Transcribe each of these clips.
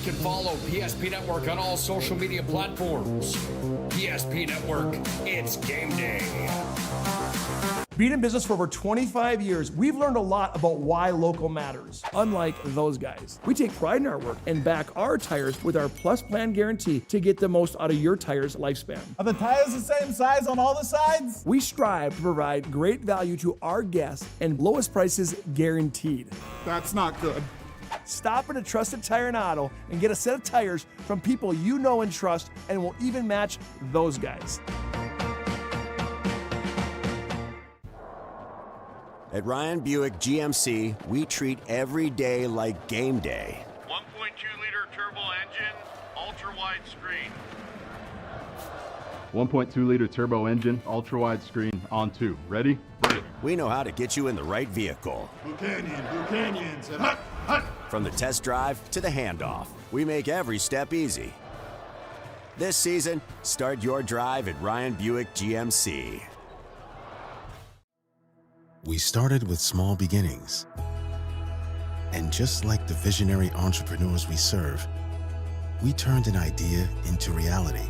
Like and follow PSP Network on all social media platforms. PSP Network, it's game day. Being in business for over 25 years, we've learned a lot about why local matters. Unlike those guys, we take pride in our work and back our tires with our Plus Plan guarantee to get the most out of your tire's lifespan. Are the tires the same size on all the sides? We strive to provide great value to our guests and lowest prices guaranteed. That's not good. Stop at a trusted tire and auto and get a set of tires from people you know and trust, and will even match those guys. At Ryan Buick GMC, we treat every day like game day. 1.2-liter turbo engine, ultra-wide screen. 1.2-liter turbo engine, ultra-wide screen, on 2. Ready? Break. We know how to get you in the right vehicle. Buchanans, and hut, hut. From the test drive to the handoff, we make every step easy. This season, start your drive at Ryan Buick GMC. We started with small beginnings. And just like the visionary entrepreneurs we serve, we turned an idea into reality.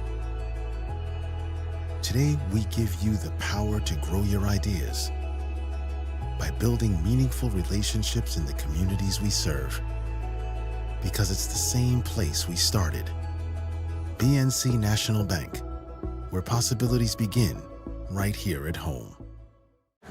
Today, we give you the power to grow your ideas by building meaningful relationships in the communities we serve. Because it's the same place we started. BNC National Bank, where possibilities begin right here at home.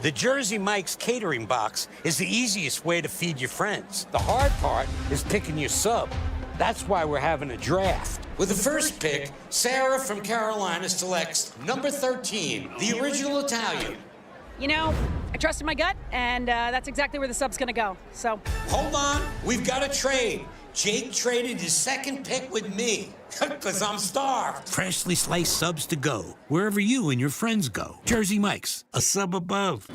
The Jersey Mike's catering box is the easiest way to feed your friends. The hard part is picking your sub. That's why we're having a draft. With the first pick, Sarah from Carolina selects number 13, the original Italian. You know, I trusted my gut, and that's exactly where the sub's gonna go, so. Hold on, we've got a trade. Jake traded his second pick with me, because I'm starved. Freshly sliced subs to go, wherever you and your friends go. Jersey Mike's, a sub above.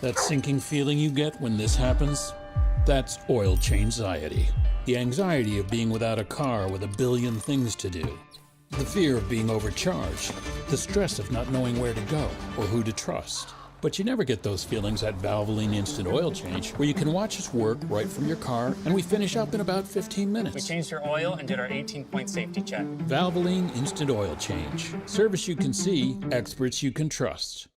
That sinking feeling you get when this happens? That's oil change-anxiety. The anxiety of being without a car with a billion things to do. The fear of being overcharged. The stress of not knowing where to go or who to trust. But you never get those feelings at Valvoline Instant Oil Change, where you can watch us work right from your car, and we finish up in about 15 minutes. We changed your oil and did our 18-point safety check. Valvoline Instant Oil Change. Service you can see, experts you can trust.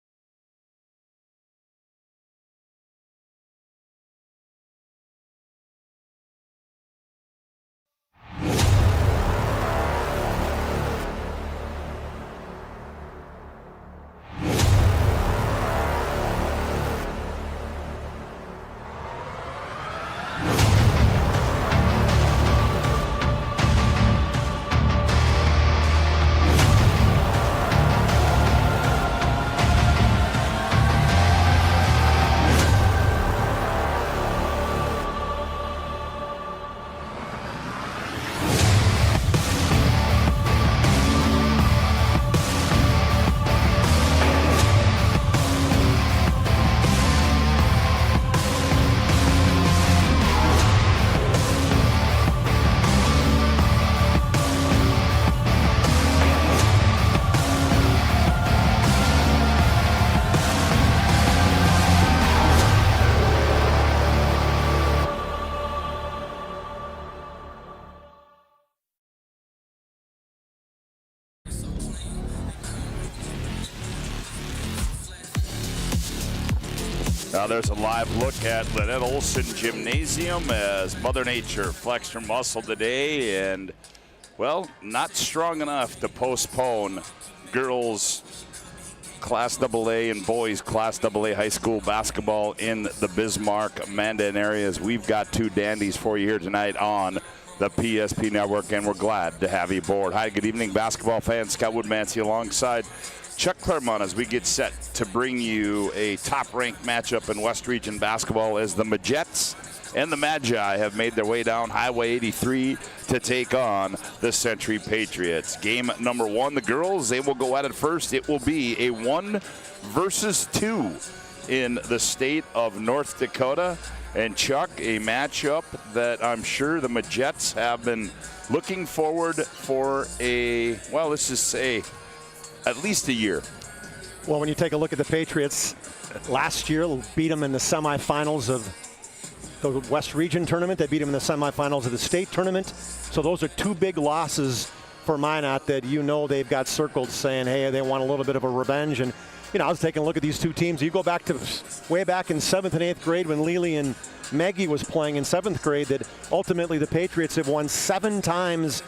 Now there's a live look at Lynette Olson Gymnasium as Mother Nature flexed her muscle today and, well, not strong enough to postpone girls Class AA and boys Class AA high school basketball in the Bismarck, Mandan areas. We've got two dandies for you here tonight on the PSP Network, and we're glad to have you aboard. Hi, good evening, basketball fans. Scott Woodmansey alongside Chuck Claremont as we get set to bring you a top-ranked matchup in West Region basketball as the Majets and the Magi have made their way down Highway 83 to take on the Century Patriots. Game number one, the girls, they will go at it first. It will be a 1 versus 2 in the state of North Dakota. And Chuck, a matchup that I'm sure the Majets have been looking forward for a, well, let's just say, at least a year. Well, when you take a look at the Patriots, last year beat them in the semifinals of the West Region tournament. They beat them in the semifinals of the state tournament. So those are two big losses for Minot that they've got circled saying, hey, they want a little bit of a revenge. And, I was taking a look at these two teams. You go back to way back in 7th and 8th grade when Lely and Maggie was playing in 7th grade, that ultimately the Patriots have won 7 times.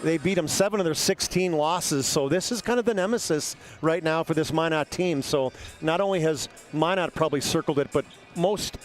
They beat them 7 of their 16 losses. So this is kind of the nemesis right now for this Minot team. So not only has Minot probably circled it, but most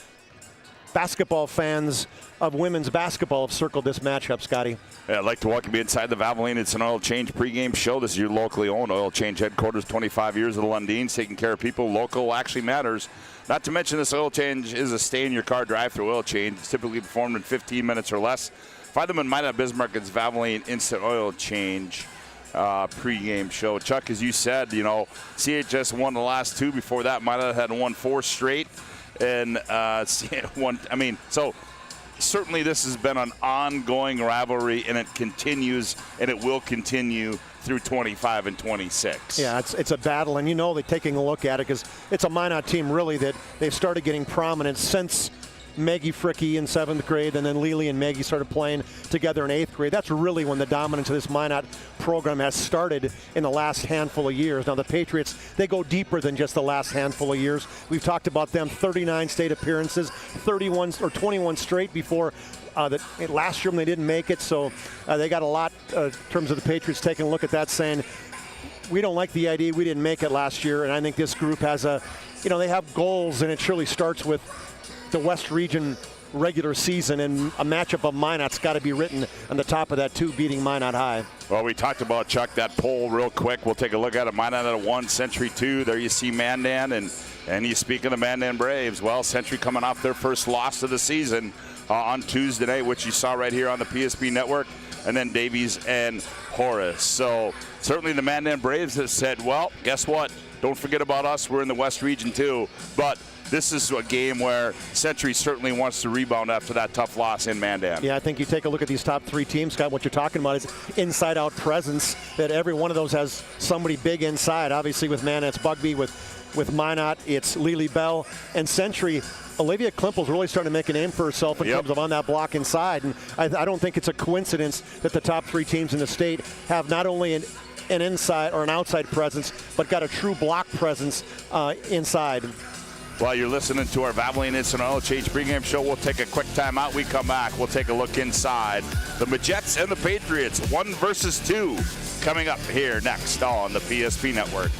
basketball fans of women's basketball have circled this matchup, Scotty. Yeah, I'd like to welcome you inside the Valvoline. It's an oil change pregame show. This is your locally owned oil change headquarters, 25 years of the Lundins, taking care of people. Local actually matters. Not to mention this oil change is a stay-in-your-car drive-through oil change. It's typically performed in 15 minutes or less. Find them in Minot, Bismarck. It's Valvoline Instant Oil Change pregame show. Chuck, as you said, CHS won the last 2. Before that, Minot had won 4 straight. And so certainly this has been an ongoing rivalry, and it continues, and it will continue through 25 and 26. Yeah, it's a battle, and they're taking a look at it because it's a Minot team really that they've started getting prominent since Maggie Fricke in 7th grade, and then Lely and Maggie started playing together in 8th grade. That's really when the dominance of this Minot program has started in the last handful of years. Now the Patriots, they go deeper than just the last handful of years. We've talked about them, 39 state appearances, 31 or 21 straight before last year when they didn't make it. So they got a lot in terms of the Patriots taking a look at that, saying, we don't like the idea, we didn't make it last year. And I think this group has they have goals, and it surely starts with the West Region regular season, and a matchup of Minot's got to be written on the top of that too, beating Minot High. Well, we talked about, Chuck, that poll real quick. We'll take a look at it. Minot at 1, Century 2. There you see Mandan, and you speak of the Mandan Braves. Well, Century coming off their first loss of the season on Tuesday night, which you saw right here on the PSP Network, and then Davies and Horace. So certainly the Mandan Braves have said, well, guess what? Don't forget about us. We're in the West Region too. But this is a game where Century certainly wants to rebound after that tough loss in Mandan. Yeah, I think you take a look at these top 3 teams, Scott, what you're talking about is inside-out presence, that every one of those has somebody big inside. Obviously with Mandan, it's Bugby. With Minot, it's Lily Bell. And Century, Olivia Klimpel's really starting to make a name for herself in terms of on that block inside. And I don't think it's a coincidence that the top 3 teams in the state have not only an inside or an outside presence, but got a true block presence inside. While you're listening to our Valvoline Instant Oil Change pregame show, we'll take a quick time out. We come back, we'll take a look inside. The Majets and the Patriots, 1 versus 2, coming up here next on the PSP Network.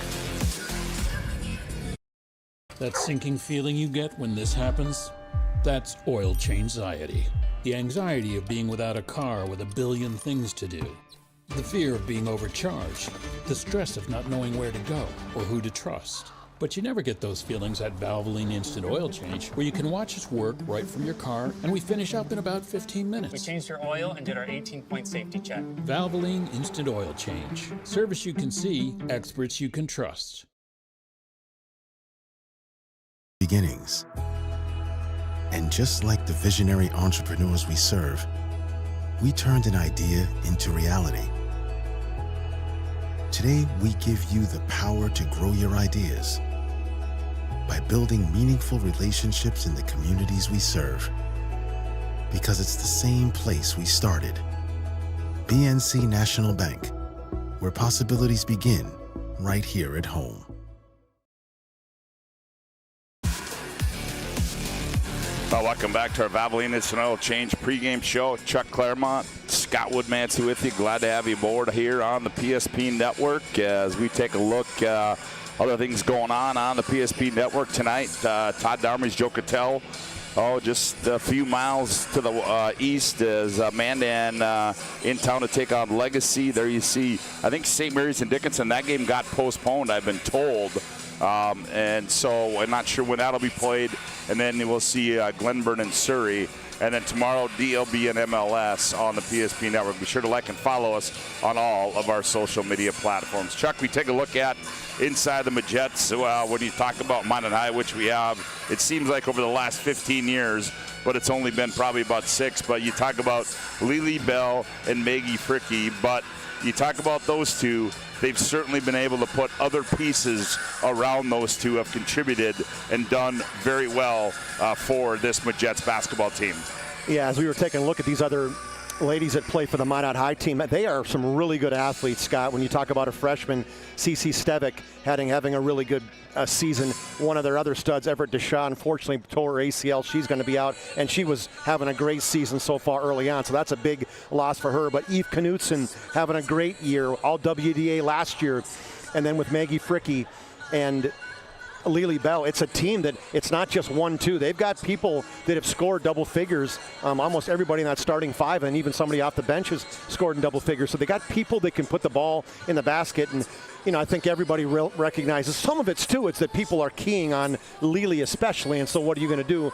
That sinking feeling you get when this happens? That's oil change anxiety. The anxiety of being without a car with a billion things to do. The fear of being overcharged. The stress of not knowing where to go or who to trust. But you never get those feelings at Valvoline Instant Oil Change, where you can watch us work right from your car, and we finish up in about 15 minutes. We changed your oil and did our 18-point safety check. Valvoline Instant Oil Change. Service you can see, experts you can trust. Beginnings. And just like the visionary entrepreneurs we serve, we turned an idea into reality. Today, we give you the power to grow your ideas by building meaningful relationships in the communities we serve. Because it's the same place we started. BNC National Bank, where possibilities begin right here at home. Well, welcome back to our Valvoline Instant Oil Change pregame show. Chuck Claremont, Scott Woodmansey with you. Glad to have you aboard here on the PSP Network as we take a look other things going on the PSP Network tonight. Todd Darmy's Joe Cattell, just a few miles to the east as Mandan in town to take on Legacy. There you see, I think St. Mary's and Dickinson, that game got postponed, I've been told. And so I'm not sure when that'll be played. And then we'll see Glenburn and Surrey. And then tomorrow, DLB and MLS on the PSP Network. Be sure to like and follow us on all of our social media platforms. Chuck, we take a look at inside the Majets. When you talk about Minot High, which we have, it seems like over the last 15 years, but it's only been probably about 6. But you talk about Lily Bell and Maggie Fricke, but you talk about those two, they've certainly been able to put other pieces around those two, have contributed and done very well for this Majets basketball team. Yeah, as we were taking a look at these other ladies that play for the Minot High team, they are some really good athletes, Scott. When you talk about a freshman, Cece Stevick, having a really good season. One of their other studs, Everett Deshaw, unfortunately tore her ACL. She's going to be out, and she was having a great season so far early on, so that's a big loss for her. But Eve Knutson having a great year, all WDA last year, and then with Maggie Fricke and Lily Bell, it's a team that it's not just 1-2. They've got people that have scored double figures. Almost everybody in that starting 5, and even somebody off the bench has scored in double figures. So they got people that can put the ball in the basket. And I think everybody recognizes some of it's too. It's that people are keying on Lily especially. And so what are you going to do?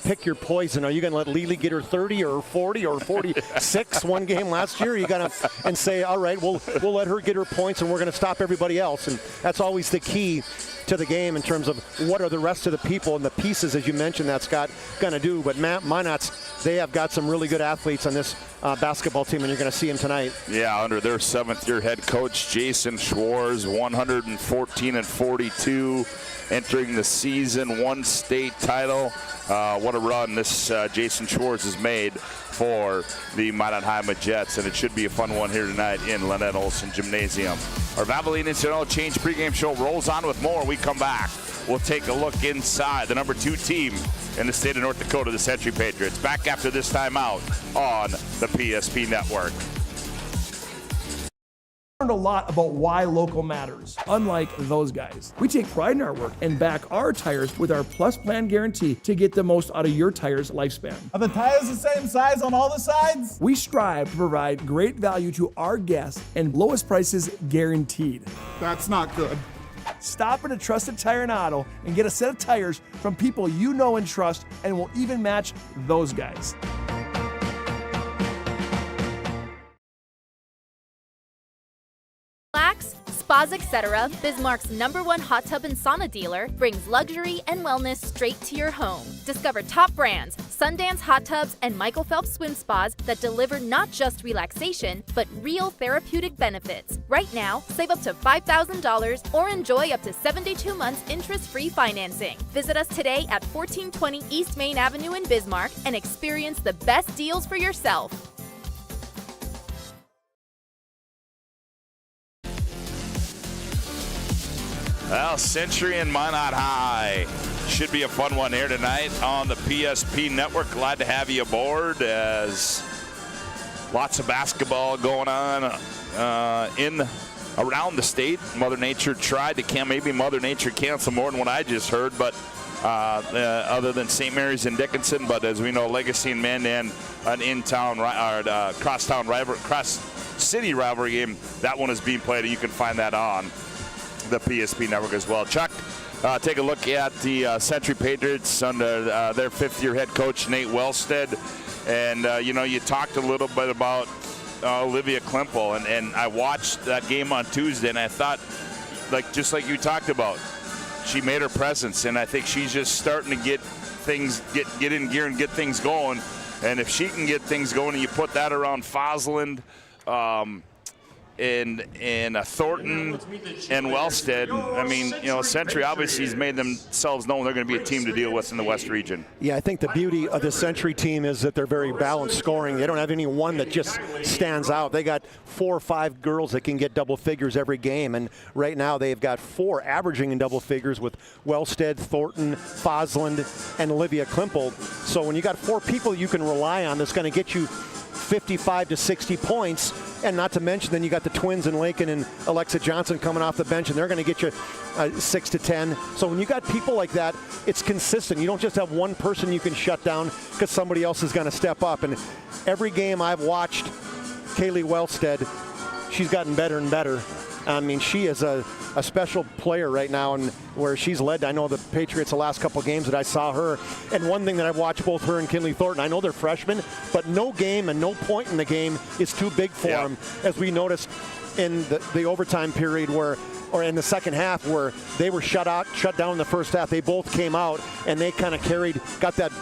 Pick your poison. Are you going to let Lily get her 30 or 40 or 46 one game last year? Are you going to and say, all right, we'll let her get her points and we're going to stop everybody else? And that's always the key to the game in terms of what are the rest of the people and the pieces, as you mentioned, that Scott going to do. But Minot's, they have got some really good athletes on this basketball team, and you're going to see them tonight. Yeah, under their 7th-year head coach, Jason Schwartz, 114-42, entering the season, 1 state title. What a run this Jason Schwartz has made for the Minot High Majets, and it should be a fun one here tonight in Lynette Olson Gymnasium. Our Valvoline Instant Oil Change pregame show rolls on with more. We come back. We'll take a look inside the number 2 team in the state of North Dakota, the Century Patriots. Back after this timeout on the PSP Network. Learned a lot about why local matters. Unlike those guys, we take pride in our work and back our tires with our Plus Plan guarantee to get the most out of your tire's lifespan. Are the tires the same size on all the sides? We strive to provide great value to our guests and lowest prices guaranteed. That's not good. Stop at a trusted tire and auto and get a set of tires from people you know and trust, and will even match those guys. Spas Etc., Bismarck's #1 hot tub and sauna dealer, brings luxury and wellness straight to your home. Discover top brands, Sundance Hot Tubs, and Michael Phelps Swim Spas that deliver not just relaxation, but real therapeutic benefits. Right now, save up to $5,000 or enjoy up to 72 months interest-free financing. Visit us today at 1420 East Main Avenue in Bismarck and experience the best deals for yourself. Well, Century and Minot High. Should be a fun one here tonight on the PSP Network. Glad to have you aboard, as lots of basketball going on around the state. Mother Nature tried to maybe Mother Nature canceled more than what I just heard, but other than St. Mary's and Dickinson. But as we know, Legacy and Mandan, an in-town cross-city rivalry game. That one is being played, and you can find that on the PSP Network as well. Chuck, take a look at the Century Patriots under their 5th-year head coach, Nate Wellstead. And, you talked a little bit about Olivia Klimpel, and I watched that game on Tuesday, and I thought, just like you talked about, she made her presence, and I think she's just starting to get in gear and get things going. And if she can get things going, and you put that around Fosland, and Thornton and Wellstead, I mean, Century obviously has made themselves known they're going to be a team to deal with in the West region. Yeah, I think the beauty of the Century team is that they're very balanced scoring. They don't have any one that just stands out. They got 4 or 5 girls that can get double figures every game, and right now they've got 4 averaging in double figures with Wellstead, Thornton, Fosland, and Olivia Klimpel. So when you got 4 people you can rely on that's going to get you 55 to 60 points, and not to mention then you got the twins in Lakin and Alexa Johnson coming off the bench, and they're going to get you 6 to 10. So when you got people like that, it's consistent. You don't just have one person you can shut down because somebody else is going to step up. And every game I've watched Kaylee Wellstead, she's gotten better and better. I mean, she is a special player right now, and where she's led, I know the Patriots the last couple games that I saw her. And one thing that I've watched both her and Kinley Thornton, I know they're freshmen, but no game and no point in the game is too big for them, as we noticed in the overtime period or in the second half where they were shut down in the first half. They both came out and they kind of got that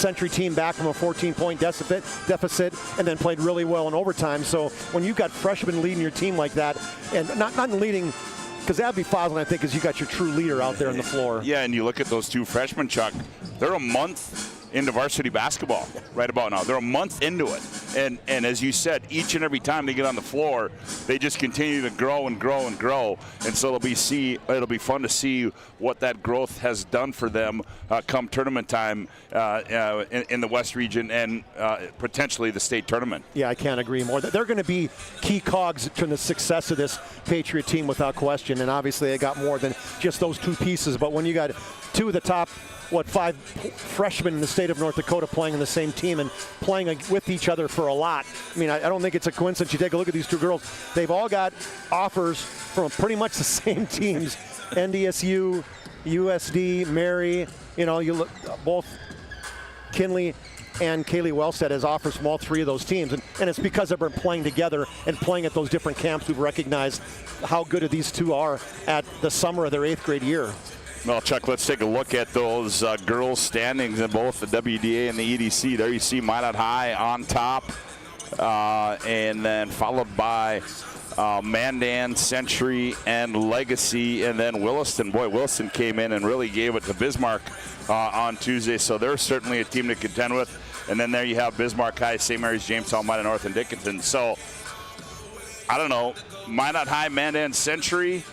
Century team back from a 14-point deficit and then played really well in overtime. So when you've got freshmen leading your team like that, and not leading, because that'd be Foslin, I think, is you got your true leader out there on the floor. Yeah, and you look at those two freshmen, Chuck, they're a month into varsity basketball right about now. They're a month into it. And as you said, each and every time they get on the floor, they just continue to grow and grow and grow. And so it'll be fun to see what that growth has done for them come tournament time in the West region and potentially the state tournament. Yeah, I can't agree more. They're going to be key cogs to the success of this Patriot team without question. And obviously they got more than just those two pieces. But when you got two of the top 5 freshmen in the state of North Dakota playing in the same team and playing with each other for a lot. I mean, I don't think it's a coincidence. You take a look at these two girls. They've all got offers from pretty much the same teams. NDSU, USD, Mary, you look, both Kinley and Kaylee Wellstead has offers from all 3 of those teams. And it's because they've been playing together and playing at those different camps. We've recognized how good these two are at the summer of their 8th grade year. Well, Chuck, let's take a look at those girls' standings in both the WDA and the EDC. There you see Minot High on top, and then followed by Mandan, Century, and Legacy, and then Williston. Boy, Williston came in and really gave it to Bismarck on Tuesday, so they're certainly a team to contend with. And then there you have Bismarck High, St. Mary's, Jamestown, Minot North, and Dickinson. So, I don't know, Minot High, Mandan, Century,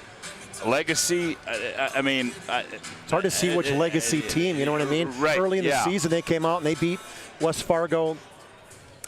Legacy, I mean, it's hard to see which Legacy team, you know what I mean? Right, early in the season, they came out and they beat West Fargo.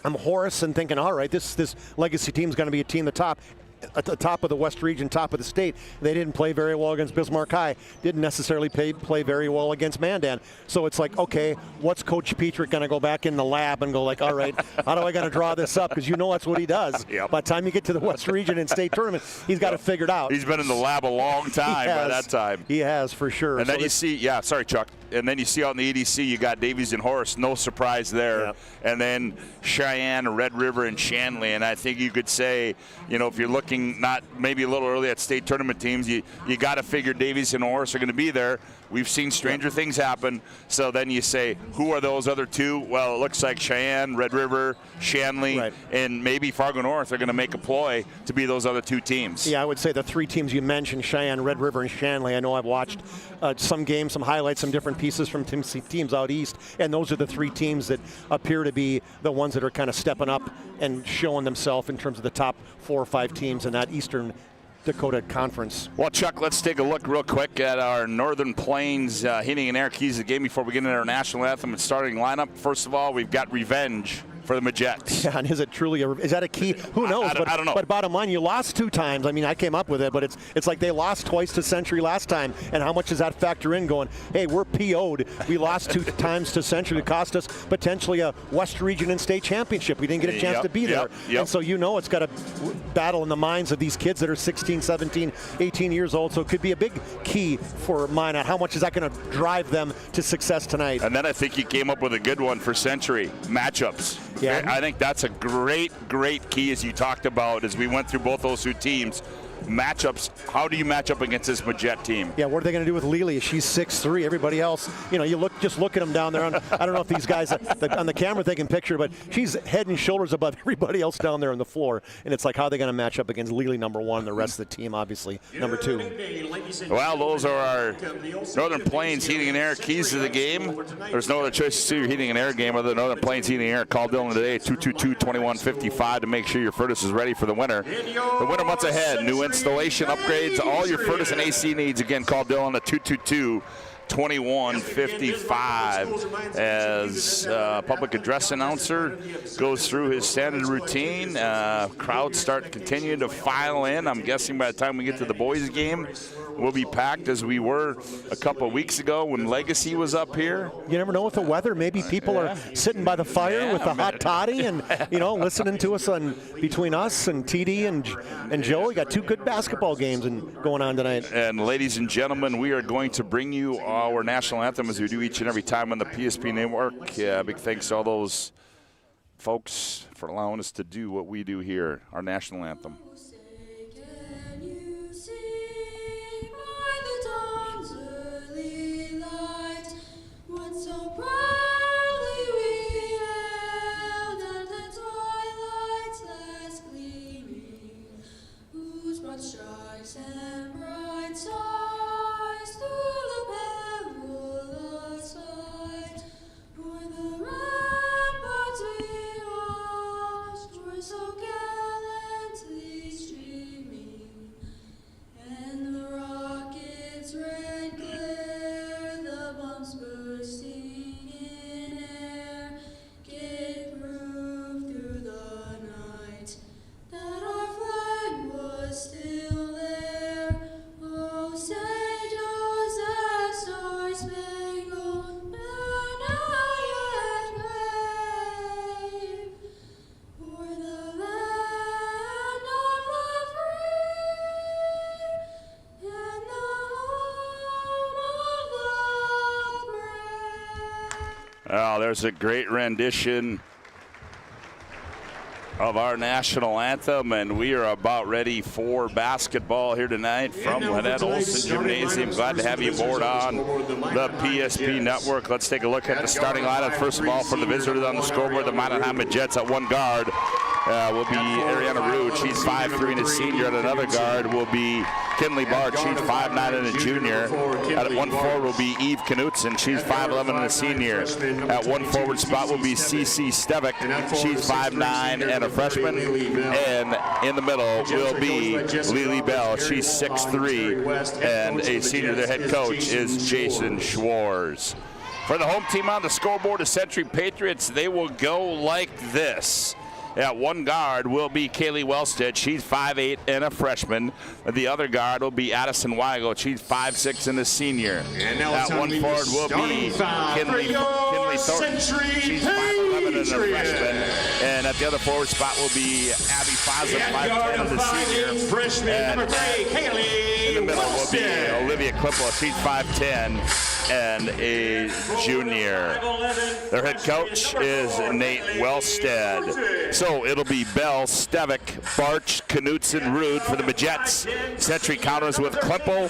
I'm Horace and thinking, all right, this Legacy team is going to be a team at the top of the West region, top of the state. They didn't play very well against Bismarck High, didn't necessarily play very well against Mandan. So it's like, okay, what's Coach Petrick going to go back in the lab and go like, all right, how do I got to draw this up? Because that's what he does. Yep. By the time you get to the West region and state tournament, he's got it figured out. He's been in the lab a long time by that time. He has, for sure. And then you see, sorry, Chuck. And then you see out in the EDC, you got Davies and Horace, no surprise there. Yep. And then Cheyenne, Red River, and Shanley. And I think you could say, if you're looking not maybe a little early at state tournament teams, you got to figure Davies and Horace are going to be there. We've seen stranger things happen. So then you say, who are those other two? Well, it looks like Cheyenne, Red River, Shanley, and maybe Fargo North are going to make a ploy to be those other two teams. Yeah, I would say the 3 teams you mentioned, Cheyenne, Red River, and Shanley. I know I've watched some games, some highlights, some different pieces from teams out east, and those are the 3 teams that appear to be the ones that are kind of stepping up and showing themselves in terms of the top 4 or 5 teams in that Eastern Dakota Conference. Well, Chuck, let's take a look real quick at our Northern Plains Heating and Air keys of the game before we get into our national anthem and starting lineup. First of all, we've got Revenge for the Majettes. Yeah, and is it truly is that a key? Who knows? I don't know. But bottom line, you lost 2 times. I mean, I came up with it, but it's like they lost twice to Century last time. And how much does that factor in going, hey, we're PO'd. We lost 2 times to Century. It cost us potentially a West Region and state championship. We didn't get a chance to be there. And so it's got to battle in the minds of these kids that are 16, 17, 18 years old. So it could be a big key for Minot. How much is that going to drive them to success tonight? And then I think you came up with a good one for Century, matchups. Yeah. I think that's a great key, as you talked about, as we went through both those 2 teams. Matchups, how do you match up against this Majette team? Yeah, what are they going to do with Lily? She's 6'3". Everybody else, you look at them down there. I don't know if these guys on the camera they can picture, but she's head and shoulders above everybody else down there on the floor. And it's like, how are they going to match up against Lily, number 1, and the rest of the team, obviously, number 2. Well, those are our Northern Plains Heating and Air keys to the game. There's no other choice to see your heating and air game other than Northern Plains Heating and Air. Call Dylan today, 222-2155, to make sure your furnace is ready for the winter. The winter months ahead, new installation upgrades, all your furnace and AC needs. Again, call Dylan at 222-2155 as public address announcer goes through his standard routine. Crowds continue to file in. I'm guessing by the time we get to the boys game, we'll be packed as we were a couple of weeks ago when Legacy was up here. You never know with the weather. Maybe people are sitting by the fire with the hot toddy and listening to us between us and TD and Joe. We got 2 good basketball games going on tonight. And ladies and gentlemen, we are going to bring you our national anthem as we do each and every time on the PSP network. Big thanks to all those folks for allowing us to do what we do here, our national anthem. So proudly we strikes and bright stars through the perilous fight. For the ramparts we watched were so gallantly streaming, and the rockets' red glare, the bombs bursting in air, gave proof through the night that our flag was still there. Oh, say does that star-spangled banner yet wave for the land of the free and the home of the brave? Oh, there's a great rendition of our national anthem, and we are about ready for basketball here tonight from Minot Olson Gymnasium. Glad to have you aboard on the PSP network. Let's take a look at the starting lineup. First of all, for the visitors on the scoreboard, the Minot Jets at one guard will be Ariana Rude. She's 5'3" and a senior. At another guard will be Kinley Bart. She's 5'9" and a junior. At one forward will be Eve Knutson. She's 5'11" and a senior. At one forward spot will be CC Stevick. She's 5'9" and a freshman. And in the middle will be Lily Bell. She's 6'3" and a senior. Their head coach is Jason Schwartz. For the home team on the scoreboard, the Century Patriots, they will go like this. At one guard will be Kaylee Wellstead. She's 5'8" and a freshman. The other guard will be Addison Weigel. She's 5'6" and a senior. At one forward will be Kinley Thornton. She's 5'11" and a freshman. And at the other forward spot will be Abby Fosler, 5'10" and a senior. And in the middle will be Olivia Klippel. She's 5'10" and a junior. Their head coach is Nate Wellstead. So it'll be Bell, Stevick, Barch, Knutson, Rude for the Majets. Century counters with Klippel,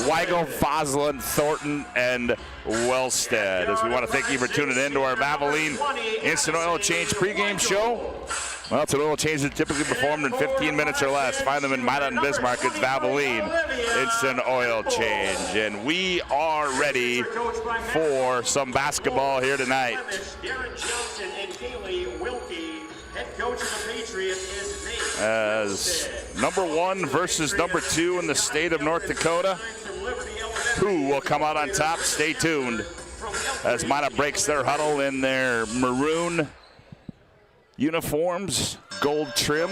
Weigel, Foslin, Thornton, and Wellstead. As we want to thank you for tuning in to our Valvoline Instant Oil Change pregame show. Well, it's an oil change that's typically performed in 15 minutes or less. Find them in Minot and Bismarck. It's Valvoline Instant Oil Change. And we are ready for some basketball here tonight. As number 1 versus number 2 in the state of North Dakota. Who will come out on top? Stay tuned as Minot breaks their huddle in their maroon uniforms, gold trim.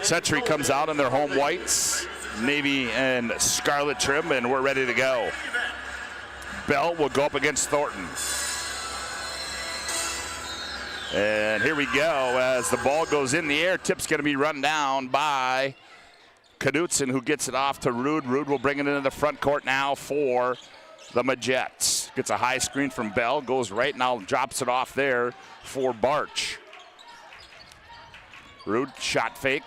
Century comes out in their home whites, navy and scarlet trim, and we're ready to go. Bell will go up against Thornton. And here we go as the ball goes in the air. Tip's going to be run down by Knutson, who gets it off to Rude. Rude will bring it into the front court now for the Majets. Gets a high screen from Bell, goes right, now drops it off there for Barch. Rude shot fake.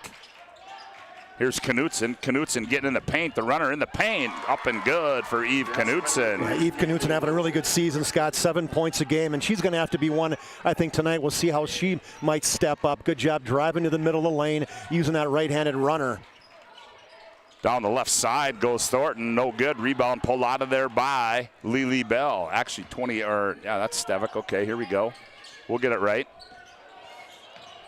Here's Knutson. Knutson getting in the paint. The runner in the paint. Up and good for Eve Knutson. Yeah, Eve Knutson having a really good season, Scott. 7 points a game, and she's going to have to be one, I think, tonight. We'll see how she might step up. Good job driving to the middle of the lane, using that right-handed runner. Down the left side goes Thornton. No good. Rebound pulled out of there by Lily Bell. Actually, that's Stevick. Okay, here we go. We'll get it right.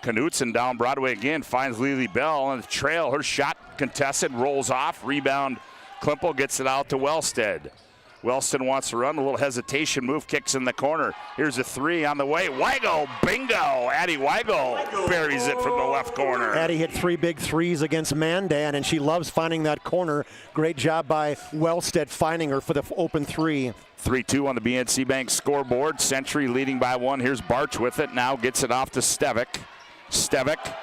Knutson down Broadway again, finds Lily Bell on the trail. Her shot contested, rolls off. Rebound, Klippel gets it out to Wellstead. Wellstead wants to run, a little hesitation move, kicks in the corner. Here's a 3 on the way. Weigel, bingo! Addie Weigel buries it from the left corner. Addie hit 3 big threes against Mandan, and she loves finding that corner. Great job by Wellstead finding her for the open 3. 3-2 on the BNC Bank scoreboard. Century leading by 1. Here's Barch with it. Now gets it off to Stevick. Stevick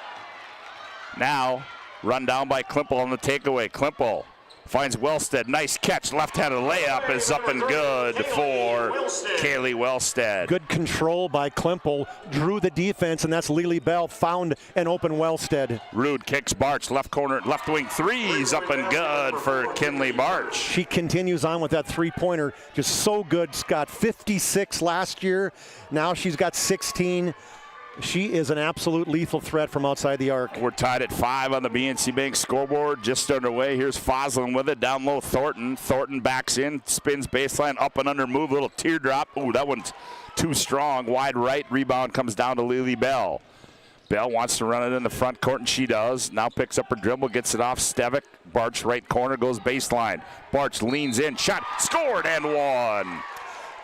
now run down by Klippel on the takeaway. Klippel finds Wellstead. Nice catch. Left-handed layup is up and good for Kaylee Wellstead. Good control by Klippel. Drew the defense, and that's Lily Bell. Found an open Wellstead. Rude kicks Barch. Left corner, left wing threes. Up and good for Kinley Barch. She continues on with that three-pointer. Just so good, Scott. 56 last year. Now she's got 16. She is an absolute lethal threat from outside the arc. We're tied at 5 on the BNC Bank scoreboard. Just underway. Here's Foslin with it. Down low, Thornton. Thornton backs in, spins baseline, up and under move. Little teardrop. Ooh, that one's too strong. Wide right. Rebound comes down to Lily Bell. Bell wants to run it in the front court, and she does. Now picks up her dribble, gets it off Stevick. Barch right corner, goes baseline. Barch leans in, shot, scored, and one.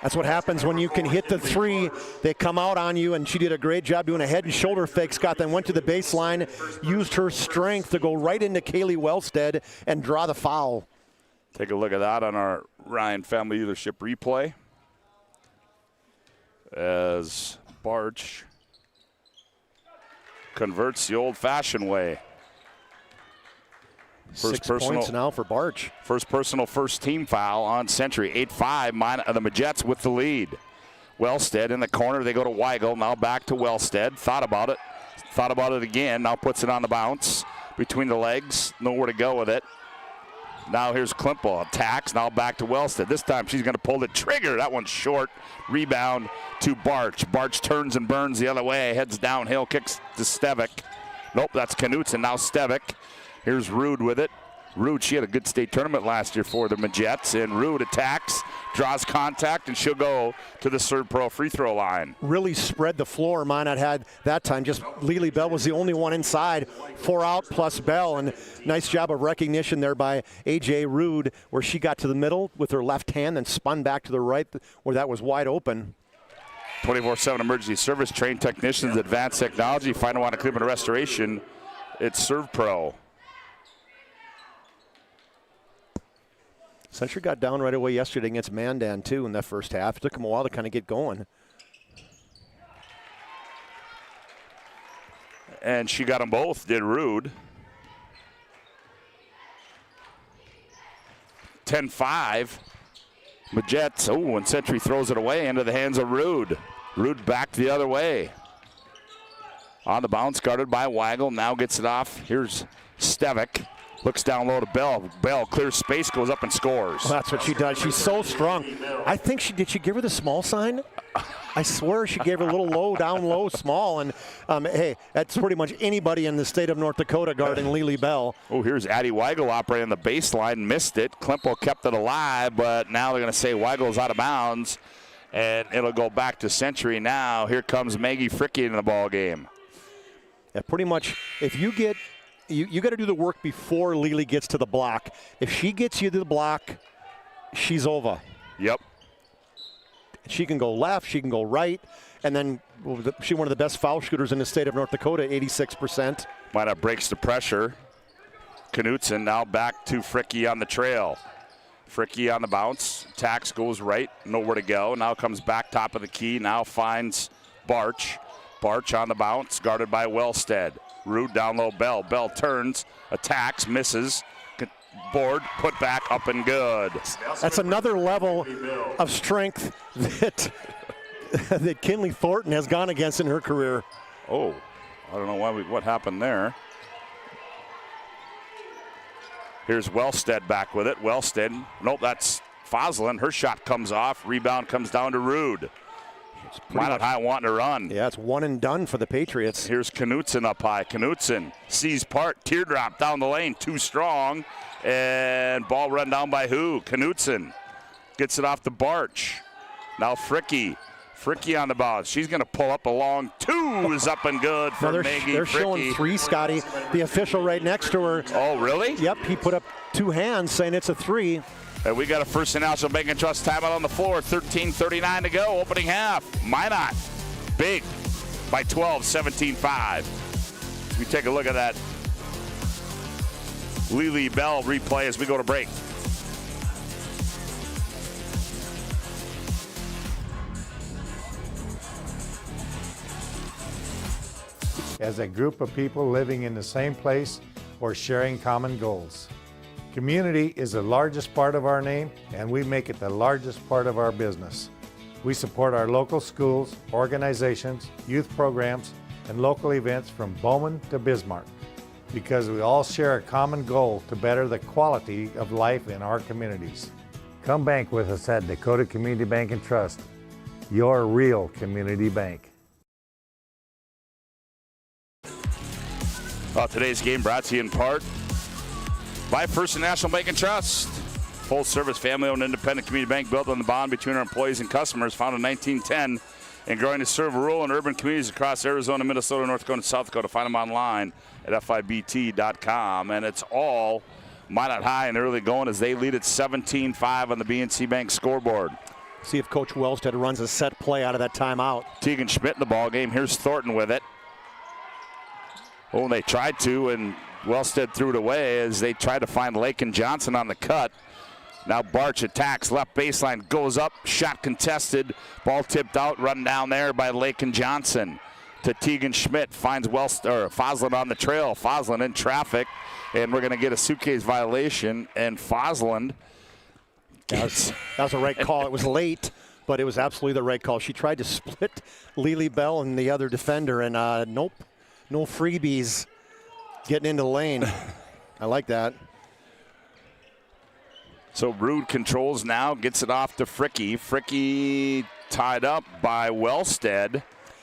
That's what happens when you can hit the three. They come out on you, and she did a great job doing a head and shoulder fake, Scott, then went to the baseline, used her strength to go right into Kaylee Wellstead and draw the foul. Take a look at that on our Ryan Family Dealership replay. As Barch converts the old-fashioned way. First 6 points now for Barch. First personal first team foul on Century. 8-5, the Majets with the lead. Wellstead in the corner. They go to Weigel. Now back to Wellstead. Thought about it again. Now puts it on the bounce. Between the legs. Nowhere to go with it. Now here's Klimpel. Attacks. Now back to Wellstead. This time she's going to pull the trigger. That one's short. Rebound to Barch. Barch turns and burns the other way. Heads downhill. Kicks to Stevick. Nope, that's Knutson. Now Stevick. Here's Rude with it. Rude, she had a good state tournament last year for the Majets, and Rude attacks, draws contact, and she'll go to the Serve Pro free throw line. Really spread the floor. Minot had that time. Just Lily Bell was the only one inside. 4 out plus Bell, and nice job of recognition there by A.J. Rude, where she got to the middle with her left hand and spun back to the right where that was wide open. 24/7 emergency service, trained technicians, advanced technology, final on equipment restoration. It's Serve Pro. Century got down right away yesterday against Mandan, too, in that first half. It took them a while to kind of get going. And she got them both, did Rude. 10-5. Majets, and Century throws it away into the hands of Rude. Rude back the other way. On the bounce, guarded by Weigel. Now gets it off. Here's Stevick. Looks down low to Bell. Bell clears space, goes up and scores. Well, that's what she does. She's so strong. I think did she give her the small sign? I swear she gave her a little low, down low, small. And, hey, that's pretty much anybody in the state of North Dakota guarding Lily Bell. Oh, here's Addie Weigel operating the baseline. Missed it. Klimpel kept it alive, but now they're going to say Weigel's out of bounds. And it'll go back to Century now. Here comes Maggie Fricke in the ball game. Yeah, pretty much if you get – You got to do the work before Lily gets to the block. If she gets you to the block, she's over. Yep. She can go left, she can go right, and then she's one of the best foul shooters in the state of North Dakota, 86%. Minot breaks the pressure. Knutson now back to Fricke on the trail. Fricke on the bounce. Tax goes right, nowhere to go. Now comes back top of the key. Now finds Barch. Barch on the bounce, guarded by Wellstead. Rude down low, Bell. Bell turns, attacks, misses. Board, put back, up and good. That's another level of strength that Kinley Thornton has gone against in her career. Oh, I don't know what happened there. Here's Wellstead back with it. Wellstead, nope, that's Foslin. Her shot comes off. Rebound comes down to Rude. Minot High wanting to run. Yeah, it's one and done for the Patriots. Here's Knutson up high. Knutson sees part. Teardrop down the lane. Too strong. And ball run down by who? Knutson gets it off the Barch. Now Fricke. Fricke on the bounce. She's going to pull up a long two. Is up and good for Maggie They're Fricke. showing 3, Scotty. The official right next to her. Oh, really? Yep, he put up 2 hands saying it's a 3. And we got a First National Bank and Trust timeout on the floor. 13:39 to go, opening half. Minot, big by 12, 17-5. We take a look at that Lily Bell replay as we go to break. As a group of people living in the same place or sharing common goals. Community is the largest part of our name, and we make it the largest part of our business. We support our local schools, organizations, youth programs, and local events from Bowman to Bismarck, because we all share a common goal to better the quality of life in our communities. Come bank with us at Dakota Community Bank and Trust, your real community bank. Well, today's game brought to you in part by First National Bank and Trust. Full-service, family-owned, independent community bank built on the bond between our employees and customers, founded in 1910, and growing to serve rural and urban communities across Arizona, Minnesota, North Dakota, and South Dakota. Find them online at fibt.com. And it's all Minot High and early going as they lead at 17-5 on the BNC Bank scoreboard. See if Coach Wellstead runs a set play out of that timeout. Tegan Schmidt in the ball game. Here's Thornton with it. Oh, they tried to, and Wellstead threw it away as they tried to find Lakin Johnson on the cut. Now Barch attacks, left baseline, goes up, shot contested, ball tipped out, run down there by Lakin Johnson to Tegan Schmidt, finds Foslin on the trail. Foslin in traffic, and we're going to get a suitcase violation, and Foslin. That was a right call. It was late, but it was absolutely the right call. She tried to split Lily Bell and the other defender, and nope, no freebies getting into the lane. I like that. So Rude controls now, gets it off to Fricky. Fricky tied up by Wellstead.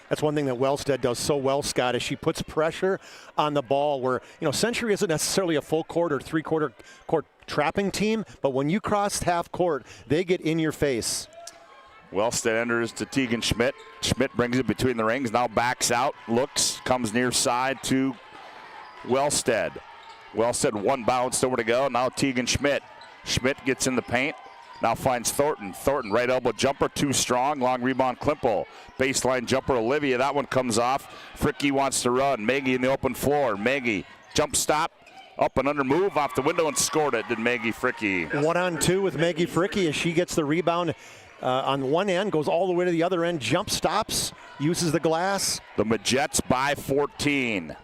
That's one thing that Wellstead does so well, Scott, is she puts pressure on the ball where, Century isn't necessarily a full court or three-quarter court trapping team, but when you cross half court, they get in your face. Wellstead enters to Tegan Schmidt. Schmidt brings it between the rings, now backs out, looks, comes near side to Wellstead. Wellstead one bounce over to go, now Tegan Schmidt. Schmidt gets in the paint, now finds Thornton. Thornton, right elbow jumper, too strong, long rebound Klimpel. Baseline jumper, Olivia, that one comes off. Fricky wants to run, Maggie in the open floor. Maggie, jump stop, up and under move, off the window and scored it, did Maggie Fricky. 1-on-2 with Maggie Fricky as she gets the rebound on one end, goes all the way to the other end, jump stops, uses the glass. The Majets by 14.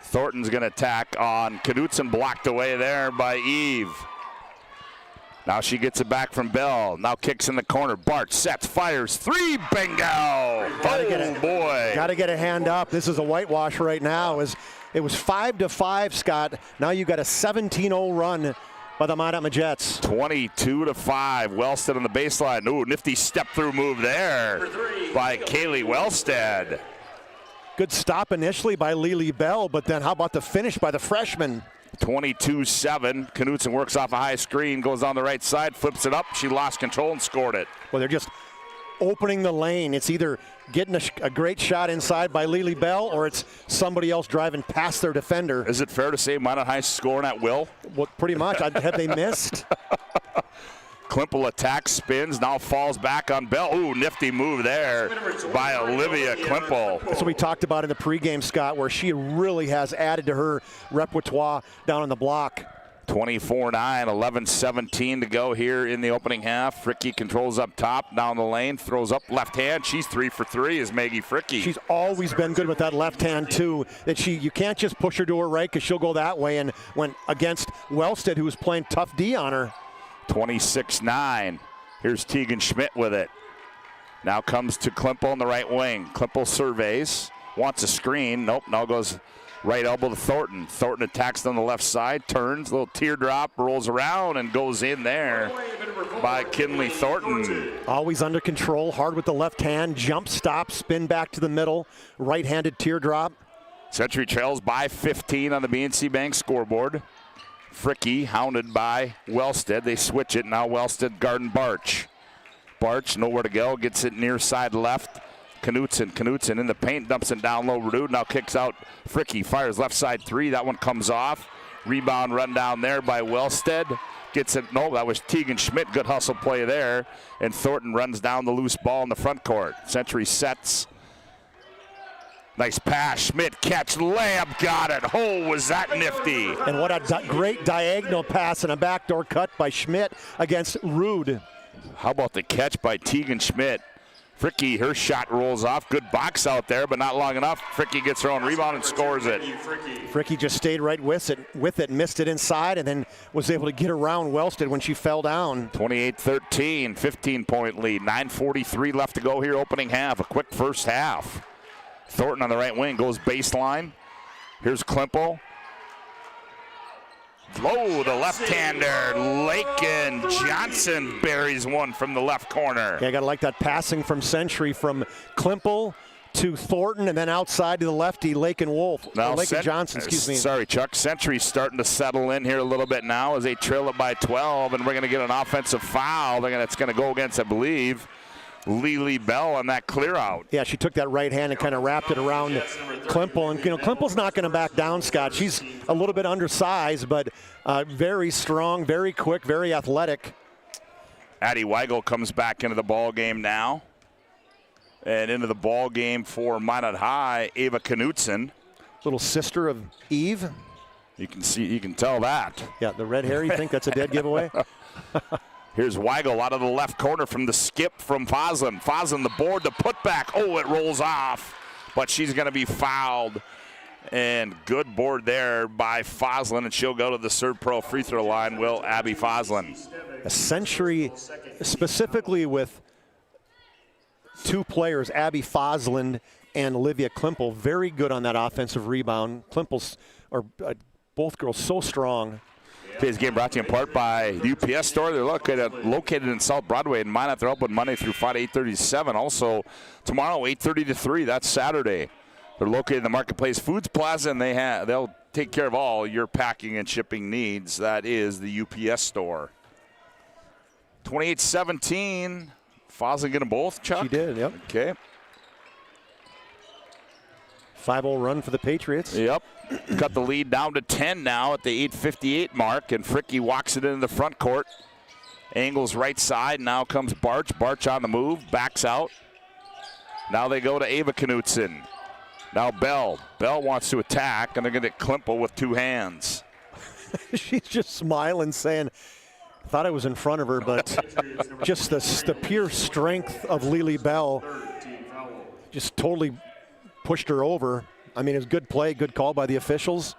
Thornton's going to attack on Knutson, blocked away there by Eve. Now she gets it back from Bell. Now kicks in the corner. Bart sets, fires, three, bingo! Boy. Got to get a hand up. This is a whitewash right now. It was 5-5, Scott. Now you got a 17-0 run by the Minot Majets. 22-5. Wellstead on the baseline. Ooh, nifty step-through move there by Kaylee Wellstead. Good stop initially by Lily Bell, but then how about the finish by the freshman? 22-7. Knutson works off a high screen, goes on the right side, flips it up. She lost control and scored it. Well, they're just opening the lane. It's either getting a great shot inside by Lily Bell or it's somebody else driving past their defender. Is it fair to say Minot High scoring at will? Well, pretty much. Have they missed? Klimpel attacks, spins, now falls back on Bell. Ooh, nifty move there by Olivia Klimpel. That's what we talked about in the pregame, Scott, where she really has added to her repertoire down on the block. 24-9, 11-17 to go here in the opening half. Fricky controls up top, down the lane, throws up left hand. She's 3 for 3 is Maggie Fricky. She's always been good with that left hand too. That you can't just push her to her right because she'll go that way. And when against Wellstead, who was playing tough D on her. 26-9. Here's Tegan Schmidt with it. Now comes to Klimpel on the right wing. Klimpel surveys, wants a screen. Nope, now goes right elbow to Thornton. Thornton attacks on the left side, turns, little teardrop, rolls around and goes in there by Kinley Thornton. Always under control, hard with the left hand, jump stop, spin back to the middle, right-handed teardrop. Century trails by 15 on the BNC Bank scoreboard. Fricky hounded by Wellstead. They switch it. Now Wellstead guarding Barch. Barch nowhere to go. Gets it near side left. Knutson in the paint. Dumps it down low. Rude now kicks out. Fricky fires left side three. That one comes off. Rebound run down there by Wellstead. Gets it. No, that was Tegan Schmidt. Good hustle play there. And Thornton runs down the loose ball in the front court. Century sets. Nice pass, Schmidt catch, layup, got it. Oh, was that nifty. And what a great diagonal pass and a backdoor cut by Schmidt against Rude. How about the catch by Tegan Schmidt? Fricky, her shot rolls off. Good box out there, but not long enough. Fricky gets her own rebound and scores it. Fricky just stayed right with it, missed it inside, and then was able to get around Wellstead when she fell down. 28-13, 15-point lead. 9:43 left to go here, opening half. A quick first half. Thornton on the right wing goes baseline. Here's Klimpel. Oh, the left-hander, Lakin Johnson buries one from the left corner. Yeah, I gotta like that passing from Century from Klimpel to Thornton, and then outside to the lefty, Lakin Johnson, excuse me. Sorry, Chuck. Century's starting to settle in here a little bit now as they trail it by 12, and we're going to get an offensive foul. It's going to go against, I believe, Lily Bell on that clear out. Yeah, she took that right hand and kind of wrapped it around Klimple. And, Klimple's not going to back down, Scott. She's a little bit undersized, but very strong, very quick, very athletic. Addie Weigel comes back into the ball game now. And into the ball game for Minot High, Ava Knutson. Little sister of Eve. You can tell that. Yeah, the red hair, you think that's a dead giveaway? Here's Weigel out of the left corner from the skip from Foslin. Foslin, the board, the putback. Oh, it rolls off, but she's going to be fouled. And good board there by Foslin, and she'll go to the Serve Pro free throw line, will Abby Foslin. A Century, specifically with two players, Abby Foslin and Olivia Klimple, very good on that offensive rebound. Klimple's, both girls so strong. Today's game brought to you in part by the UPS store. They're located in South Broadway in Minot. They're open Monday through Friday, 8:30 to 7. Also, tomorrow, 8:30 to 3. That's Saturday. They're located in the Marketplace Foods Plaza, and they'll take care of all your packing and shipping needs. That is the UPS store. 28-17. Foslin get them both, Chuck? She did, yep. Okay. 5-0 run for the Patriots. Yep. Cut the lead down to 10 now at the 8:58 mark, and Fricke walks it into the front court. Angles right side. Now comes Barch. Barch on the move. Backs out. Now they go to Ava Knutson. Now Bell. Bell wants to attack, and they're going to Klimple with two hands. She's just smiling, saying, thought I was in front of her, but just the pure strength of Lily Bell just totally pushed her over. I mean, it was good play, good call by the officials.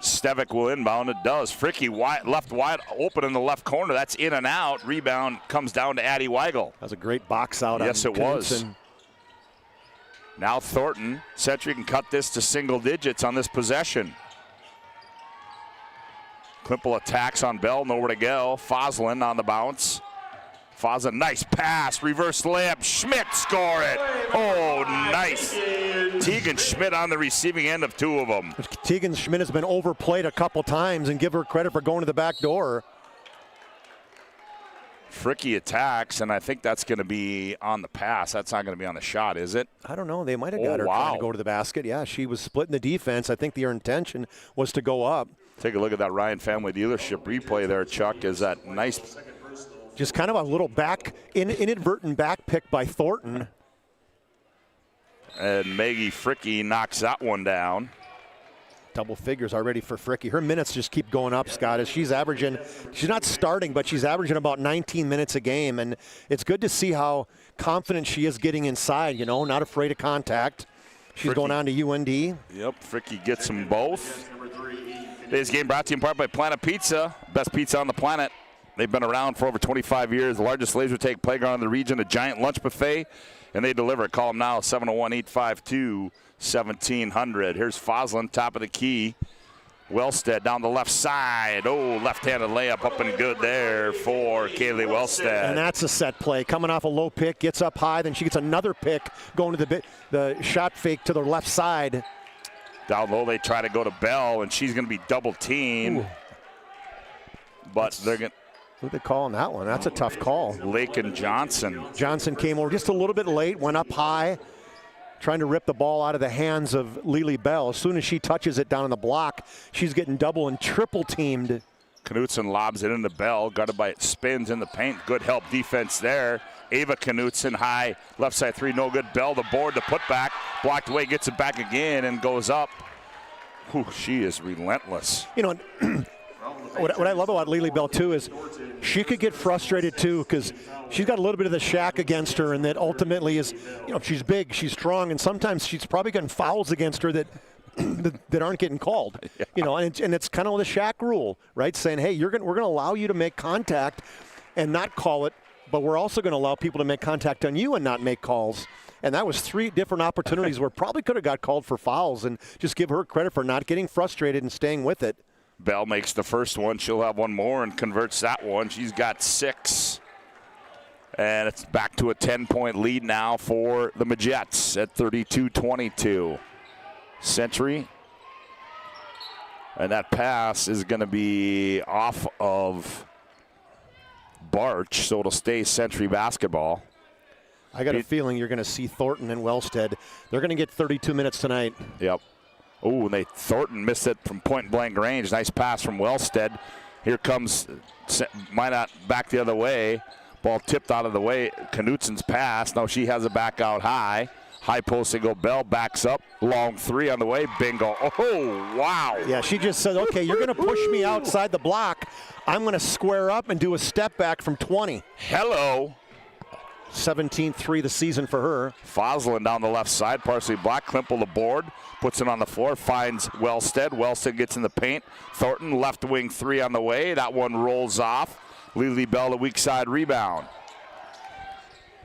Stevick will inbound. It does. Fricke left wide open in the left corner. That's in and out. Rebound comes down to Addie Weigel. That was a great box out. Yes, it was. Now Thornton. Century can cut this to single digits on this possession. Klimple attacks on Bell, nowhere to go. Foslin on the bounce. Foslin, nice pass, reverse layup. Schmidt score it. Oh, nice. Tegan Schmidt on the receiving end of two of them. Tegan Schmidt has been overplayed a couple times, and give her credit for going to the back door. Fricke attacks, and I think that's going to be on the pass. That's not going to be on the shot, is it? I don't know. They might have got her trying to go to the basket. Yeah, she was splitting the defense. I think their intention was to go up. Take a look at that Ryan Family Dealership replay there, Chuck. Is that nice? Just kind of a little inadvertent back pick by Thornton. And Maggie Fricke knocks that one down. Double figures already for Fricke. Her minutes just keep going up, Scott, as she's averaging, she's not starting, but she's averaging about 19 minutes a game. And it's good to see how confident she is getting inside, not afraid of contact. She's going on to UND. Yep, Fricke gets them both. Today's game brought to you in part by Planet Pizza, best pizza on the planet. They've been around for over 25 years, the largest laser tag playground in the region, a giant lunch buffet, and they deliver. Call them now, 701-852-1700. Here's Foslin, top of the key. Wellstead down the left side. Oh, left-handed layup up and good there for Kaylee Wellstead. And that's a set play. Coming off a low pick, gets up high, then she gets another pick going to the shot fake to the left side. Down low, they try to go to Bell, and she's going to be double-teamed. But they're going to... Who'd they call on that one? That's a tough call. Lakin Johnson. Johnson came over just a little bit late, went up high, trying to rip the ball out of the hands of Lily Bell. As soon as she touches it down on the block, she's getting double and triple teamed. Knutson lobs it into Bell, guarded by it, spins in the paint. Good help defense there. Ava Knutson high, left side three, no good. Bell, the board, the putback, blocked away, gets it back again and goes up. Whew, she is relentless. What I love about Lily Bell, too, is she could get frustrated, too, because she's got a little bit of the shack against her, and that ultimately is, she's big, she's strong, and sometimes she's probably getting fouls against her that aren't getting called. Yeah. And it's kind of the shack rule, right? Saying, hey, we're going to allow you to make contact and not call it, but we're also going to allow people to make contact on you and not make calls. And that was 3 different opportunities where probably could have got called for fouls, and just give her credit for not getting frustrated and staying with it. Bell makes the first one. She'll have one more and converts that one. She's got 6. And it's back to a 10-point lead now for the Majets at 32-22. Century. And that pass is going to be off of Barch, so it'll stay Century basketball. I got a feeling you're going to see Thornton and Wellstead. They're going to get 32 minutes tonight. Yep. Oh, and Thornton missed it from point-blank range. Nice pass from Wellstead. Here comes Minot back the other way. Ball tipped out of the way. Knutsen's pass. Now she has it back out high. High post single. Bell backs up. Long three on the way. Bingo. Oh, wow. Yeah, she just said, okay, you're going to push me outside the block. I'm going to square up and do a step back from 20. Hello. 17-3 the season for her. Foslin down the left side, partially blocked. Klimple the board, puts it on the floor, finds Wellstead. Wellstead gets in the paint. Thornton, left wing three on the way. That one rolls off. Lily Bell, the weak side rebound.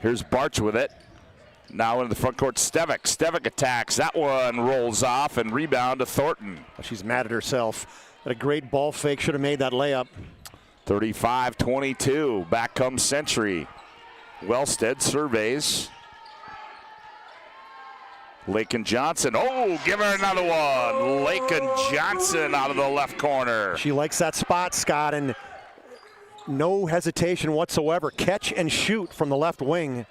Here's Barch with it. Now into the front court, Stevic. Stevic attacks. That one rolls off and rebound to Thornton. She's mad at herself. Had a great ball fake, should have made that layup. 35-22. Back comes Century. Wellstead surveys. Lakin Johnson. Oh, give her another one. Lakin Johnson out of the left corner. She likes that spot, Scott, and no hesitation whatsoever. Catch and shoot from the left wing.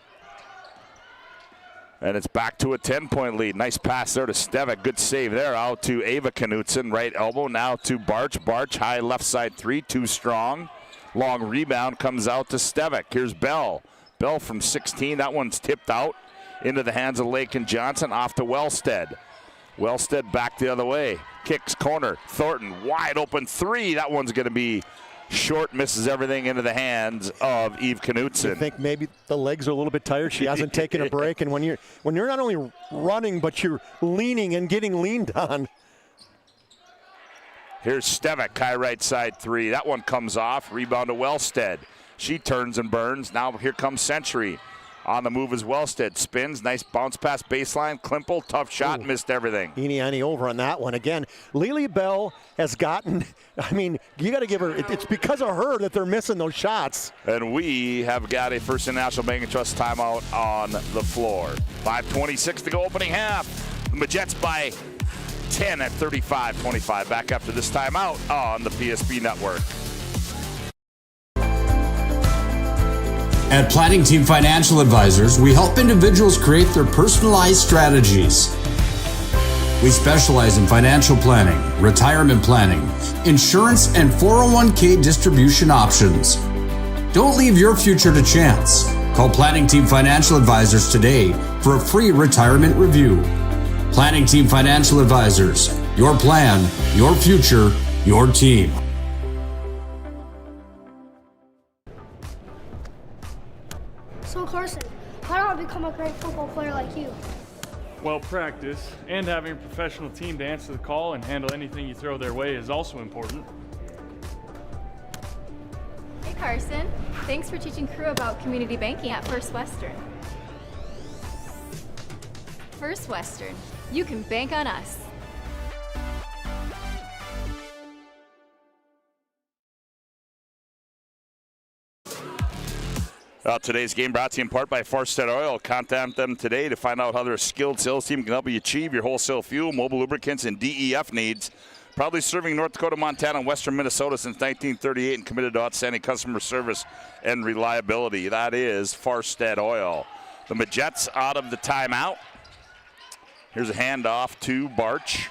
And it's back to a 10-point lead. Nice pass there to Stevic. Good save there. Out to Ava Knutsen. Right elbow now to Barch. Barch, high left side three. Too strong. Long rebound comes out to Stevic. Here's Bell. Bell from 16. That one's tipped out into the hands of Lakin Johnson. Off to Wellstead. Wellstead back the other way. Kicks corner. Thornton wide open three. That one's going to be short. Misses everything into the hands of Eve Knutsen. I think maybe the legs are a little bit tired. She hasn't taken a break. And when you're not only running, but you're leaning and getting leaned on. Here's Stevic, high right side three. That one comes off. Rebound to Wellstead. She turns and burns. Now here comes Century. On the move is Wellstead. Spins. Nice bounce pass baseline. Klimple, tough shot. Ooh. Missed everything. Eeny over on that one. Again, Lily Bell has gotten, I mean, you got to give her, it's because of her that they're missing those shots. And we have got a First National Bank and Trust timeout on the floor. 5:26 to go opening half. The Majets by 10 at 35-25. Back after this timeout on the PSP Network. At Planning Team Financial Advisors, we help individuals create their personalized strategies. We specialize in financial planning, retirement planning, insurance, and 401k distribution options. Don't leave your future to chance. Call Planning Team Financial Advisors today for a free retirement review. Planning Team Financial Advisors. Your plan, your future, your team. So Carson, how do I become a great football player like you? Well, practice and having a professional team to answer the call and handle anything you throw their way is also important. Hey Carson, thanks for teaching crew about community banking at First Western. First Western, you can bank on us. Today's game brought to you in part by Farstead Oil. Contact them today to find out how their skilled sales team can help you achieve your wholesale fuel, mobile lubricants, and DEF needs. Proudly serving North Dakota, Montana, and western Minnesota since 1938 and committed to outstanding customer service and reliability. That is Farstead Oil. The Majets out of the timeout. Here's a handoff to Barch.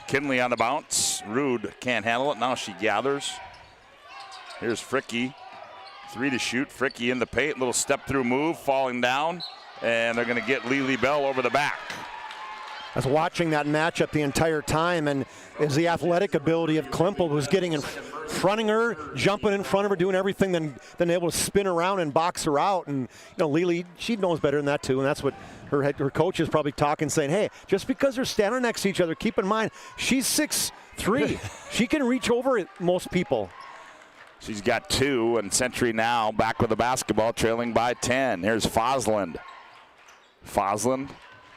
Kinley on the bounce. Rude can't handle it. Now she gathers. Here's Fricky. Three to shoot. Fricky in the paint. Little step through move. Falling down. And they're going to get Lily Bell over the back. I was watching that matchup the entire time, and as the athletic ability of Klimple was getting in fronting her, jumping in front of her, doing everything, then able to spin around and box her out. And Lily, she knows better than that too, and that's what her coach is probably talking, saying, hey, just because they're standing next to each other, keep in mind she's 6'3". She can reach over most people. She's got two, and Century now back with the basketball, trailing by 10. Here's Fosland. Fosland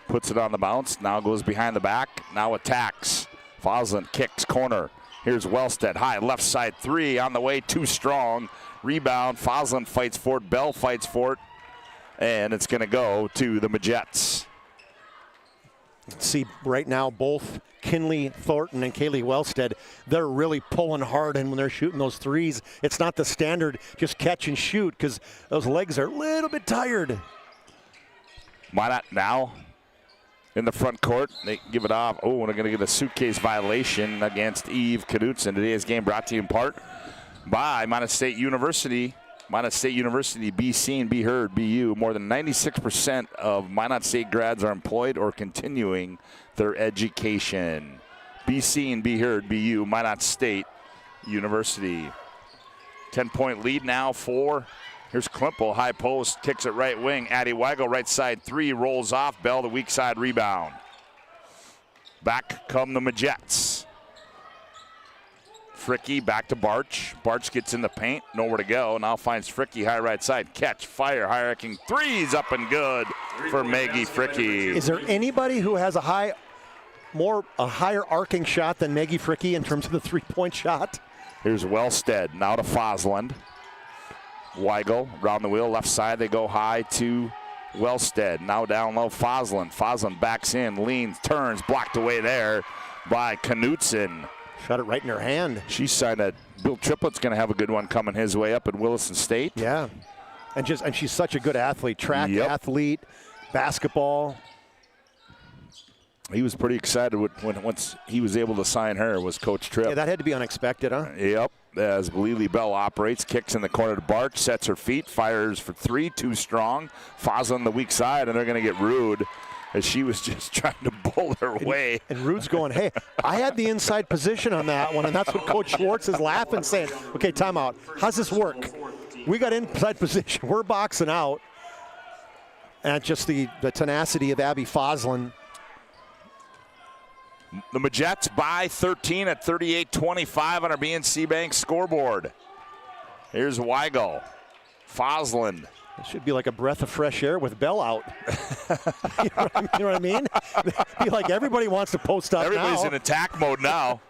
puts it on the bounce, now goes behind the back, now attacks. Fosland kicks corner. Here's Wellstead, high left side three on the way, too strong. Rebound, Fosland fights for it, Bell fights for it. And it's going to go to the Majets. See right now both Kinley Thornton and Kaylee Wellstead, they're really pulling hard, and when they're shooting those threes, it's not the standard just catch and shoot because those legs are a little bit tired. Minot now in the front court. They give it off. Oh, and they're going to get a suitcase violation against Eve Knudsen. Today's game brought to you in part by Minot State University. Minot State University, be seen, be heard, be you. More than 96% of Minot State grads are employed or continuing their education. Be seen, be heard, be you. Minot State University. 10-point lead now for, here's Klimpel, high post, kicks it right wing. Addie Weigel, right side three, rolls off. Bell, the weak side rebound. Back come the Majets. Fricky back to Barch. Barch gets in the paint, nowhere to go. Now finds Fricky, high right side. Catch, fire, high-arcing threes, up and good for Maggie Fricky. Is there anybody who has a higher arcing shot than Maggie Fricky in terms of the three-point shot? Here's Wellstead, now to Fosland. Weigel, round the wheel, left side, they go high to Wellstead. Now down low, Fosland. Fosland backs in, leans, turns, blocked away there by Knudsen. Shot it right in her hand. She's signed that. Bill Triplett's going to have a good one coming his way up at Williston State. Yeah, and she's such a good athlete, track athlete, basketball. He was pretty excited once he was able to sign her, was Coach Tripp. Yeah, that had to be unexpected, huh? Yep. As Lily Bell operates, kicks in the corner to Barch, sets her feet, fires for three, too strong. Faz on the weak side, and they're going to get Rude as she was just trying to bull her way. And Rude's going, hey, I had the inside position on that one, and that's what Coach Schwartz is laughing, saying, okay, timeout. How's this work? We got inside position. We're boxing out. And just the tenacity of Abby Fosland. The Majets by 13 at 38-25 on our BNC Bank scoreboard. Here's Weigel. Fosland. It should be like a breath of fresh air with Bell out. You know what I mean? Be like everybody wants to post up. Everybody's now. in attack mode now.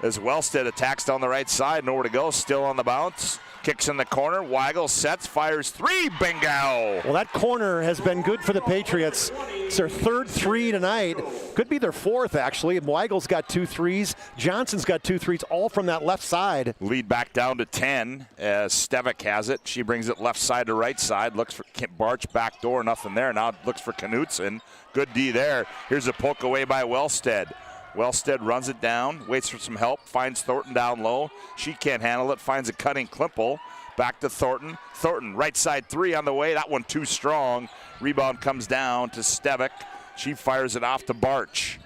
As Wellstead attacks down the right side, nowhere to go, still on the bounce. Kicks in the corner, Weigel sets, fires three, bingo! Well, that corner has been good for the Patriots. It's their third three tonight. Could be their fourth, actually. Weigel's got 2 threes. Johnson's got 2 threes, all from that left side. Lead back down to 10 as Stevick has it. She brings it left side to right side. Looks for Barch, back door, nothing there. Now looks for Knudsen. Good D there. Here's a poke away by Wellstead. Wellstead runs it down, waits for some help, finds Thornton down low. She can't handle it, finds a cutting Klimpel. Back to Thornton. Thornton, right side three on the way. That one too strong. Rebound comes down to Stevick. She fires it off to Barch.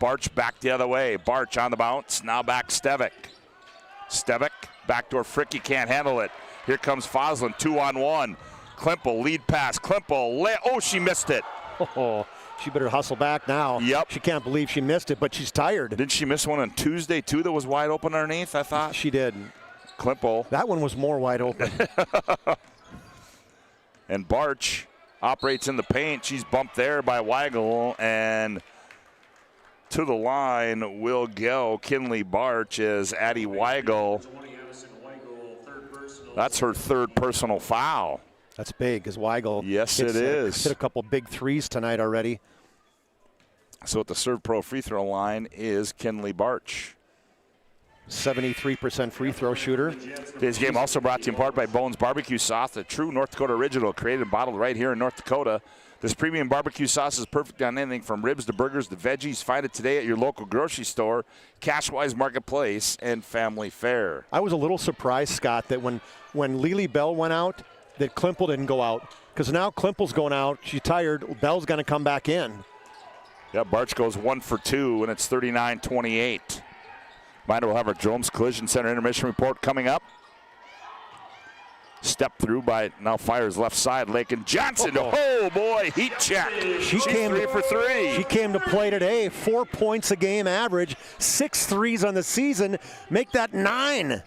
Barch back the other way. Barch on the bounce. Now back Stevick. Stevick, backdoor Fricky, can't handle it. Here comes Fosland, 2-on-1. Klimpel, lead pass. Klimpel, oh, she missed it. Oh, she better hustle back now. Yep. She can't believe she missed it, but she's tired. Didn't she miss one on Tuesday, too, that was wide open underneath, I thought? She did. Klimpel. That one was more wide open. And Barch operates in the paint. She's bumped there by Weigel, and to the line will go Kinley Barch as Addie Weigel. That's her third personal foul. That's big, because Weigel hit a couple big threes tonight already. So at the Serve Pro free throw line is Kinley Barch. 73% free throw shooter. Today's game also brought to you in part by Bones Barbecue Sauce, a true North Dakota original, created and bottled right here in North Dakota. This premium barbecue sauce is perfect on anything from ribs to burgers to veggies. Find it today at your local grocery store, Cashwise Marketplace, and Family Fare. I was a little surprised, Scott, that when Lily Bell went out, that Klimpel didn't go out. Because now Klimpel's going out. She's tired. Bell's going to come back in. Yeah, Barch goes 1 for 2, and it's 39-28. Minor will have our Jones Collision Center intermission report coming up. Step through by, now fires left side, Lakin Johnson. Oh boy, heat check. She's 3 for 3. She came to play today. 4 points a game average, 6 threes on the season. Make that 9.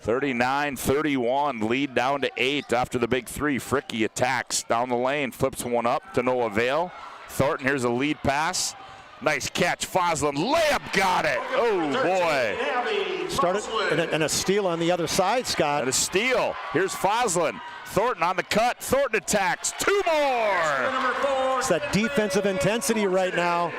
39-31, lead down to 8 after the big three. Fricky attacks down the lane, flips one up to no avail. Thornton, here's a lead pass. Nice catch, Foslin. Layup, got it. Oh, boy. Started and a steal on the other side, Scott. And a steal. Here's Foslin. Thornton on the cut. Thornton attacks. 2 more. It's that defensive intensity right now.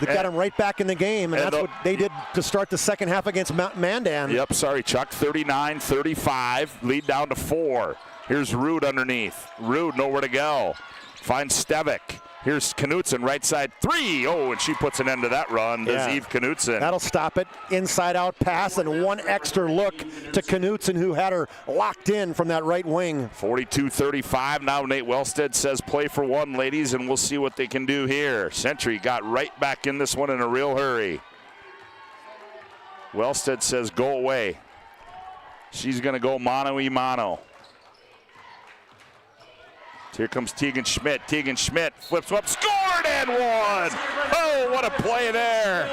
They got him right back in the game, and that's what they did to start the second half against Mandan. Yep, sorry, Chuck. 39-35. Lead down to 4. Here's Rude underneath. Rude nowhere to go. Finds Stevick. Here's Knutson, right side 3. Oh, and she puts an end to that run. Does Eve Knutson. That'll stop it. Inside out pass and one extra look to Knutson, who had her locked in from that right wing. 42-35. Now Nate Wellstead says play for 1, ladies, and we'll see what they can do here. Century got right back in this one in a real hurry. Wellstead says go away. She's going to go mano-y-mano. Here comes Tegan Schmidt. Tegan Schmidt flips up, scored and one. Oh, what a play there.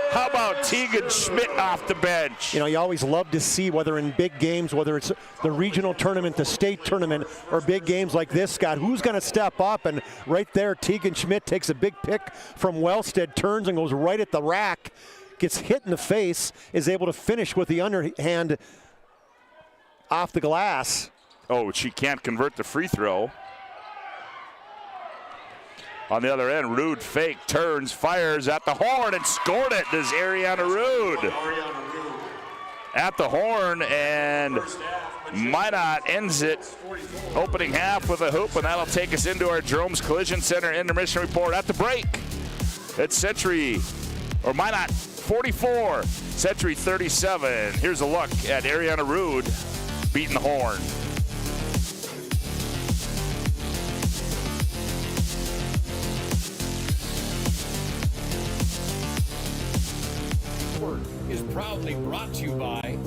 How about Tegan Schmidt off the bench? You know, you always love to see, whether in big games, whether it's the regional tournament, the state tournament, or big games like this, Scott, who's going to step up? And right there, Tegan Schmidt takes a big pick from Wellstead, turns and goes right at the rack, gets hit in the face, is able to finish with the underhand off the glass. Oh, she can't convert the free throw. On the other end, Rude fake, turns, fires at the horn, and scored it. Does Ariana Rude. At the horn, and Minot ends it. Opening half with a hoop, and that'll take us into our Jerome's Collision Center intermission report at the break. It's Century, or Minot 44, Century 37. Here's a look at Ariana Rude beating the horn. Is proudly brought to you by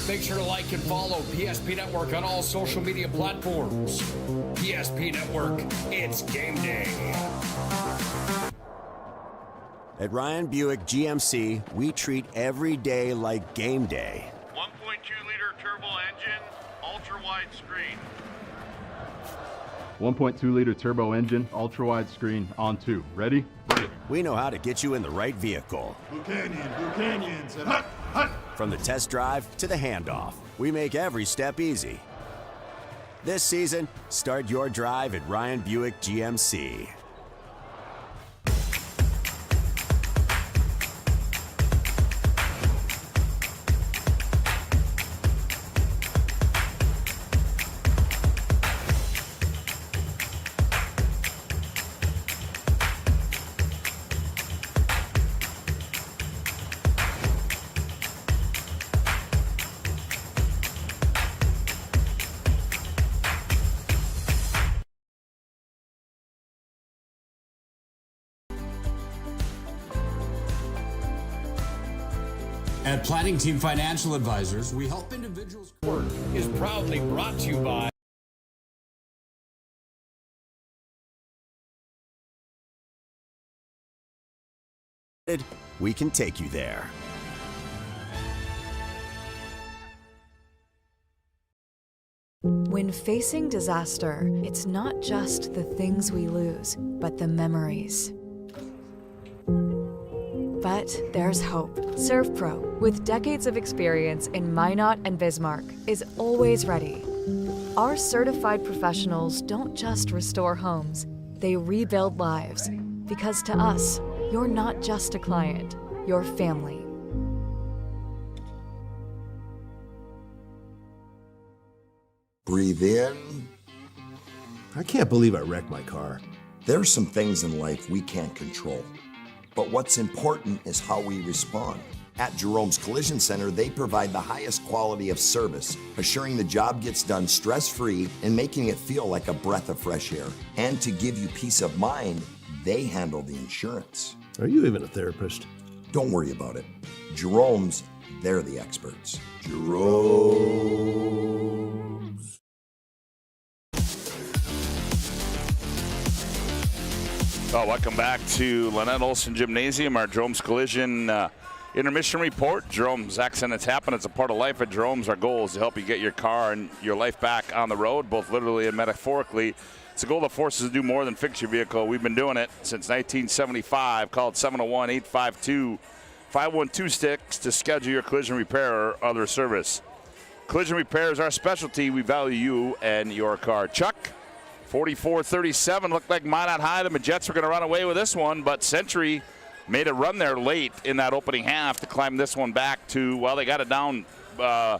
Make sure to like and follow PSP Network on all social media platforms. PSP Network, it's game day. At Ryan Buick GMC, we treat every day like game day. 1.2-liter turbo engine, ultra-wide screen. 1.2-liter turbo engine, ultra-wide screen, on 2. Ready? We know how to get you in the right vehicle. Canyons, and hut, hut. From the test drive to the handoff, we make every step easy. This season, start your drive at Ryan Buick GMC. At Planning Team Financial Advisors, we help individuals. Work is proudly brought to you by We can take you there. When facing disaster, it's not just the things we lose, but the memories. But there's hope. ServPro, with decades of experience in Minot and Bismarck, is always ready. Our certified professionals don't just restore homes, they rebuild lives. Because to us, you're not just a client, you're family. Breathe in. I can't believe I wrecked my car. There are some things in life we can't control. But what's important is how we respond. At Jerome's Collision Center, they provide the highest quality of service, assuring the job gets done stress-free and making it feel like a breath of fresh air. And to give you peace of mind, they handle the insurance. Are you even a therapist? Don't worry about it. Jerome's, they're the experts. Jerome's. Well, welcome back to Lynette Olson Gymnasium, our Jerome's Collision intermission report. Jerome's Accidents Happen. It's a part of life at Jerome's. Our goal is to help you get your car and your life back on the road, both literally and metaphorically. It's a goal that forces us to do more than fix your vehicle. We've been doing it since 1975. Call it 701-852-5126 to schedule your collision repair or other service. Collision repair is our specialty. We value you and your car. Chuck, 44-37. Looked like Minot High. The Jets were going to run away with this one, but Century made a run there late in that opening half to climb this one back to, well, they got it down, I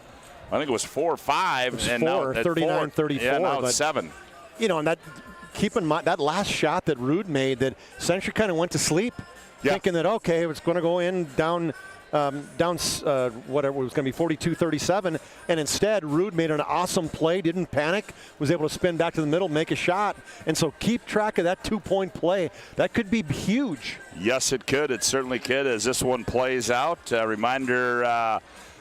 think it was 4 or 5. It was and 4, now 39-34. Yeah, now but, it's 7. You know, and that, keep in mind, that last shot that Rude made, that Century kind of went to sleep, thinking that, okay, it was going to go in down whatever it was going to be 42-37, and instead Rude made an awesome play, didn't panic, was able to spin back to the middle, make a shot, and so keep track of that 2-point play. That could be huge. Yes, it could. It certainly could as this one plays out. Reminder,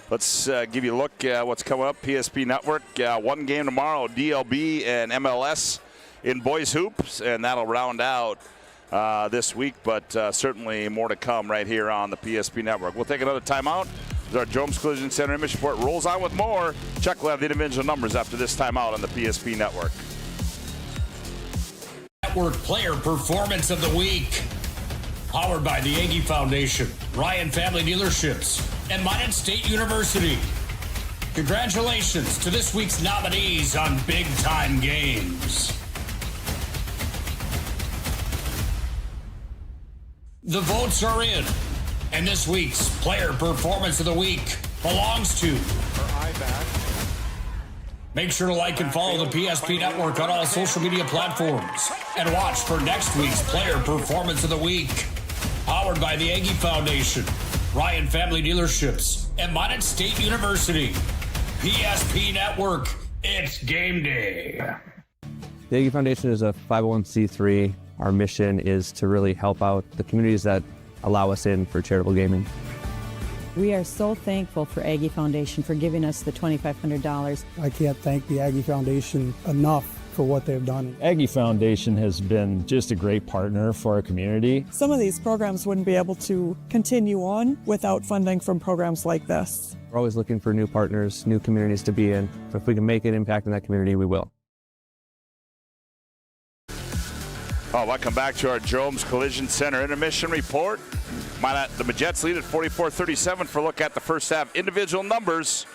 let's give you a look at what's coming up. PSP Network, one game tomorrow, DLB and MLS in boys hoops, and that'll round out this week, but certainly more to come right here on the PSP Network. We'll take another timeout as our Jerome's Collision Center image report rolls on with more. Chuck will have the individual numbers after this timeout on the PSP Network. Network Player Performance of the Week. Powered by the Aggie Foundation, Ryan Family Dealerships, and Minot State University. Congratulations to this week's nominees on Big Time Games. The votes are in, and this week's Player Performance of the Week belongs to... Make sure to like and follow the PSP Network on all social media platforms, and watch for next week's Player Performance of the Week. Powered by the Aggie Foundation, Ryan Family Dealerships, and Minot State University. PSP Network, it's game day. The Aggie Foundation is a 501c3. Our mission is to really help out the communities that allow us in for charitable gaming. We are so thankful for Aggie Foundation for giving us the $2,500. I can't thank the Aggie Foundation enough for what they've done. Aggie Foundation has been just a great partner for our community. Some of these programs wouldn't be able to continue on without funding from programs like this. We're always looking for new partners, new communities to be in. So if we can make an impact in that community, we will. Welcome back to our Jerome's Collision Center intermission report. The Jets lead at 44-37 for a look at the first half individual numbers.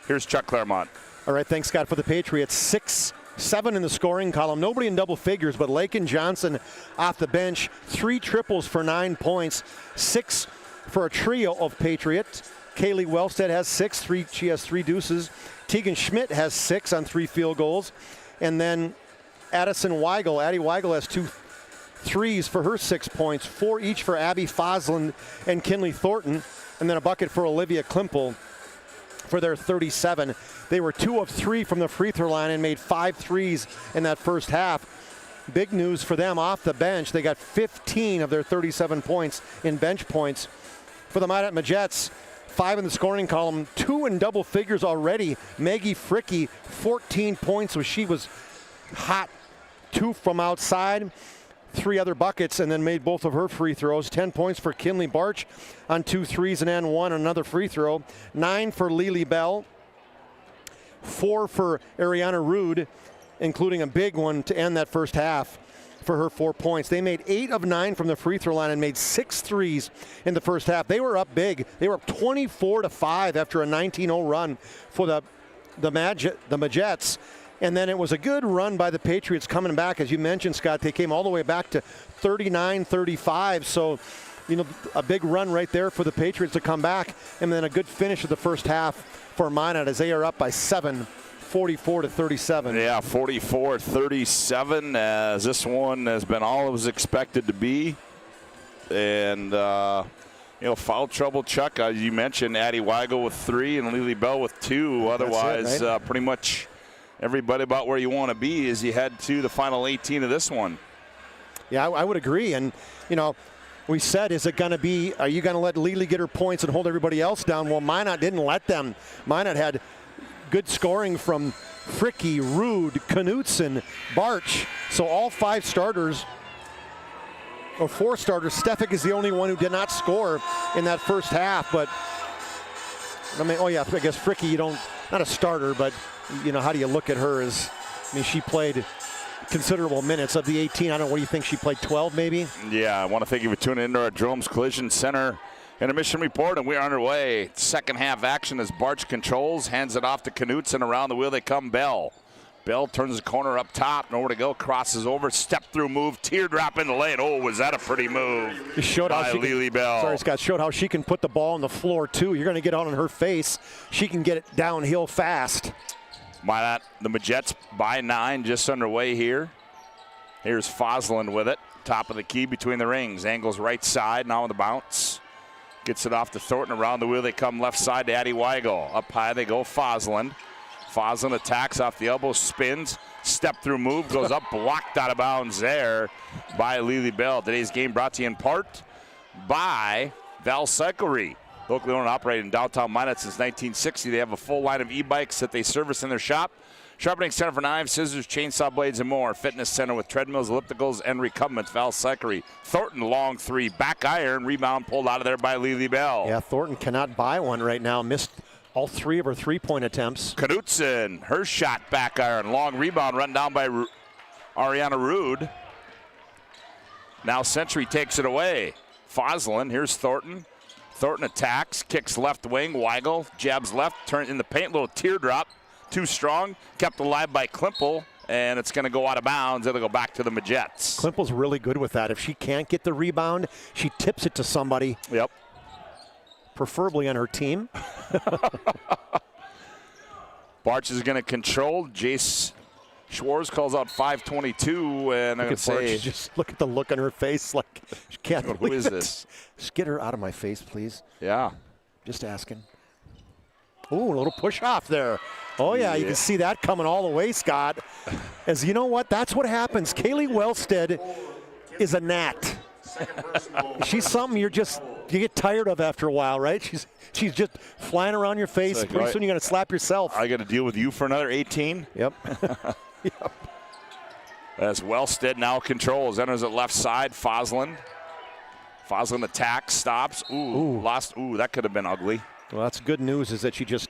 Here's Chuck Claremont. All right, thanks, Scott, for the Patriots. 6-7 in the scoring column. Nobody in double figures, but Lakin Johnson off the bench. 3 triples for 9 points. 6 for a trio of Patriots. Kaylee Wellstead has 6. She has 3 deuces. Tegan Schmidt has 6 on 3 field goals. And then Addie Weigel has 2 threes for her 6 points, 4 each for Abby Foslin and Kinley Thornton, and then a bucket for Olivia Klimpel for their 37. They were 2 of 3 from the free throw line and made 5 threes in that first half. Big news for them off the bench. They got 15 of their 37 points in bench points. For the Minot Jets, 5 in the scoring column, 2 in double figures already. Maggie Fricke, 14 points, so she was hot. 2 from outside, 3 other buckets, and then made both of her free throws. 10 points for Kinley Barch on 2 threes and 1 on another free throw. 9 for Lily Bell. 4 for Ariana Rude, including a big one to end that first half for her 4 points. They made 8 of 9 from the free throw line and made 6 threes in the first half. They were up big. They were up 24-5 after a 19-0 run for the Majettes. And then it was a good run by the Patriots coming back. As you mentioned, Scott, they came all the way back to 39-35. So, a big run right there for the Patriots to come back. And then a good finish of the first half for Minot as they are up by 7, 44-37. Yeah, 44-37 as this one has been all it was expected to be. And, foul trouble, Chuck. You mentioned Addie Weigel with 3 and Lily Bell with 2. Otherwise, right? Pretty much everybody about where you want to be as you head to the final 18 of this one. Yeah, I would agree. And, we said, are you going to let Lily get her points and hold everybody else down? Well, Minot didn't let them. Minot had good scoring from Fricke, Rude, Knutson, Barch. So all 5 starters, or 4 starters. Stefik is the only one who did not score in that first half. But, I guess Fricke, not a starter, but how do you look at her as, she played considerable minutes of the 18. I don't know, what do you think? She played 12 maybe? Yeah, I want to thank you for tuning into our Drome's Collision Center Intermission Report, and we are underway. Second half action as Barch controls, hands it off to Knutson. Around the wheel they come, Bell. Bell turns the corner up top, nowhere to go, crosses over, step through move, teardrop in the lane. Oh, was that a pretty move by Lily Bell. Sorry, Scott, showed how she can put the ball on the floor too. You're going to get out on her face. She can get it downhill fast. Minot, the Majettes by 9, just underway here. Here's Foslin with it. Top of the key between the rings. Angles right side, now on the bounce. Gets it off to Thornton. Around the wheel they come left side to Addie Weigel. Up high they go, Foslin. Foslin attacks off the elbow, spins. Step through move, goes up, blocked out of bounds there by Lily Bell. Today's game brought to you in part by Valvoline. Locally owned and operated in downtown Minot since 1960. They have a full line of e-bikes that they service in their shop. Sharpening center for knives, scissors, chainsaw blades, and more. Fitness center with treadmills, ellipticals, and recumbents. Valvoline. Thornton, long 3, back iron, rebound pulled out of there by Lily Bell. Yeah, Thornton cannot buy one right now. Missed all 3 of her 3-point attempts. Knutson, her shot, back iron, long rebound, run down by Ariana Rude. Now Century takes it away. Foslin, here's Thornton. Thornton attacks, kicks left wing. Weigel jabs left, turns in the paint, little teardrop. Too strong, kept alive by Klimpel, and it's going to go out of bounds. It'll go back to the Majettes. Klimpel's really good with that. If she can't get the rebound, she tips it to somebody. Yep. Preferably on her team. Barch is going to control. Jace Schwartz calls out 5:22, and I'm going to say, just look at the look on her face, like she can't believe who is it. this? Just get her out of my face, please. Yeah. Just asking. Ooh, a little push off there. Oh, yeah, you can see that coming all the way, Scott. As you know what? That's what happens. Kaylee Wellstead is a gnat. She's something you get tired of after a while, right? She's just flying around your face. Like, pretty soon you're going to slap yourself. I got to deal with you for another 18? Yep. Yep. As Wellstead now controls, enters it left side, Foslin. Foslin attacks, stops. Ooh, lost. Ooh, that could have been ugly. Well, that's good news is that she just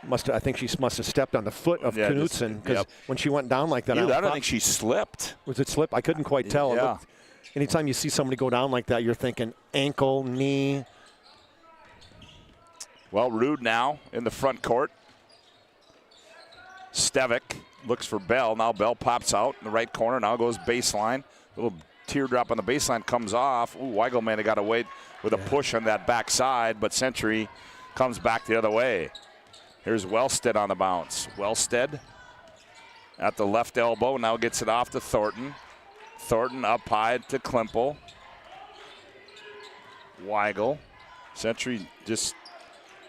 I think she must have stepped on the foot of Knutson because when she went down like that. I don't think she slipped. Was it slip? I couldn't quite tell. Yeah. Anytime you see somebody go down like that, you're thinking ankle, knee. Well, Rude now in the front court. Stevic looks for Bell. Now Bell pops out in the right corner. Now goes baseline. Little teardrop on the baseline comes off. Ooh, Weigel may have got away with a push on that backside, but Century comes back the other way. Here's Wellstead on the bounce. Wellstead at the left elbow. Now gets it off to Thornton. Thornton up high to Klimpel. Weigel. Century just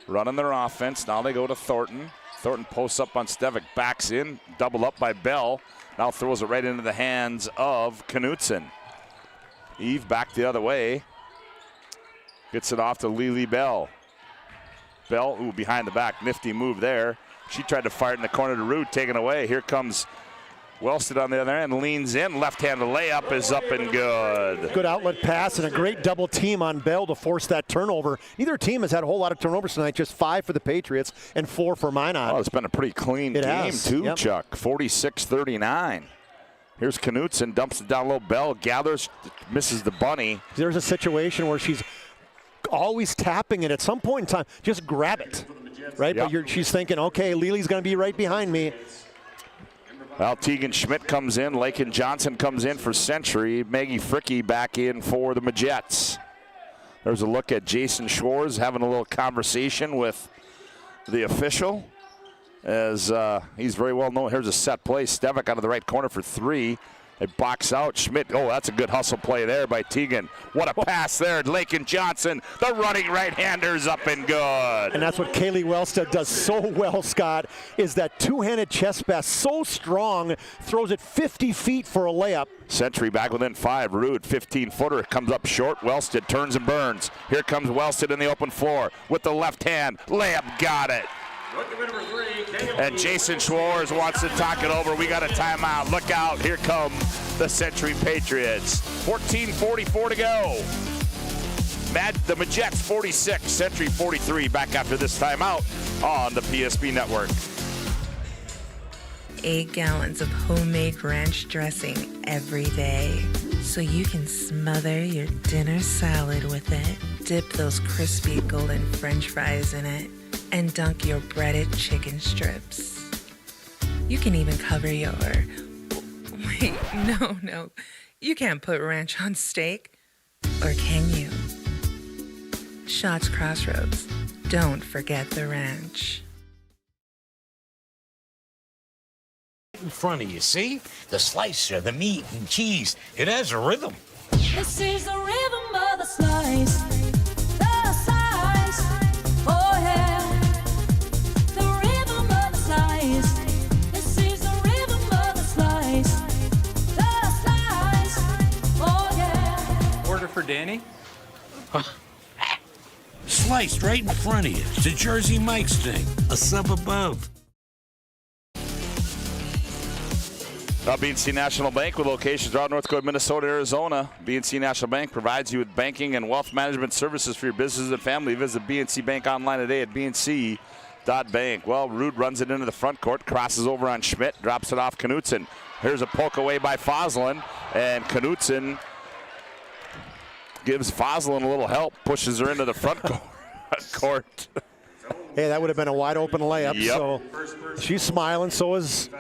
running their offense. Now they go to Thornton. Thornton posts up on Stevic, backs in, double up by Bell. Now throws it right into the hands of Knutson. Eve back the other way. Gets it off to Lily Bell. Bell, ooh, behind the back, nifty move there. She tried to fire it in the corner to Root, taken away. Here comes Wellsted on the other end, leans in, left-handed layup is up and good. Good outlet pass and a great double team on Bell to force that turnover. Neither team has had a whole lot of turnovers tonight, just 5 for the Patriots and 4 for Minot. Oh, it's been a pretty clean game too, Chuck. 46-39. Here's Knutson, dumps it down low. Bell gathers, misses the bunny. There's a situation where she's always tapping it. At some point in time, just grab it, right? Yep. But she's thinking, okay, Lely's going to be right behind me. Well, Tegan Schmidt comes in. Lakin Johnson comes in for Century. Maggie Fricky back in for the Majettes. There's a look at Jason Schwartz having a little conversation with the official, as he's very well known. Here's a set play. Stevick out of the right corner for 3. They box out. Schmidt, oh, that's a good hustle play there by Tegan. What a pass there. Lakin Johnson, the running right-hander's up and good. And that's what Kaylee Wellsted does so well, Scott, is that two-handed chest pass so strong, throws it 50 feet for a layup. Century back within 5. Rude, 15-footer, comes up short. Wellsted turns and burns. Here comes Wellsted in the open floor with the left hand. Layup, got it. And Jason Schwartz wants to talk it over. We got a timeout. Look out. Here come the Century Patriots. 14:44 to go. The Majettes 46, Century 43. Back after this timeout on the PSP Network. 8 gallons of homemade ranch dressing every day, so you can smother your dinner salad with it. Dip those crispy golden French fries in it, and dunk your breaded chicken strips. You can even cover your... Wait, no. You can't put ranch on steak. Or can you? Shots Crossroads. Don't forget the ranch. In front of you, see? The slicer, the meat and cheese. It has a rhythm. This is the rhythm of the slice. The slice. Oh yeah. The rhythm of the slice. This is the rhythm of the slice. The slice. Oh yeah. Order for Danny? Sliced right in front of you. It's a Jersey Mike's thing. A sub above. BNC National Bank with locations throughout North Dakota, Minnesota, Arizona. BNC National Bank provides you with banking and wealth management services for your business and family. Visit BNC Bank online today at bnc.bank. Well, Rude runs it into the front court, crosses over on Schmidt, drops it off Knutson. Here's a poke away by Foslin, and Knutson gives Foslin a little help, pushes her into the front court. Hey, that would have been a wide open layup. Yep. So she's smiling, so is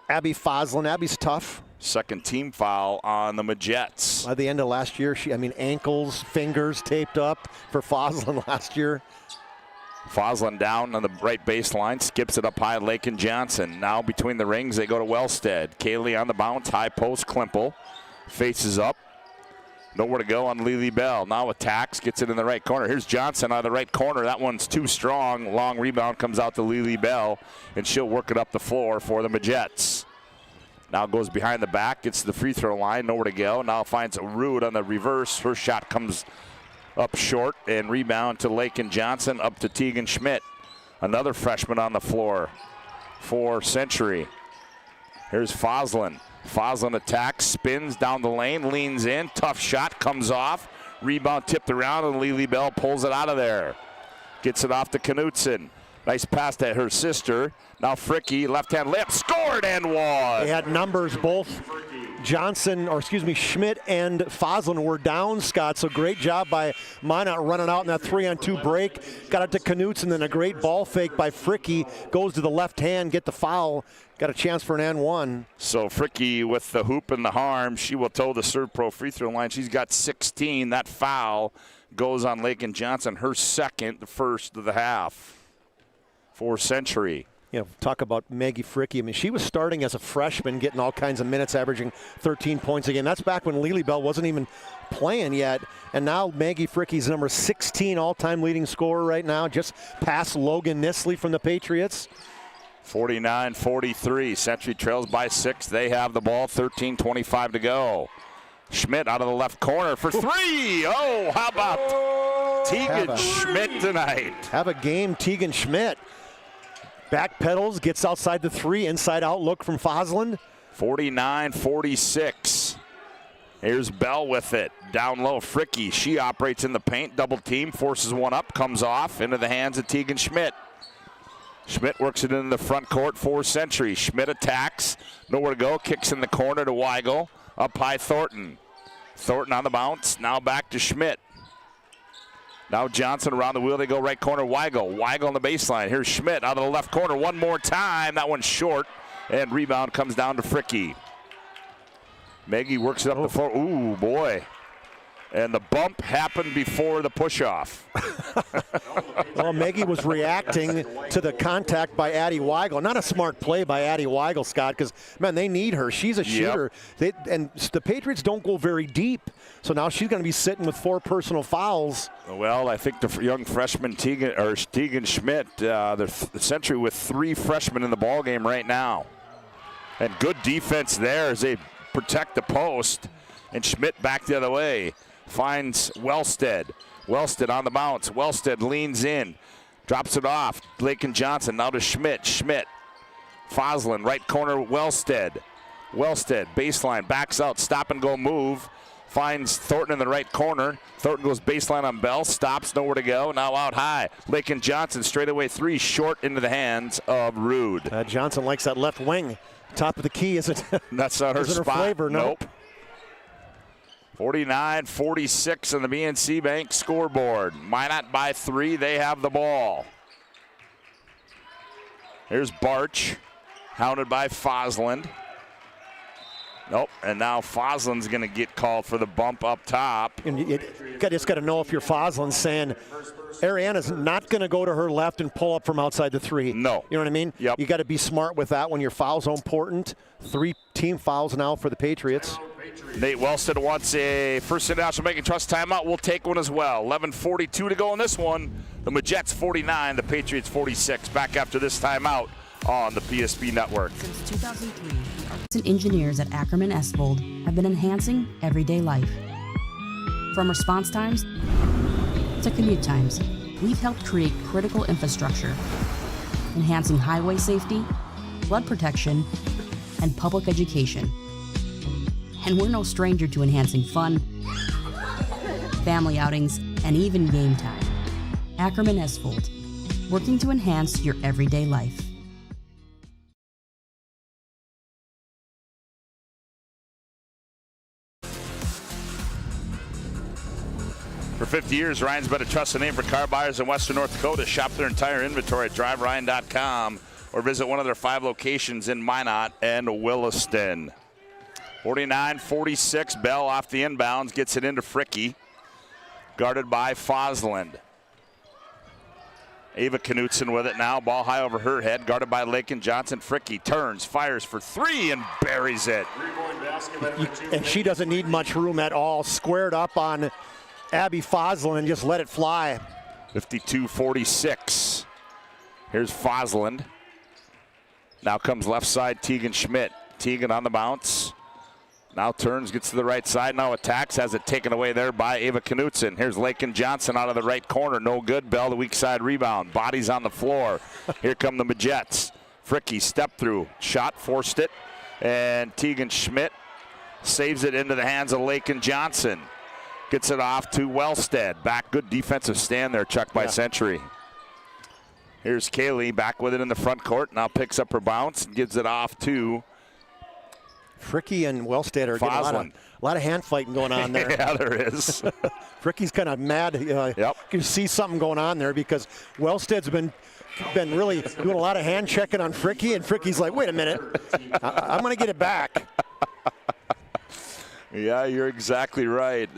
Abby Foslin. Abby's tough. Second team foul on the Majettes. By the end of last year, ankles, fingers taped up for Foslin last year. Foslin down on the right baseline, skips it up high, Lakin Johnson. Now between the rings, they go to Wellsted. Kaylee on the bounce, high post, Klimpel. Faces up. Nowhere to go on Lily Bell. Now attacks, gets it in the right corner. Here's Johnson on the right corner. That one's too strong. Long rebound comes out to Lily Bell, and she'll work it up the floor for the Majettes. Now goes behind the back, gets to the free throw line, nowhere to go. Now finds a Rude on the reverse. Her shot comes up short, and rebound to Lakin Johnson, up to Tegan Schmidt. Another freshman on the floor for Century. Here's Foslin. Foslin attacks, spins down the lane, leans in, tough shot, comes off. Rebound tipped around, and Lily Bell pulls it out of there. Gets it off to Knutson. Nice pass to her sister. Now Fricky, left-hand layup, scored and one. They had numbers, both Schmidt and Foslin were down, Scott, so great job by Minot running out in that 3-on-2 break. Got it to Knutson, then a great ball fake by Fricky. Goes to the left hand, get the foul. Got a chance for an N1. So Fricky with the hoop and the harm, she will toe the Serve Pro free throw line. She's got 16. That foul goes on Lakin Johnson, her second, the first of the half for Century. Talk about Maggie Fricky. I mean, she was starting as a freshman, getting all kinds of minutes, averaging 13 points a game. That's back when Lily Bell wasn't even playing yet. And now Maggie Fricky's number 16 all-time leading scorer right now, just past Logan Nisley from the Patriots. 49-43. Century trails by 6. They have the ball. 13:25 to go. Schmidt out of the left corner for 3. Oh, how about Tegan Schmidt tonight. Have a game, Tegan Schmidt. Back pedals, gets outside the 3, inside out look from Fosland. 49-46. Here's Bell with it. Down low, Fricky. She operates in the paint, double team, forces one up, comes off into the hands of Tegan Schmidt. Schmidt works it in the front court for Century. Schmidt attacks, nowhere to go, kicks in the corner to Weigel. Up high, Thornton. Thornton on the bounce, now back to Schmidt. Now Johnson around the wheel, they go right corner, Weigel. Weigel on the baseline. Here's Schmidt out of the left corner one more time. That one's short, and rebound comes down to Fricky. Maggie works it up the floor. Ooh, boy. And the bump happened before the push-off. Well, Maggie was reacting to the contact by Addie Weigel. Not a smart play by Addie Weigel, Scott, because, man, they need her. She's a shooter. And the Patriots don't go very deep. So now she's going to be sitting with 4 personal fouls. Well, I think the young freshman Tegan Schmidt, the Century with 3 freshmen in the ballgame right now. And good defense there as they protect the post. And Schmidt back the other way. Finds Wellstead. Wellstead on the bounce. Wellstead leans in. Drops it off. Lakin Johnson now to Schmidt. Schmidt. Fosland, right corner, Wellstead. Wellstead, baseline, backs out, stop and go move. Finds Thornton in the right corner. Thornton goes baseline on Bell, stops, nowhere to go. Now out high. Lakin Johnson, straightaway 3, short into the hands of Rude. Johnson likes that left wing. Top of the key isn't. That's not her spot. Her flavor, nope. 49-46 on the BNC Bank scoreboard. Minot by 3. They have the ball. Here's Barch, hounded by Fosland. Nope, and now Fosland's going to get called for the bump up top. And you just got to know if you're Fosland saying, Ariana's not going to go to her left and pull up from outside the 3. No. You know what I mean? Yep. You got to be smart with that when your fouls are important. 3 team fouls now for the Patriots. Nate Wellstead wants a First International Bank and Trust timeout. We'll take one as well. 11:42 to go in this one. The Majets 49, the Patriots 46. Back after this timeout on the PSP Network. Since 2003, engineers at Ackerman Esvold have been enhancing everyday life. From response times to commute times, we've helped create critical infrastructure, enhancing highway safety, flood protection, and public education. And we're no stranger to enhancing fun, family outings, and even game time. Ackerman Esvold, working to enhance your everyday life. For 50 years, Ryan's been a trusted name for car buyers in Western North Dakota. Shop their entire inventory at driveryan.com or visit one of their 5 locations in Minot and Williston. 49-46, Bell off the inbounds, gets it into Fricky. Guarded by Fosland. Ava Knutson with it now, ball high over her head, guarded by Lakin Johnson. Fricky turns, fires for 3 and buries it. And she doesn't need much room at all. Squared up on Abby Fosland and just let it fly. 52-46. Here's Fosland. Now comes left side Tegan Schmidt. Tegan on the bounce. Now turns, gets to the right side, now attacks, has it taken away there by Ava Knutson. Here's Lakin Johnson out of the right corner, no good. Bell, the weak side rebound, bodies on the floor. Here come the Majets. Fricky step through, shot, forced it, and Tegan Schmidt saves it into the hands of Lakin Johnson. Gets it off to Wellstead. Back, good defensive stand there, Chuck by Century. Here's Kaylee back with it in the front court, now picks up her bounce and gives it off to Fricky and Wellstead are getting a lot of hand fighting going on there. Yeah, there is. Fricky's kind of mad. You can see something going on there because Wellstead's been really doing a lot of hand checking on Fricky, and Fricky's like, wait a minute, I'm going to get it back. Yeah, you're exactly right.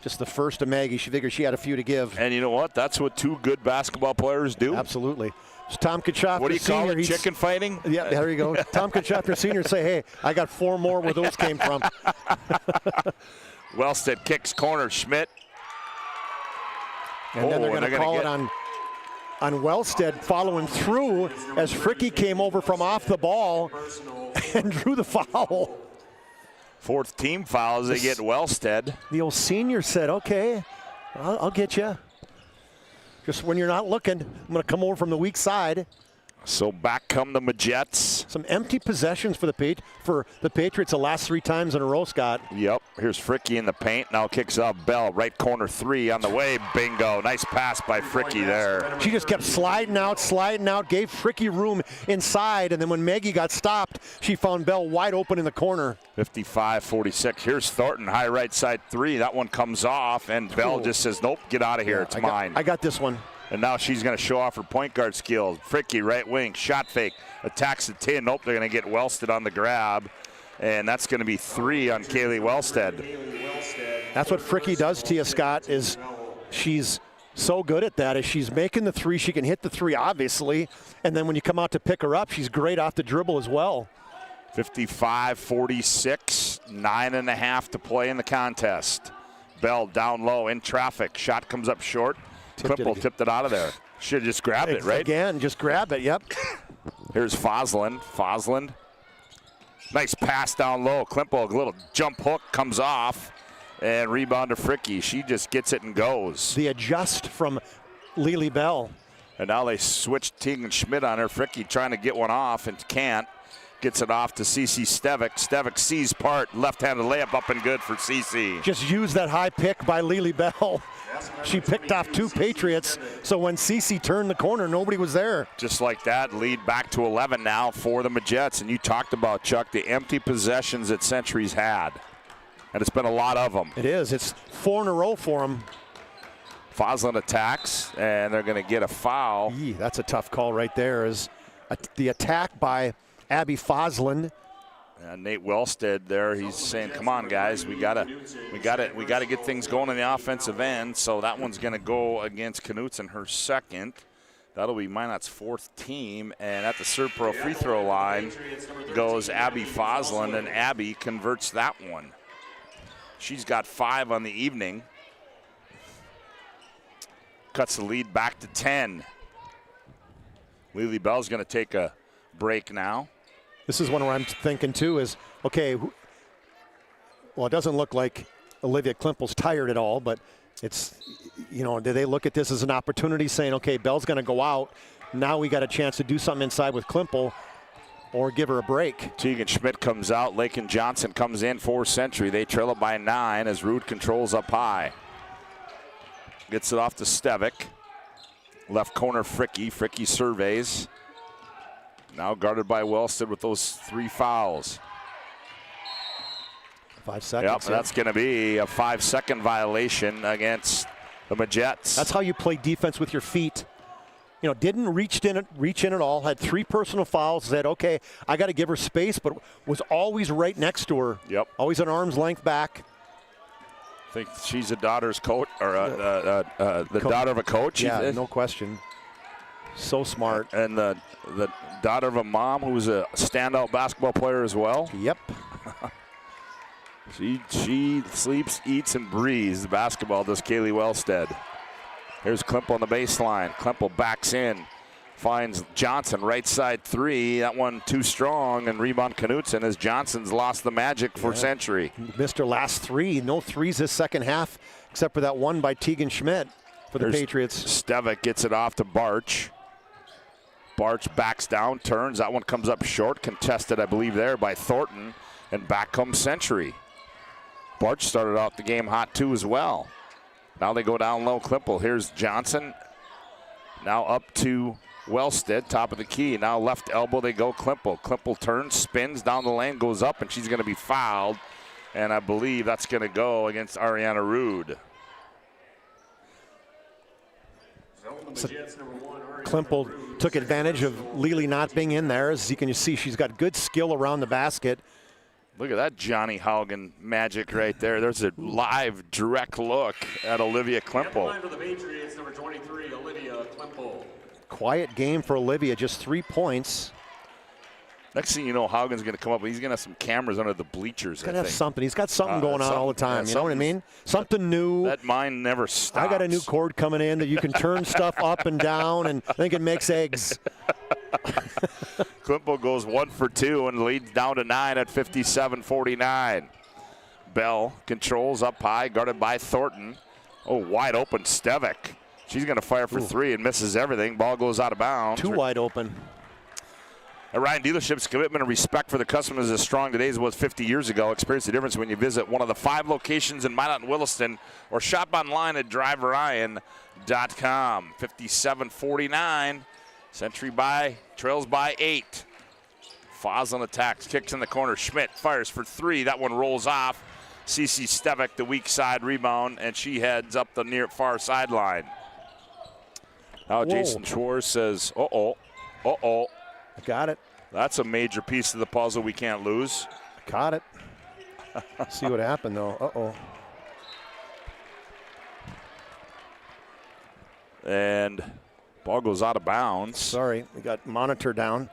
Just the first of Maggie. She figured she had a few to give. And you know what? That's what 2 good basketball players do. Absolutely. It's Tom Kachoffer. What do you call Sr. it? Chicken fighting? Yeah, there you go. Tom Kachoffer Sr. say, hey, I got 4 more where those came from. Wellstead kicks corner. Schmidt. And then they're going to call it on Wellstead following through as Fricky came over from off the ball and drew the foul. Fourth team foul as they get Wellstead. The old senior said, okay, I'll get you. Just when you're not looking, I'm going to come over from the weak side. So back come the Majets. Some empty possessions for the Patriots the last 3 times in a row, Scott. Yep. Here's Fricky in the paint. Now kicks off Bell. Right corner 3 on the way. Bingo. Nice pass by Fricky there. She just kept sliding out, gave Fricky room inside, and then when Maggie got stopped, she found Bell wide open in the corner. 55-46. Here's Thornton. High right side 3. That one comes off, and Bell just says, nope, get out of here. It's mine. I got this one. And now she's going to show off her point guard skills. Fricky, right wing, shot fake, attacks the tin. Nope, they're going to get Wellstead on the grab. And that's going to be 3 on Kaylee Wellstead. That's what Fricky does to you, Scott, is she's so good at that. As she's making the 3, she can hit the 3, obviously. And then when you come out to pick her up, she's great off the dribble as well. 55-46, 9.5 to play in the contest. Bell down low in traffic. Shot comes up short. Klippel tipped it out of there. Should have just grabbed it, right? Again, just grab it, yep. Here's Fosland. Nice pass down low. Klippel, a little jump hook, comes off, and rebound to Fricky. She just gets it and goes. The adjust from Lily Bell. And now they switch Tegan Schmidt on her. Fricky trying to get one off and can't. Gets it off to Cece Stevick. Stevick sees part. Left-handed layup up and good for Cece. Just use that high pick by Lily Bell. She picked off 2 Patriots, so when Cece turned the corner, nobody was there. Just like that, lead back to 11 now for the Majets. And you talked about, Chuck, the empty possessions that Century's had. And it's been a lot of them. It is. It's 4 in a row for them. Fosland attacks, and they're going to get a foul. That's a tough call right there. Is the attack by Abby Fosland. Nate Wellstead there, he's saying, come on guys, we gotta get things going on the offensive end. So that one's gonna go against Knutson, her second. That'll be Minot's 4th team. And at the Serpro free throw line goes Abby Fosland, and Abby converts that one. She's got 5 on the evening. Cuts the lead back to 10. Lily Bell's gonna take a break now. This is one where I'm thinking, too, is, okay, well, it doesn't look like Olivia Klimpel's tired at all, but it's, do they look at this as an opportunity saying, okay, Bell's going to go out. Now we got a chance to do something inside with Klimpel or give her a break. Tegan Schmidt comes out. Lakin Johnson comes in for Century. They trail it by 9 as Rude controls up high. Gets it off to Stevick. Left corner, Fricky. Fricky surveys. Now guarded by Wellstead with those 3 fouls. 5 seconds. Yep, that's going to be a 5-second violation against the Majets. That's how you play defense with your feet. Didn't reach in at all. Had 3 personal fouls. Said, okay, I got to give her space, but was always right next to her. Yep. Always an arm's length back. I think she's a daughter's coach, or the daughter of a coach. Yeah, no question. So smart. And the daughter of a mom who's a standout basketball player as well. Yep. She sleeps, eats, and breathes basketball, does Kaylee Wellstead. Here's Klimpel on the baseline. Klimpel backs in, finds Johnson, right side 3. That one too strong, and rebound Knutson as Johnson's lost the magic for Century. Missed her last 3. No 3s this second half, except for that one by Tegan Schmidt for the Patriots. Stevick gets it off to Barch. Barch backs down, turns. That one comes up short. Contested, I believe, there by Thornton. And back comes Century. Barch started out the game hot, too, as well. Now they go down low. Klippel. Here's Johnson. Now up to Wellstead, top of the key. Now left elbow they go. Klippel. Klippel turns, spins down the lane, goes up, and she's going to be fouled. And I believe that's going to go against Ariana Rude. So Klimpel took advantage of Lily not being in there. As you can see, she's got good skill around the basket. Look at that Johnny Haugen magic right there. There's a live, direct look at Olivia Klimpel. For the Patriots, number 23, Olivia Klimpel. Quiet game for Olivia, just 3 points. Next thing you know, Haugen's going to come up. He's going to have some cameras under the bleachers. He's going to have something. He's got something going on all the time. You know what I mean? Something new. That mind never stops. I got a new cord coming in that you can turn stuff up and down, and I think it makes eggs. Klimpel goes 1 for 2 and leads down to 9 at 57-49. Bell controls up high, guarded by Thornton. Oh, wide open Stevic. She's going to fire for three and misses everything. Ball goes out of bounds. Too wide open. At Ryan Dealership's commitment and respect for the customers is as strong today as it was 50 years ago. Experience the difference when you visit one of the 5 locations in Minot and Williston or shop online at driverryan.com. 57-49. Century trails by 8. Foslin attacks, kicks in the corner. Schmidt fires for 3. That one rolls off. Cece Stevic, the weak side rebound, and she heads up the far sideline. Now Jason Schwartz says, uh-oh. Got it. That's a major piece of the puzzle we can't lose. Got it. See what happened, though. Uh-oh. And ball goes out of bounds. Sorry, we got monitor down.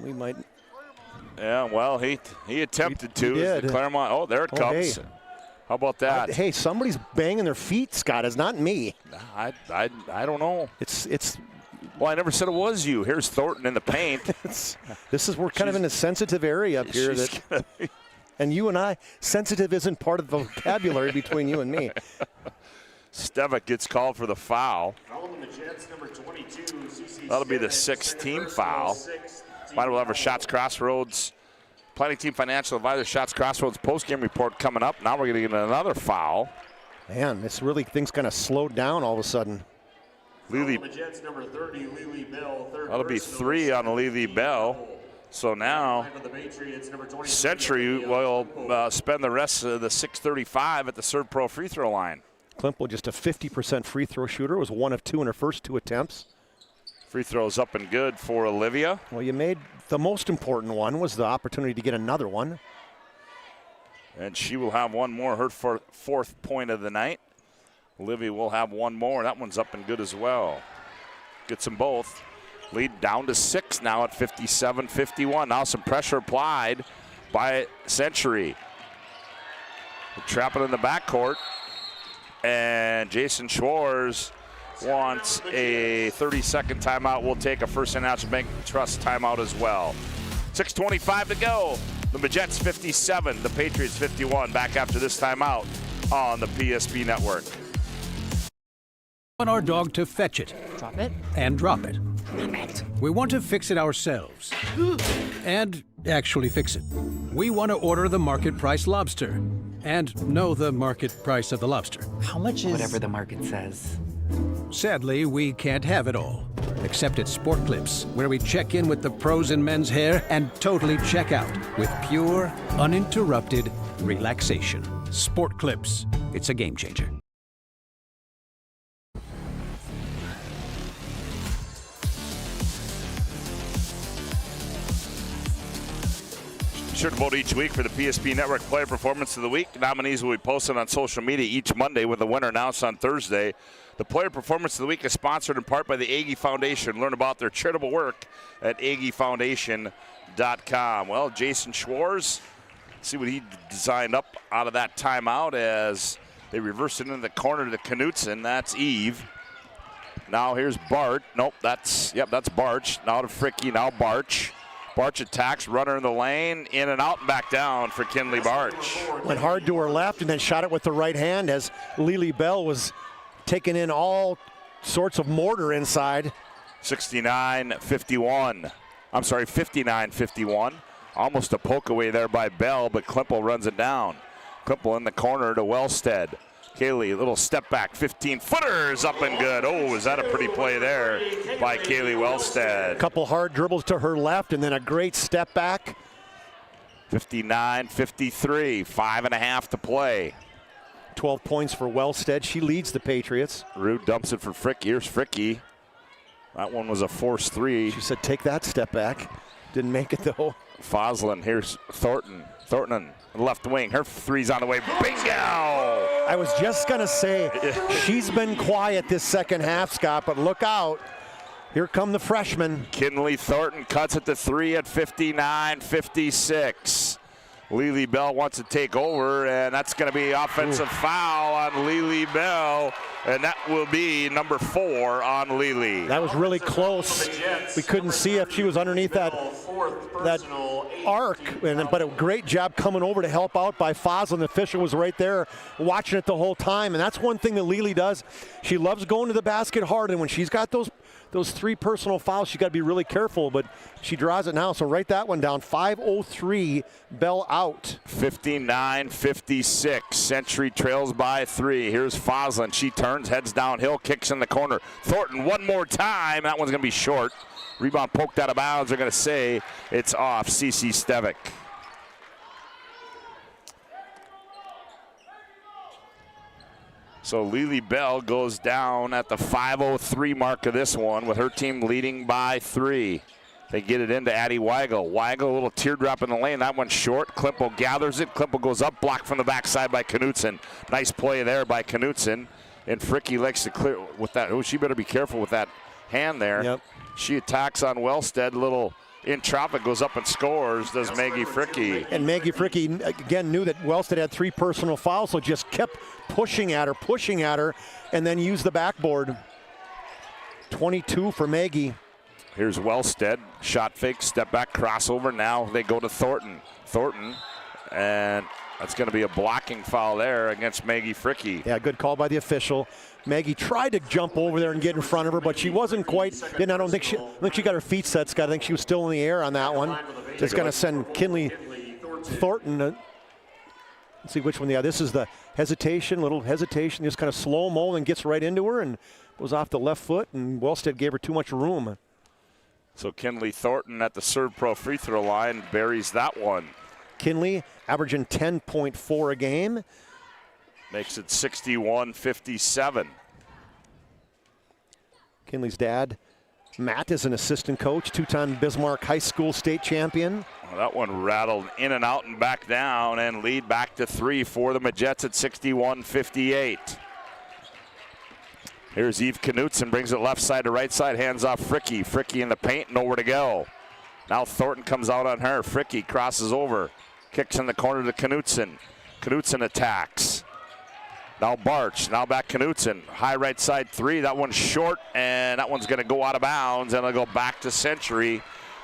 We might. Yeah, well, he attempted to. He did. Claremont. Oh, there it comes. Hey. How about that? Hey, somebody's banging their feet, Scott. It's not me. I don't know. It's. Well, I never said it was you. Here's Thornton in the paint. We're kind of in a sensitive area up here. And you and I, sensitive isn't part of the vocabulary between you and me. Stevic gets called for the foul. Fouling the Jets, number 22, That'll be the 6th team foul. Might well have a Shots Crossroads Planning Team Financial Advisor Shots Crossroads postgame report coming up. Now we're going to get another foul. Man, things kind of slowed down all of a sudden. Lily, Jets, number 30, Lily Bell, that'll be 3 on Lily Bell. So now Century will spend the rest of the 6:35 at the Serve Pro free throw line. Klimple, just a 50% free throw shooter, was 1 of 2 in her first 2 attempts. Free throws up and good for Olivia. Well, you made the most important one was the opportunity to get another one. And she will have one more, her 4th point of the night. Olivia will have one more. That one's up and good as well. Gets them both. Lead down to 6 now at 57-51. Now some pressure applied by Century. Trapping in the backcourt. And Jason Schwartz wants a 30-second timeout. We'll take a First National Bank Trust timeout as well. 6:25 to go. The Jets 57, the Patriots 51. Back after this timeout on the PSP Network. We want our dog to fetch it. Drop it. And drop it. We want to fix it ourselves. And actually fix it. We want to order the market price lobster. And know the market price of the lobster. How much is... Whatever the market says. Sadly, we can't have it all. Except at Sport Clips, where we check in with the pros in men's hair and totally check out with pure, uninterrupted relaxation. Sport Clips. It's a game changer. Be sure to vote each week for the PSP Network Player Performance of the Week. Nominees will be posted on social media each Monday with the winner announced on Thursday. The Player Performance of the Week is sponsored in part by the Aggie Foundation. Learn about their charitable work at aggiefoundation.com. Well, Jason Schwartz, see what he designed up out of that timeout as they reversed it into the corner to Knutson. That's Eve. Now here's Bart. Nope, that's Barch. Now to Fricky, now Barch. Barch attacks, runner in the lane, in and out and back down for Kinley Barch. Went hard to her left and then shot it with the right hand as Lily Bell was taking in all sorts of mortar inside. 59-51. Almost a poke away there by Bell, but Klimple runs it down. Klimple in the corner to Wellstead. Kaylee, a little step back, 15-footers up and good. Oh, is that a pretty play there by Kaylee Wellstead. A couple hard dribbles to her left and then a great step back. 59-53, 5.5 to play. 12 points for Wellstead. She leads the Patriots. Rude dumps it for Frick. Here's Fricky. That one was a forced 3. She said, take that step back. Didn't make it, though. Foslin. Here's Thornton. Thornton, left wing. Her 3's on the way. Bingo! I was just going to say, she's been quiet this second half, Scott, but look out. Here come the freshmen. Kinley Thornton cuts it to 3 at 59-56. Lily Bell wants to take over, and that's going to be offensive foul on Lily Bell, and that will be number 4 on Lily. That was really close. We couldn't see if she was underneath that arc, but a great job coming over to help out by Foslin. The official was right there watching it the whole time, and that's one thing that Lily does. She loves going to the basket hard, and when she's got those 3 personal fouls, she's got to be really careful, but she draws it now. So write that one down. 5:03, Bell out. 59-56. Century trails by 3. Here's Foslin. She turns, heads downhill, kicks in the corner. Thornton one more time. That one's going to be short. Rebound poked out of bounds. They're going to say it's off. CC Stevick. So Lily Bell goes down at the 5:03 mark of this one with her team leading by 3. They get it into Addie Weigel. Weigel, a little teardrop in the lane. That one's short. Klimpel gathers it. Klimpel goes up, blocked from the backside by Knutson. Nice play there by Knutson. And Fricke likes to clear with that. Oh, she better be careful with that hand there. Yep. She attacks on Wellstead. Little in traffic, goes up and scores, does Maggie Fricke. And Maggie Fricke, again, knew that Wellstead had 3 personal fouls, so just kept pushing at her, and then used the backboard. 22 for Maggie. Here's Wellstead, shot fake, step back, crossover. Now they go to Thornton. And that's going to be a blocking foul there against Maggie Fricke. Yeah, good call by the official. Maggie tried to jump over there and get in front of her, but she wasn't quite. I don't think she got her feet set, Scott. I think she was still in the air on that one. It's going to send Kinley Thornton. Let's see which one. Yeah, this is the hesitation, little hesitation, just kind of slow-mo and gets right into her and goes off the left foot, and Wellstead gave her too much room. So Kinley Thornton at the Serve Pro free throw line buries that one. Kinley averaging 10.4 a game. Makes it 61-57. Kinley's dad, Matt, is an assistant coach, 2-time Bismarck High School state champion. Well, that one rattled in and out and back down, and lead back to 3 for the Majettes at 61-58. Here's Eve Knutson, brings it left side to right side, hands off Fricke. Fricke in the paint, nowhere to go. Now Thornton comes out on her. Fricke crosses over, kicks in the corner to Knutson. Knutson attacks. Now Barch, now back Knutson. High right side 3, that one's short, and that one's going to go out of bounds, and it'll go back to Century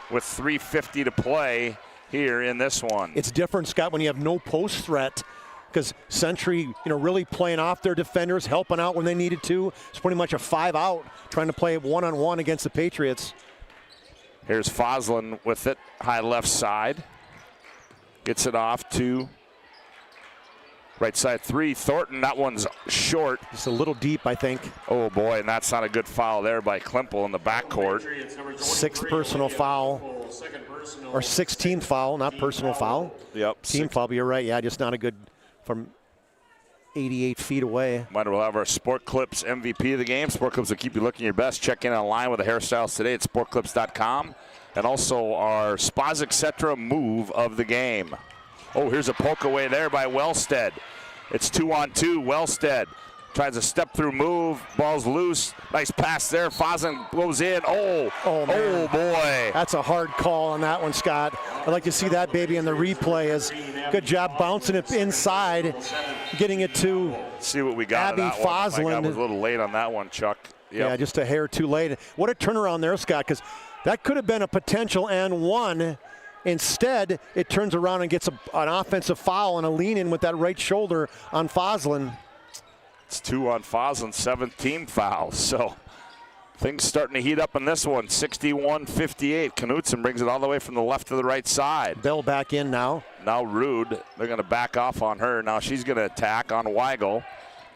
with 3:50 to play here in this one. It's different, Scott, when you have no post threat, because Century, really playing off their defenders, helping out when they needed to. It's pretty much a 5-out, trying to play one-on-one against the Patriots. Here's Foslin with it, high left side. Gets it off to right side 3, Thornton. That one's short. Just a little deep, I think. Oh, boy, and that's not a good foul there by Klimpel in the backcourt. 6th personal foul, or 16th foul, not personal foul. Yep. Team foul, but you're right. Yeah, just not a good from 88 feet away. Might as well have our Sport Clips MVP of the game. Sport Clips will keep you looking your best. Check in online with the hairstyles today at sportclips.com. And also our Spas Etc. move of the game. Oh, here's a poke away there by Wellstead. It's 2-on-2. Wellstead tries a step-through move. Ball's loose. Nice pass there. Foslin goes in. Oh, boy. That's a hard call on that one, Scott. I'd like to see that baby in the replay. Good job bouncing it inside, getting it to see what we got. Abby Foslin. I was a little late on that one, Chuck. Yep. Yeah, just a hair too late. What a turnaround there, Scott, because that could have been a potential and one. Instead, it turns around and gets an offensive foul and a lean-in with that right shoulder on Foslin. It's 2 on Foslin, 7th team foul. So things starting to heat up in this one. 61-58. Knutson brings it all the way from the left to the right side. Bell back in now. Now Rude. They're going to back off on her. Now she's going to attack on Weigel.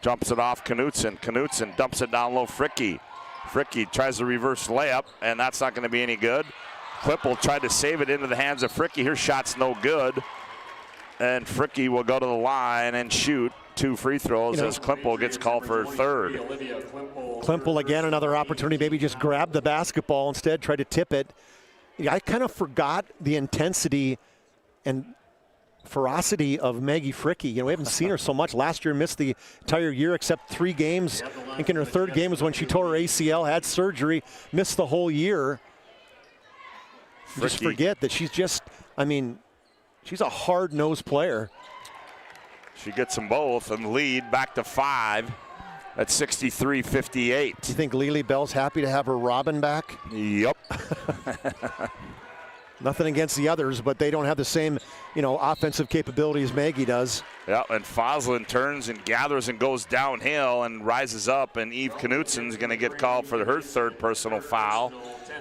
Jumps it off Knutson. Knutson dumps it down low. Fricke tries to reverse layup, and that's not going to be any good. Klippel tried to save it into the hands of Fricke. Her shot's no good. And Fricke will go to the line and shoot 2 free throws as Klippel gets called for her 3rd. Klippel again, another opportunity. Maybe just grab the basketball instead, try to tip it. I kind of forgot the intensity and ferocity of Maggie Fricke. We haven't seen her so much. Last year missed the entire year except 3 games. I think in her 3rd game was when she tore her ACL, had surgery, missed the whole year. Just forget that she's She's a hard-nosed player. She gets them both and lead back to 5 at 63-58. Do you think Lily Bell's happy to have her Robin back? Yep. Nothing against the others, but they don't have the same, offensive capability as Maggie does. Yeah, and Foslin turns and gathers and goes downhill and rises up, and Eve Knutsen's going to get called for her 3rd personal foul,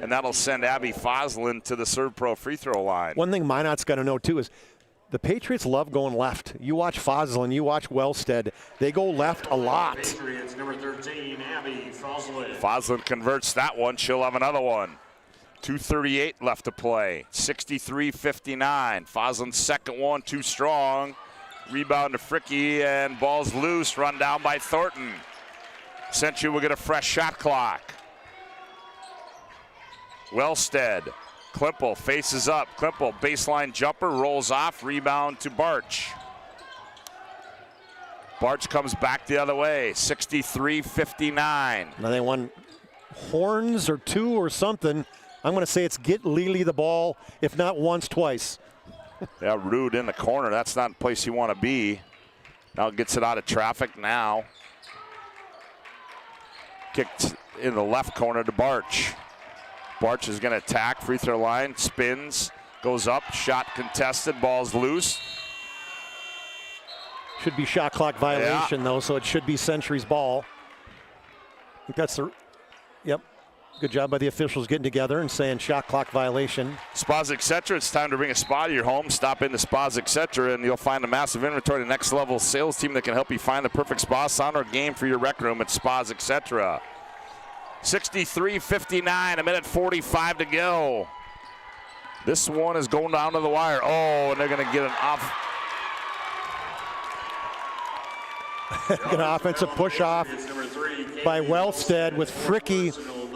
and that'll send Abby Foslin to the Serve Pro free throw line. One thing Minot's got to know, too, is the Patriots love going left. You watch Foslin, you watch Wellstead. They go left a lot. Patriots, number 13, Abby Foslin. Foslin converts that one. She'll have another one. 2:38 left to play. 63-59. Foslin's second one too strong. Rebound to Fricky, and ball's loose. Run down by Thornton. Century will get a fresh shot clock. Wellstead. Klimpel faces up. Klimpel baseline jumper, rolls off. Rebound to Barch. Barch comes back the other way. 63-59. Now they won horns or 2 or something. I'm going to say it's get Lily the ball, if not once, twice. Yeah, Rude in the corner. That's not the place you want to be. Now gets it out of traffic now. Kicked in the left corner to Barch. Barch is going to attack, free throw line, spins, goes up, shot contested, ball's loose. Should be shot clock violation, though, so it should be Century's ball. I think that's the, yep. Good job by the officials getting together and saying shot clock violation. Spas Etc. It's time to bring a spa to your home. Stop into Spas Etc. and you'll find a massive inventory, the next level sales team that can help you find the perfect spa, sauna, or game for your rec room at Spas Etc. 63-59, a minute 45 to go. This one is going down to the wire. Oh, and they're going to get an off. An offensive push off by Wellstead with Fricky.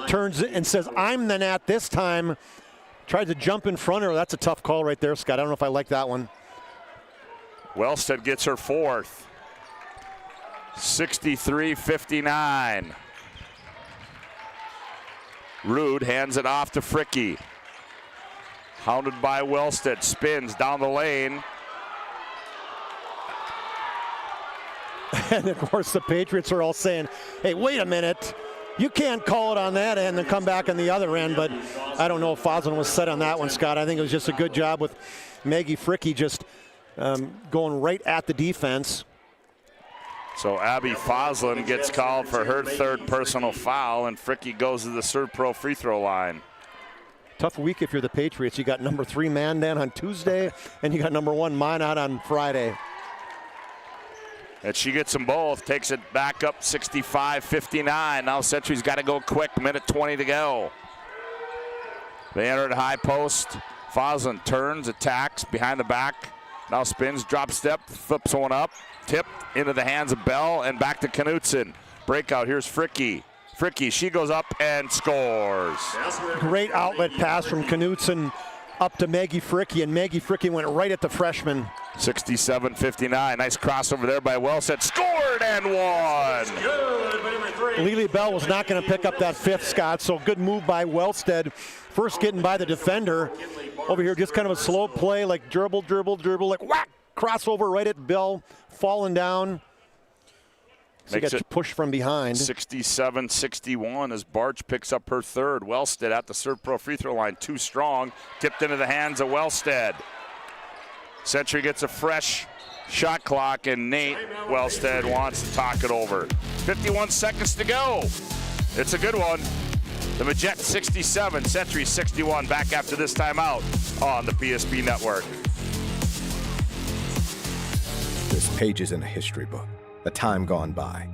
Turns and says, I'm the net this time. Tried to jump in front of her. That's a tough call right there, Scott. I don't know if I like that one. Wellstead gets her 4th. 63-59. Rude hands it off to Fricky. Hounded by Wellstead. Spins down the lane. And, of course, the Patriots are all saying, hey, wait a minute. You can't call it on that end and come back on the other end, but I don't know if Foslin was set on that one, Scott. I think it was just a good job with Maggie Fricky just going right at the defense. So Abby Foslin gets called for her 3rd personal foul, and Fricky goes to the Serve Pro free throw line. Tough week if you're the Patriots. You got number 3 Mandan on Tuesday, and you got number 1 Minot on Friday. And she gets them both, takes it back up 65-59. Now Century's got to go quick, minute 20 to go. They enter at high post. Foslin turns, attacks, behind the back. Now spins, drop step, flips one up. Tip into the hands of Bell and back to Knutsen. Breakout, here's Fricky. Fricky, she goes up and scores. Great outlet pass from Knutsen up to Maggie Fricky, and Maggie Fricky went right at the freshman. 67-59. Nice crossover there by Wellstead. Scored and won. Lily Bell was not going to pick up that 5th, Scott, so good move by Wellstead. First getting by the defender. Over here, just kind of a slow play, like dribble, like whack. Crossover right at Bell, falling down. So Makes it push from behind. 67-61 as Barch picks up her 3rd. Wellstead at the Serve Pro free throw line, too strong. Tipped into the hands of Wellstead. Century gets a fresh shot clock, and Nate Wellstead wants to talk it over. 51 seconds to go. It's a good one. The Majet 67, Century 61. Back after this timeout on the PSP Network. This page isn't a history book, a time gone by.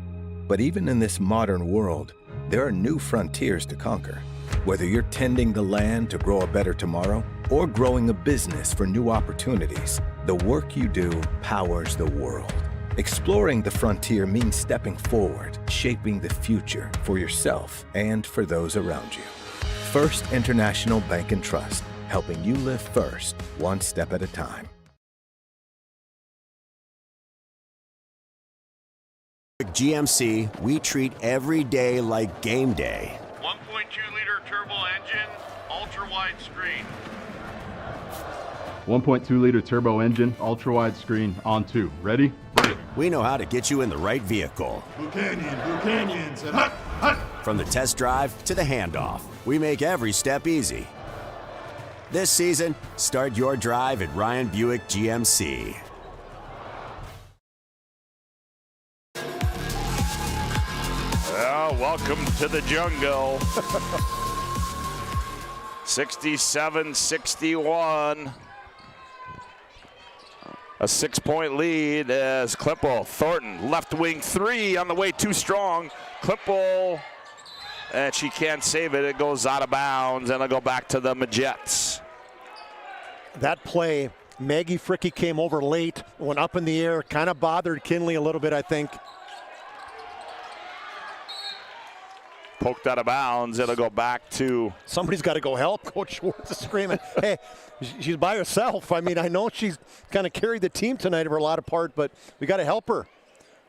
But even in this modern world, there are new frontiers to conquer. Whether you're tending the land to grow a better tomorrow or growing a business for new opportunities, the work you do powers the world. Exploring the frontier means stepping forward, shaping the future for yourself and for those around you. First International Bank and Trust, helping you live first, one step at a time. At GMC, we treat every day like game day. 1.2-liter turbo engine, ultra-wide screen. 1.2-liter turbo engine, ultra-wide screen, on 2. Ready? Ready. We know how to get you in the right vehicle. Buchanans, and hut, hut. From the test drive to the handoff, we make every step easy. This season, start your drive at Ryan Buick GMC. Well, welcome to the jungle. 67-61. A 6-point lead as Klippel, Thornton, left wing 3 on the way, too strong. Klippel, and she can't save it. It goes out of bounds, and it'll go back to the Majets. That play, Maggie Fricke came over late, went up in the air, kind of bothered Kinley a little bit, I think. Poked out of bounds. It'll go back to... Somebody's got to go help. Coach Schwartz is screaming, hey, she's by herself. I mean, I know she's kind of carried the team tonight for a lot of part, but we got to help her.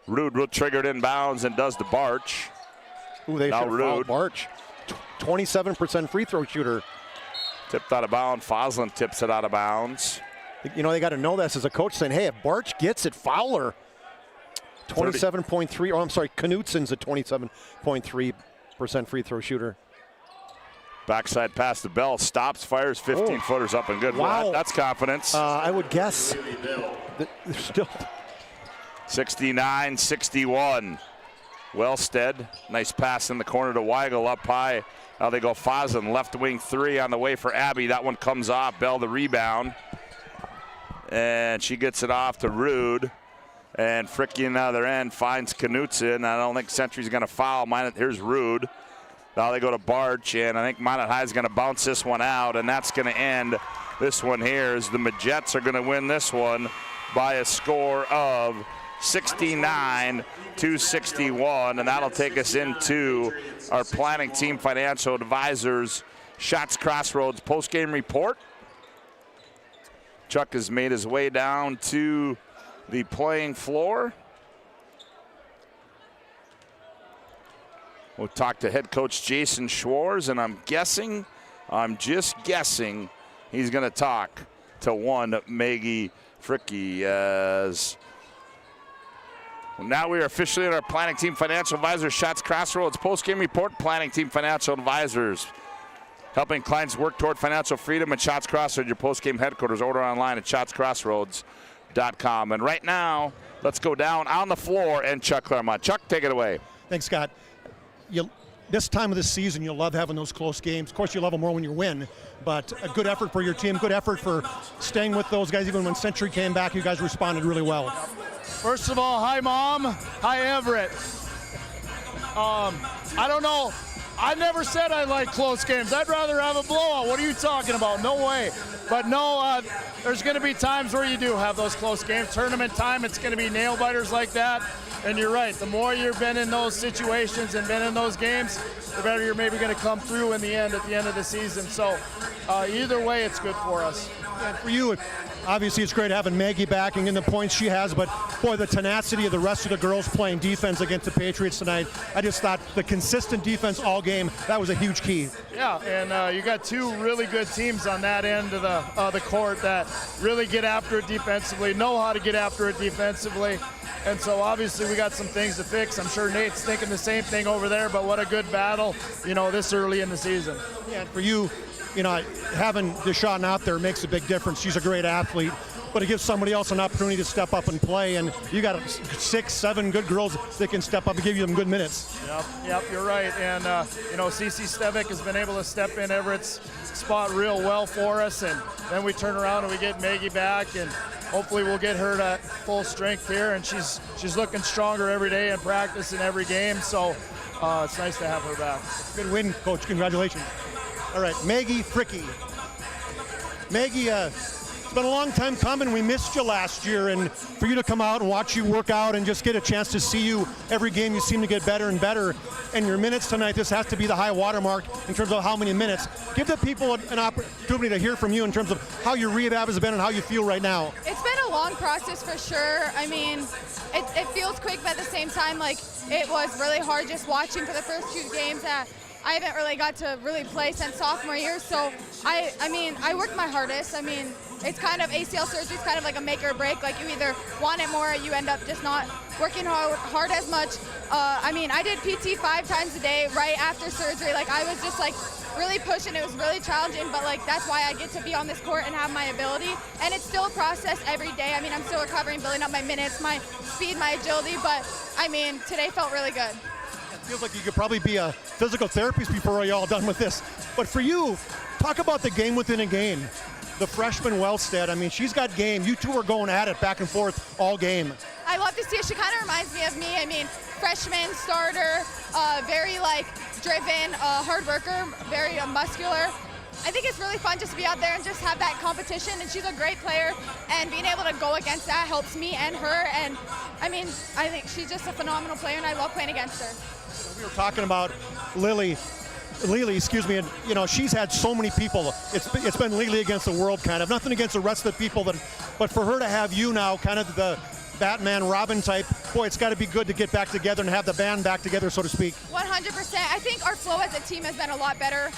Rude triggered in bounds and does the Barch. Ooh, they should have fouled Barch. 27% free throw shooter. Tipped out of bounds. Foslin tips it out of bounds. You know, they got to know this as a coach, saying, hey, if Barch gets it, foul her. 27.3, oh, I'm sorry, Knutsen's a 27.3% free throw shooter. Backside pass to Bell, stops, fires, 15-footers up and good. Wow. Well, that's confidence. I would guess that they're still... 69-61. Wellstead, nice pass in the corner to Weigel, up high. Now they go Foslin, left wing 3 on the way for Abby. That one comes off, Bell the rebound. And she gets it off to Rude. And Fricke on the other end finds Knutsen. I don't think Century's going to foul. Here's Rude. Now they go to Barch, and I think Minot High is going to bounce this one out, and that's going to end this one here as the Majets are going to win this one by a score of 69-61, and that'll take us into our planning team financial advisors Shots Crossroads postgame report. Chuck has made his way down to the playing floor. We'll talk to head coach Jason Schwartz, and I'm just guessing, he's going to talk to one Maggie Fricke as now we are officially in our planning team financial advisors Shots Crossroads postgame report. Planning team financial advisors helping clients work toward financial freedom at Shots Crossroads, your postgame headquarters. Order online at shotscrossroads.com. And right now, let's go down on the floor and Chuck Claremont. Chuck, take it away. Thanks, Scott. This time of the season, you'll love having those close games. Of course, you love them more when you win, but a good effort for your team, good effort for staying with those guys. Even when Century came back, you guys responded really well. First of all, hi, Mom. Hi, Everett. I don't know. I never said I like close games. I'd rather have a blowout. What are you talking about? No way. But no, there's going to be times where you do have those close games. Tournament time, it's going to be nail biters like that. And you're right. The more you've been in those situations and been in those games, the better you're maybe going to come through in the end at the end of the season. So either way, it's good for us. And for you, obviously it's great having Maggie back and getting the points she has, but boy, the tenacity of the rest of the girls playing defense against the Patriots tonight, I just thought the consistent defense all game, that was a huge key. Yeah, and you got two really good teams on that end of the court that really get after it defensively, know how to get after it defensively. And so obviously we got some things to fix. I'm sure Nate's thinking the same thing over there, but what a good battle, this early in the season. Yeah, and for you, having Deshawn out there makes a big difference. She's a great athlete, but it gives somebody else an opportunity to step up and play, and you got 6, 7 good girls that can step up and give you them good minutes. Yep, you're right. And, Cece Stevick has been able to step in Everett's spot real well for us, and then we turn around and we get Maggie back, and hopefully we'll get her to full strength here, and she's looking stronger every day in practice and every game, so it's nice to have her back. Good win, Coach. Congratulations. All right, Maggie Fricke. Maggie, it's been a long time coming. We missed you last year, and for you to come out and watch you work out and just get a chance to see you every game, you seem to get better and better. And your minutes tonight, this has to be the high watermark in terms of how many minutes. Give the people an opportunity to hear from you in terms of how your rehab has been and how you feel right now. It's been a long process for sure. I mean, it feels quick, but at the same time, it was really hard just watching for the first 2 games that I haven't really got to really play since sophomore year. So I worked my hardest. it's kind of ACL surgery is kind of like a make or break. Like you either want it more or you end up just not working hard as much. I mean, I did PT 5 times a day right after surgery. Like I was just like really pushing. It was really challenging, but like that's why I get to be on this court and have my ability. And it's still a process every day. I mean, I'm still recovering, building up my minutes, my speed, my agility, but I mean, today felt really good. It feels like you could probably be a physical therapist before you're all done with this. But for you, talk about the game within a game. The freshman Wellstead, I mean, she's got game. You two are going at it back and forth all game. I love to see it. She kind of reminds me of me. I mean, freshman, starter, very like driven, hard worker, very muscular. I think it's really fun just to be out there and just have that competition, and she's a great player, and being able to go against that helps me and her, and I mean, I think she's just a phenomenal player, and I love playing against her. We were talking about Lily, and you know, she's had so many people. It's been Lily against the world, kind of. Nothing against the rest of the people, but for her to have you now, kind of the Batman Robin type, boy, it's got to be good to get back together and have the band back together, so to speak. 100%. I think our flow as a team has been a lot better.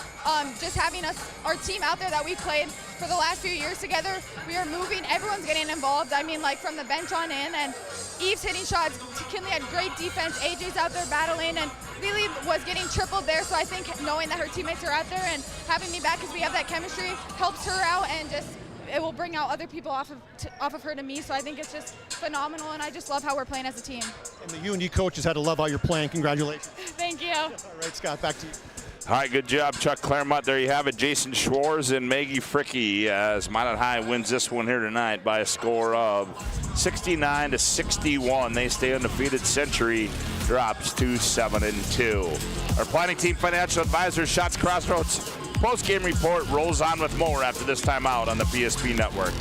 Just having our team out there that we played for the last few years together, we are moving, everyone's getting involved. I mean, like from the bench on in, and Eve's hitting shots, Kinley had great defense, AJ's out there battling, and Lily was getting tripled there, so I think knowing that her teammates are out there and having me back because we have that chemistry helps her out, and just it will bring out other people off of her to me, so I think it's just phenomenal, and I just love how we're playing as a team. And the UND coaches had to love how you're playing. Congratulations. Thank you. All right, Scott, back to you. All right, good job, Chuck Claremont. There you have it. Jason Schwartz and Maggie Fricky as Minot High wins this one here tonight by a score of 69-61. They stay undefeated. Century drops to 7-2. Our planning team financial advisor, Shots Crossroads post-game report rolls on with more after this timeout on the PSP Network.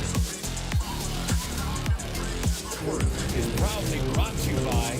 Is proudly brought to you by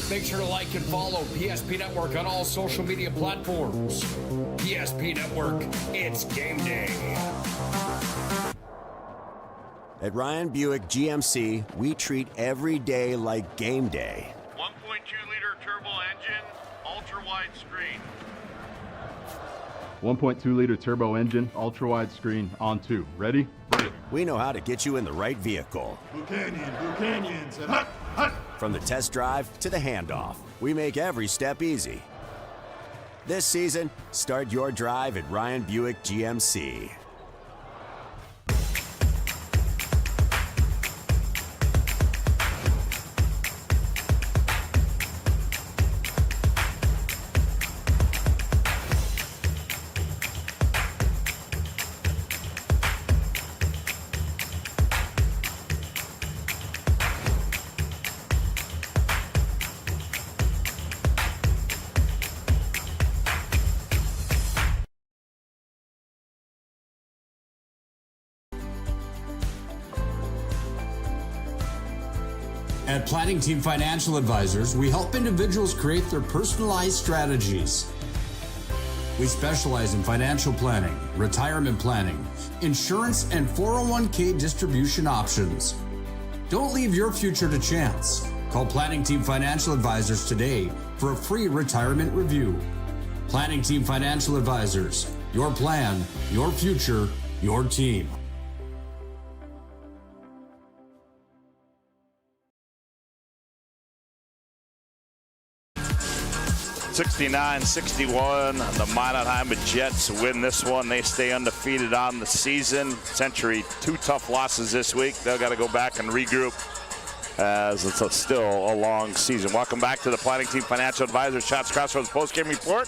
Make sure to like and follow PSP Network on all social media platforms. PSP Network, it's game day. At Ryan Buick GMC, we treat every day like game day. 1.2-liter turbo engine, ultra-wide screen. 1.2-liter turbo engine, ultra-wide screen, on 2. Ready? Ready. We know how to get you in the right vehicle. Canyons, and hut, hut. From the test drive to the handoff, we make every step easy. This season, start your drive at Ryan Buick GMC. At Planning Team Financial Advisors, we help individuals create their personalized strategies. We specialize in financial planning, retirement planning, insurance, and 401k distribution options. Don't leave your future to chance. Call Planning Team Financial Advisors today for a free retirement review. Planning Team Financial Advisors. Your plan, your future, your team. (69-61). The Minot Jets win this one. They stay undefeated on the season. Century, 2 tough losses this week. They'll got to go back and regroup as it's still a long season. Welcome back to the Planning Team Financial Advisors Shots Crossroads postgame report.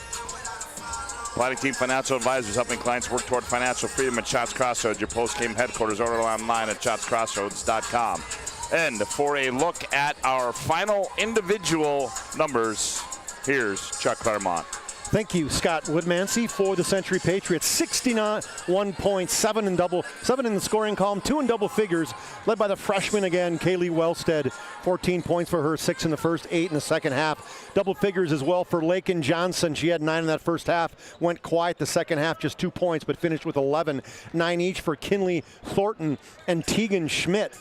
Planning Team Financial Advisors helping clients work toward financial freedom at Shots Crossroads, your postgame headquarters. Order online at shotscrossroads.com. And for a look at our final individual numbers, here's Chuck Claremont. Thank you, Scott Woodmansey, for the Century Patriots. 61 points, 7 in the scoring column, 2 in double figures, led by the freshman again, Kaylee Wellstead. 14 points for her, 6 in the first, 8 in the second half. Double figures as well for Lakin Johnson. She had 9 in that first half, went quiet the second half, just 2 points, but finished with 11. 9 each for Kinley Thornton and Tegan Schmidt.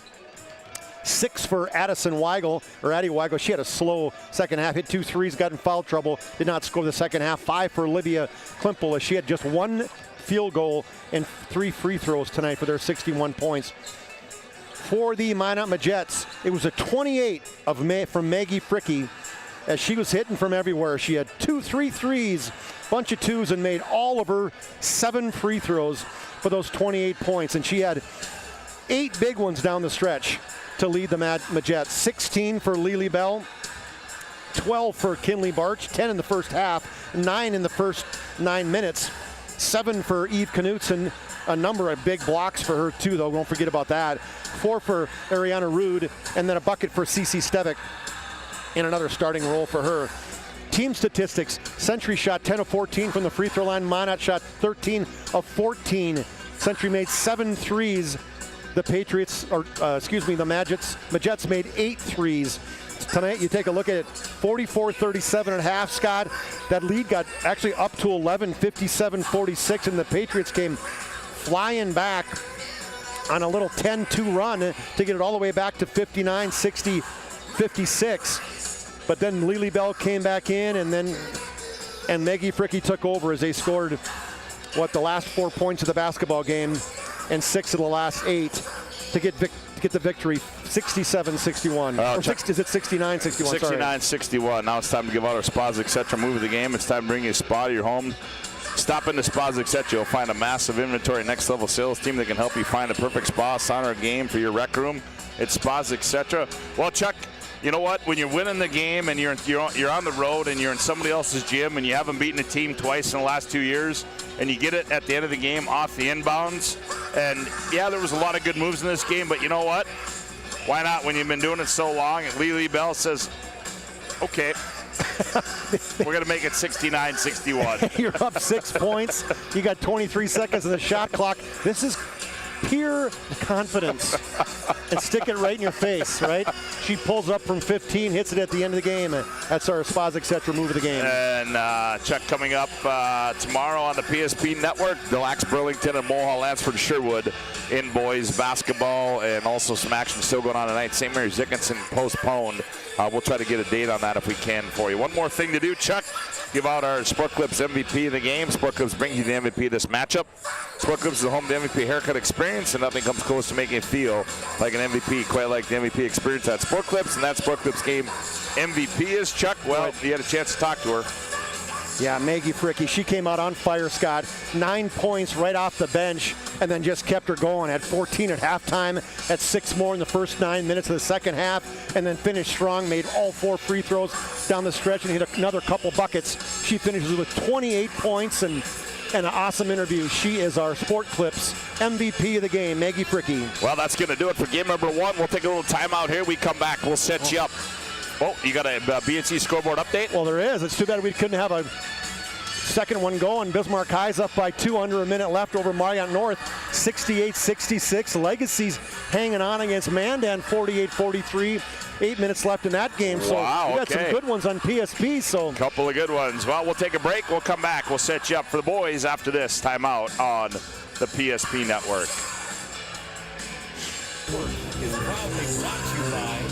6 for Addie Weigel. She had a slow second half, hit 2 threes, got in foul trouble, did not score the second half. 5 for Olivia Klimpel, as she had just 1 field goal and 3 free throws tonight for their 61 points. For the Minot Jets, it was a 28 from Maggie Fricky, as she was hitting from everywhere. She had 3 threes, bunch of 2s, and made all of her 7 free throws for those 28 points. And she had 8 big ones down the stretch to lead the Majets. 16 for Lily Bell, 12 for Kinley Barch, 10 in the first half, 9 in the first 9 minutes, 7 for Eve Knutson, a number of big blocks for her too, though, don't forget about that. 4 for Ariana Rude, and then a bucket for Cece Stevick in another starting role for her. Team statistics, Century shot 10 of 14 from the free throw line, Minot shot 13 of 14. Century made 7 threes. The Majets made 8 threes. Tonight, you take a look at it, 44-37 at half, Scott. That lead got actually up to 11, 57-46, and the Patriots came flying back on a little 10-2 run to get it all the way back to 59-60, 56. But then Lily Bell came back in, and Maggie Fricky took over as they scored, the last 4 points of the basketball game, and 6 of the last 8 to get the victory, 67-61. Is it 69-61? 69-61. Now it's time to give out our Spas Etc. move of the game. It's time to bring you a spa to your home. Stop into Spas Etc. You'll find a massive inventory, next level sales team that can help you find the perfect spa, sauna, or game for your rec room. It's Spas Etc. Well, Chuck, you know what? When you're winning the game and you're on the road and you're in somebody else's gym and you haven't beaten a team twice in the last 2 years, and you get it at the end of the game off the inbounds, and yeah, there was a lot of good moves in this game, but you know what? Why not when you've been doing it so long? And Lily Bell says, okay, we're going to make it 69-61. You're up 6 points. You got 23 seconds on the shot clock. This is pure confidence, and stick it right in your face, right? She pulls up from 15, hits it at the end of the game. That's our Spas Etc. move of the game. And Chuck, coming up tomorrow on the PSP Network, Del Axe Burlington and Mulhall Lansford Sherwood in boys basketball, and also some action still going on tonight. St. Mary's Dickinson postponed. We'll try to get a date on that if we can for you. One more thing to do, Chuck. Give out our Sport Clips MVP of the game. Sport Clips brings you the MVP of this matchup. Sport Clips is the home to MVP haircut experience, and nothing comes close to making it feel like an MVP, quite like the MVP experience at Sport Clips. And that Sport Clips game MVP is Chuck. Well, you had a chance to talk to her. Yeah, Maggie Fricky, she came out on fire, Scott. 9 points right off the bench, and then just kept her going. Had 14 at halftime, had 6 more in the first 9 minutes of the second half, and then finished strong, made all 4 free throws down the stretch and hit another couple buckets. She finishes with 28 points and an awesome interview. She is our Sport Clips MVP of the game, Maggie Fricky. Well, that's going to do it for game number 1. We'll take a little timeout here. We come back. We'll set you up. Oh, you got a BNC scoreboard update? Well, there is. It's too bad we couldn't have a second one going. Bismarck High's up by 2 under a minute left over Marriott North. 68-66. Legacy's hanging on against Mandan 48-43. 8 minutes left in that game. So wow, we got some good ones on PSP. So couple of good ones. Well, we'll take a break. We'll come back. We'll set you up for the boys after this timeout on the PSP network. Is proudly brought to you by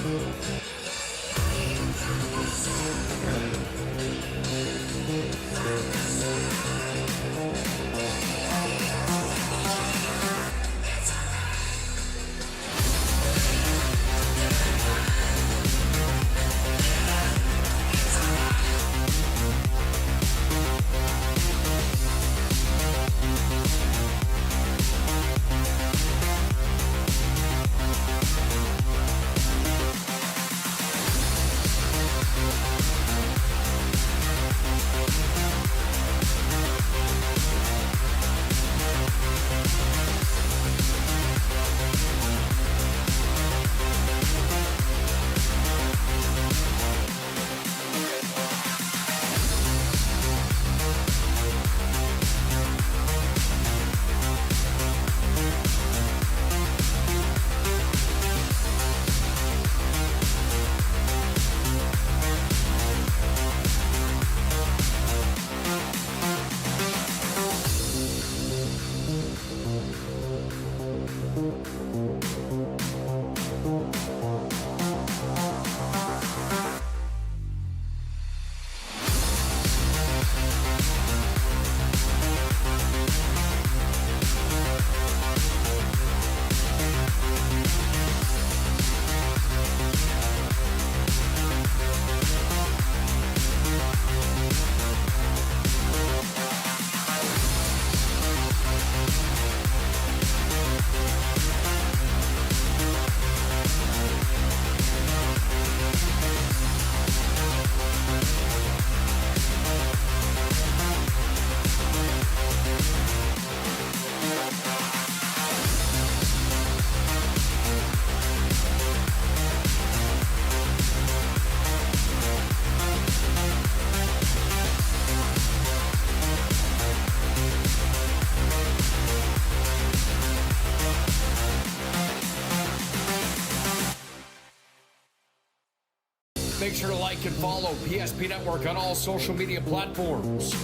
Make sure to like and follow PSP Network on all social media platforms.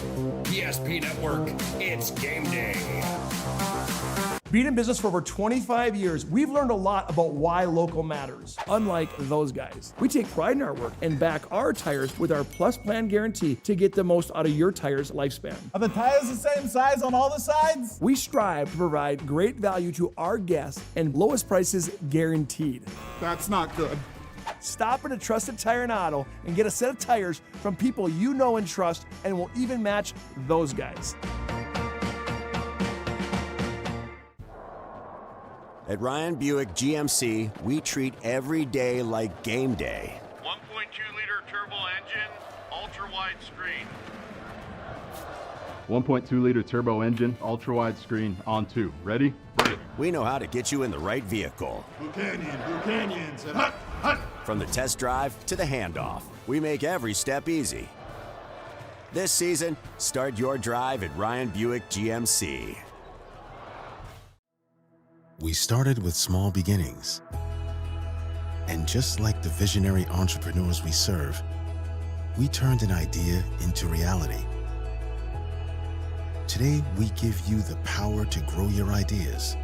PSP Network, it's game day. Being in business for over 25 years, we've learned a lot about why local matters. Unlike those guys, we take pride in our work and back our tires with our Plus Plan guarantee to get the most out of your tire's lifespan. Are the tires the same size on all the sides? We strive to provide great value to our guests and lowest prices guaranteed. That's not good. Stop at a trusted tire and auto and get a set of tires from people you know and trust, and will even match those guys. At Ryan Buick GMC, we treat every day like game day. 1.2-liter turbo engine, ultra-wide screen. 1.2-liter turbo engine, ultra-wide screen, on 2. Ready? We know how to get you in the right vehicle. Bucanyans, and hut, hut. From the test drive to the handoff, we make every step easy. This season, start your drive at Ryan Buick GMC. We started with small beginnings. And just like the visionary entrepreneurs we serve, we turned an idea into reality. Today, we give you the power to grow your ideas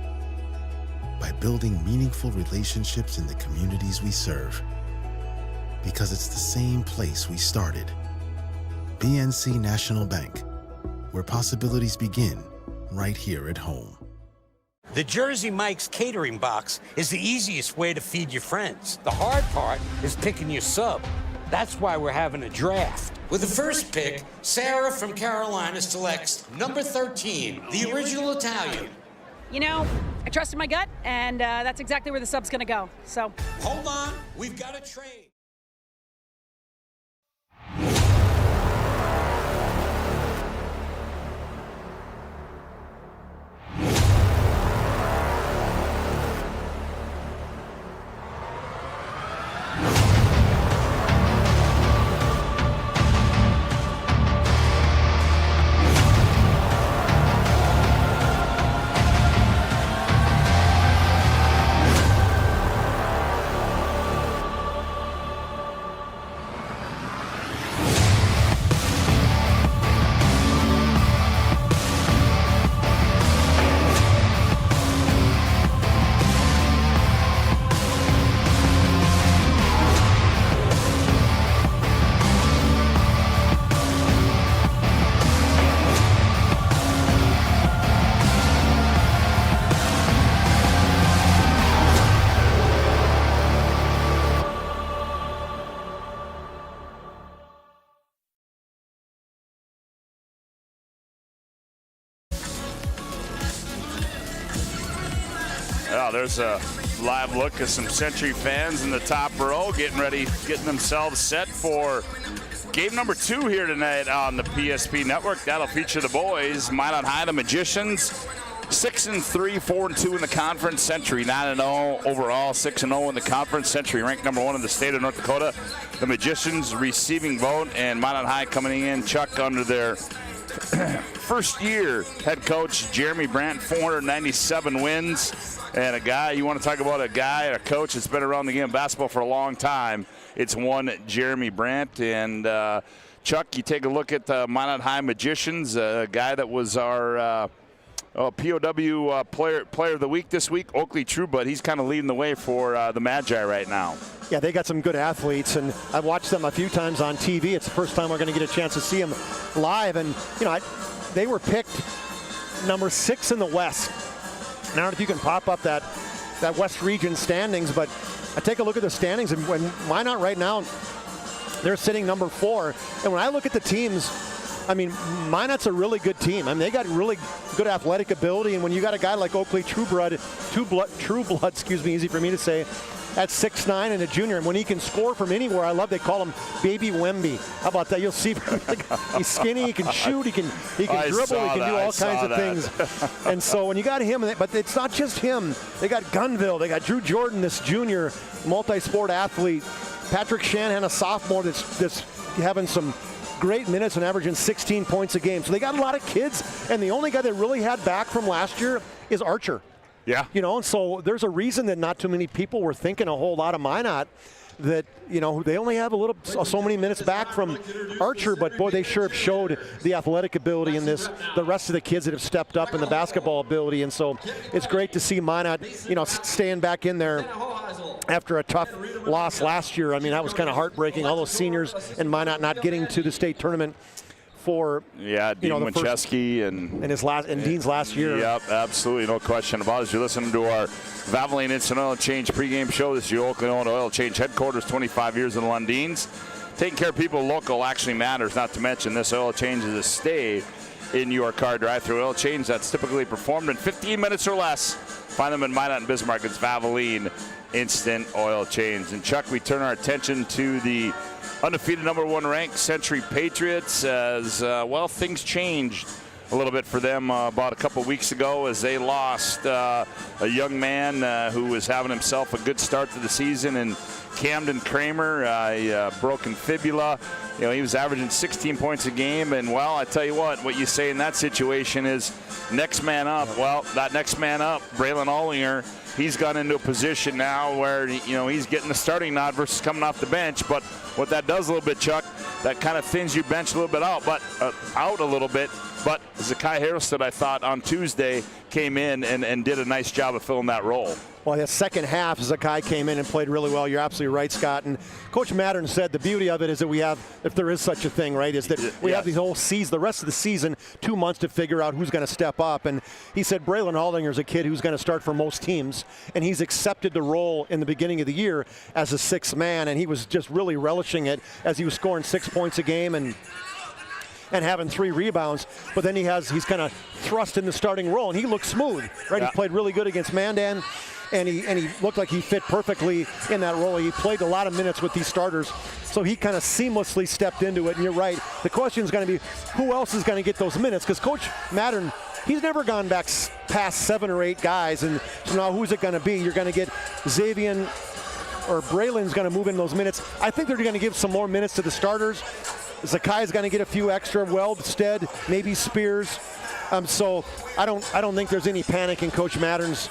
by building meaningful relationships in the communities we serve. Because it's the same place we started. BNC National Bank, where possibilities begin right here at home. The Jersey Mike's catering box is the easiest way to feed your friends. The hard part is picking your sub. That's why we're having a draft. With the first pick, Sarah from Carolina selects number 13, the original Italian. You know, I trusted my gut, and that's exactly where the sub's gonna go, so. Hold on, we've got a trade. Well, there's a live look of some Century fans in the top row getting themselves set for game number 2 here tonight on the PSP Network. That'll feature the boys, Minot High, the Magicians, 6-3, 4-2 in the conference. Century 9-0 overall, 6-0 in the conference. Century ranked number 1 in the state of North Dakota. The Magicians receiving vote, and Minot High coming in, Chuck, under their first year head coach Jeremy Brandt, 497 wins. And a guy, you want to talk about a coach that's been around the game of basketball for a long time, it's one Jeremy Brandt. And Chuck, you take a look at the Minot High Magicians, a guy that was our POW player of the week this week, Oakley Trueblood. He's kind of leading the way for the Magi right now. Yeah, they got some good athletes, and I've watched them a few times on TV. It's the first time we're going to get a chance to see them live. And, they were picked number 6 in the West. And I don't know if you can pop up that West region standings, but I take a look at the standings, and why not right now? They're sitting number 4. And when I look at the teams, Minot's a really good team. They got really good athletic ability, and when you got a guy like Oakley Trueblood, easy for me to say, at 6'9" and a junior, and when he can score from anywhere, they call him Baby Wemby. How about that? You'll see, he's skinny, he can shoot, he can dribble, he can do all kinds of things. And so when you got him, but it's not just him. They got Gunville, they got Drew Jordan, this junior multi-sport athlete. Patrick Shanahan, a sophomore that's having some great minutes and averaging 16 points a game. So they got a lot of kids, and the only guy that really had back from last year is Archer. Yeah. And so there's a reason that not too many people were thinking a whole lot of Minot, that, they only have so many minutes back from Archer, but boy, they sure have showed the athletic ability in this, the rest of the kids that have stepped up in the basketball ability. And so it's great to see Minot, staying back in there after a tough loss last year. That was kind of heartbreaking, all those seniors and Minot not getting to the state tournament for Dean Winchesky and Dean's last year. Yep, absolutely, no question about it. As you're listening to our Valvoline Instant Oil Change pregame show, this is your Oakland Oil Change headquarters, 25 years in Lundeen's. Taking care of people local actually matters, not to mention this oil change is a stay in your car drive-through oil change that's typically performed in 15 minutes or less. Find them in Minot and Bismarck. It's Valvoline Instant Oil Change. And Chuck, we turn our attention to the undefeated number 1 ranked Century Patriots as, things changed a little bit for them about a couple weeks ago as they lost a young man who was having himself a good start to the season, and Camden Kramer, a broken fibula. He was averaging 16 points a game, and, I tell you what you say in that situation is next man up. Well, that next man up, Braylon Allinger, he's gone into a position now where, he's getting the starting nod versus coming off the bench. But what that does a little bit, Chuck, that kind of thins your bench a little bit out a little bit. But Zakai Harrelstead, I thought, on Tuesday came in and did a nice job of filling that role. Well, the second half, Zakai came in and played really well. You're absolutely right, Scott. And Coach Mattern said the beauty of it is that we have, if there is such a thing, right, is that we have the whole season, the rest of the season, 2 months to figure out who's going to step up. And he said Braylon Aldinger is a kid who's going to start for most teams, and he's accepted the role in the beginning of the year as a 6th man, and he was just really relishing it as he was scoring 6 points a game and having 3 rebounds. But then he's kind of thrust in the starting role, and he looked smooth, right? Yeah. He played really good against Mandan. And he looked like he fit perfectly in that role. He played a lot of minutes with these starters, so he kind of seamlessly stepped into it. And you're right. The question is going to be, who else is going to get those minutes? Because Coach Mattern, he's never gone back past 7 or 8 guys. And so now who's it going to be? You're going to get Xavier or Braylon's going to move in those minutes. I think they're going to give some more minutes to the starters. Zakai's going to get a few extra. Weldstead, maybe Spears. So I don't think there's any panic in Coach Mattern's.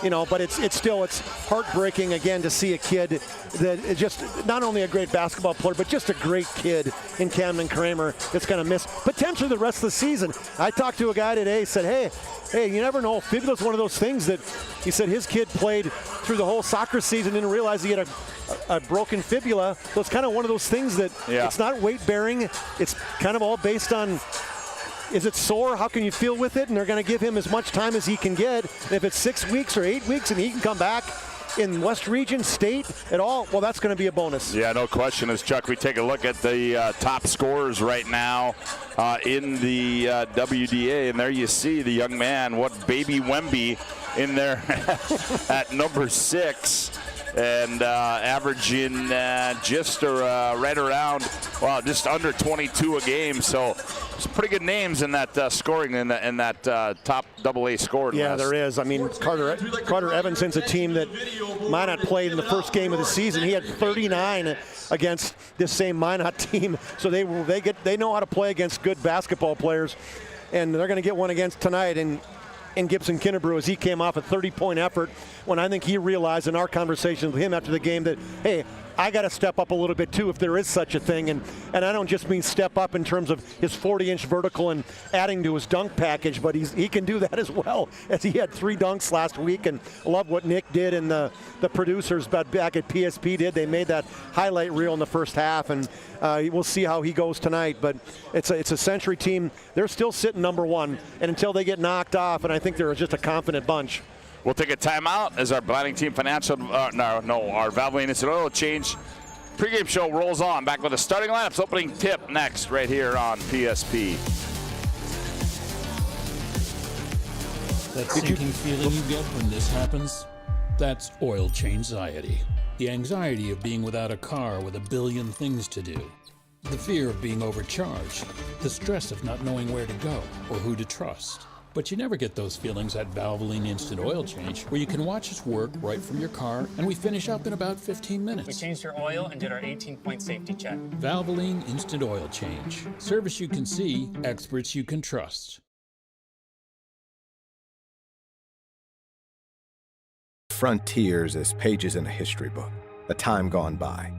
But it's heartbreaking again to see a kid that is just not only a great basketball player, but just a great kid in Camden Kramer that's going to miss potentially the rest of the season. I talked to a guy today, said, hey, you never know. Fibula's one of those things that he said his kid played through the whole soccer season, didn't realize he had a broken fibula. So it's kind of one of those things that it's not weight bearing. It's kind of all based on, is it sore? How can you feel with it? And they're going to give him as much time as he can get. And if it's 6 weeks or 8 weeks and he can come back in West Region, State at all, well, that's going to be a bonus. Yeah, no question. As Chuck, we take a look at the top scorers right now in the WDA, and there you see the young man, what Baby Wemby in there at number 6. And averaging just right around, well, just under 22 a game. So some pretty good names in that scoring in that top AA scoring Yeah, list. there is. I mean, Carter Evanson's a team that Minot played in the first game of the season. He had 39 against this same Minot team. So they know how to play against good basketball players, and they're going to get one against tonight. And Gibson Kinnebrew, as he came off a 30-point effort, when I think he realized in our conversation with him after the game that, hey, I got to step up a little bit too if there is such a thing. And I don't just mean step up in terms of his 40-inch vertical and adding to his dunk package, but he can do that as well, as he had 3 dunks last week. And I love what Nick did and the producers back at PSP did. They made that highlight reel in the first half, and we'll see how he goes tonight. But it's a Century team. They're still sitting number 1, and until they get knocked off, and I think they're just a confident bunch. We'll take a timeout as our Blading Team Financial, our Valvoline Instant Oil Change pregame show rolls on. Back with the starting lineups, opening tip next right here on PSP. That sinking feeling you get when this happens? That's oil change-anxiety. The anxiety of being without a car with a billion things to do. The fear of being overcharged. The stress of not knowing where to go or who to trust. But you never get those feelings at Valvoline Instant Oil Change, where you can watch us work right from your car, and we finish up in about 15 minutes. We changed your oil and did our 18-point safety check. Valvoline Instant Oil Change. Service you can see, experts you can trust. Frontiers as pages in a history book, a time gone by.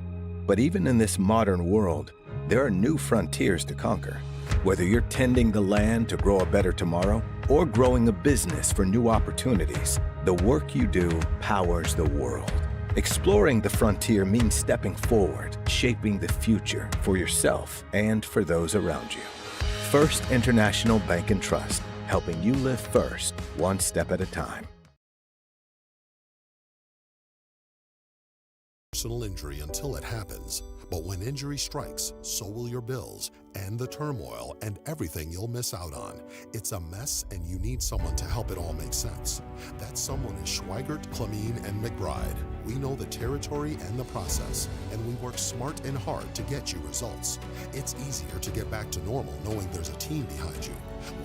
But even in this modern world, there are new frontiers to conquer. Whether you're tending the land to grow a better tomorrow or growing a business for new opportunities, the work you do powers the world. Exploring the frontier means stepping forward, shaping the future for yourself and for those around you. First International Bank and Trust, helping you live first, one step at a time. Personal injury until it happens, but when injury strikes, so will your bills and the turmoil and everything you'll miss out on. It's a mess, and you need someone to help it all make sense. That someone is Schweigert, Clamine, and McBride. We know the territory and the process, and we work smart and hard to get you results. It's easier to get back to normal knowing there's a team behind you.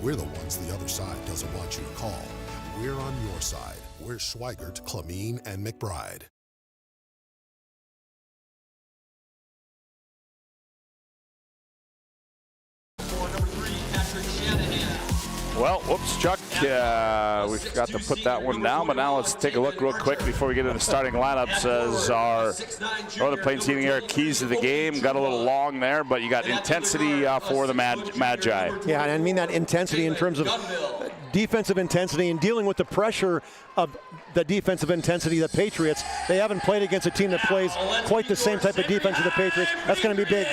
We're the ones the other side doesn't want you to call. We're on your side. We're Schweigert, Clamine, and McBride. Well, whoops, Chuck. We forgot to put that one down, but now let's take a look real quick before we get into the starting lineups as our Northern Plains Heating Air keys to the game. Got a little long there, but you got intensity for the Magi. Yeah, and I mean that intensity in terms of defensive intensity and dealing with the pressure of the defensive intensity of the Patriots. They haven't played against a team that plays quite the same type of defense as the Patriots. That's going to be big.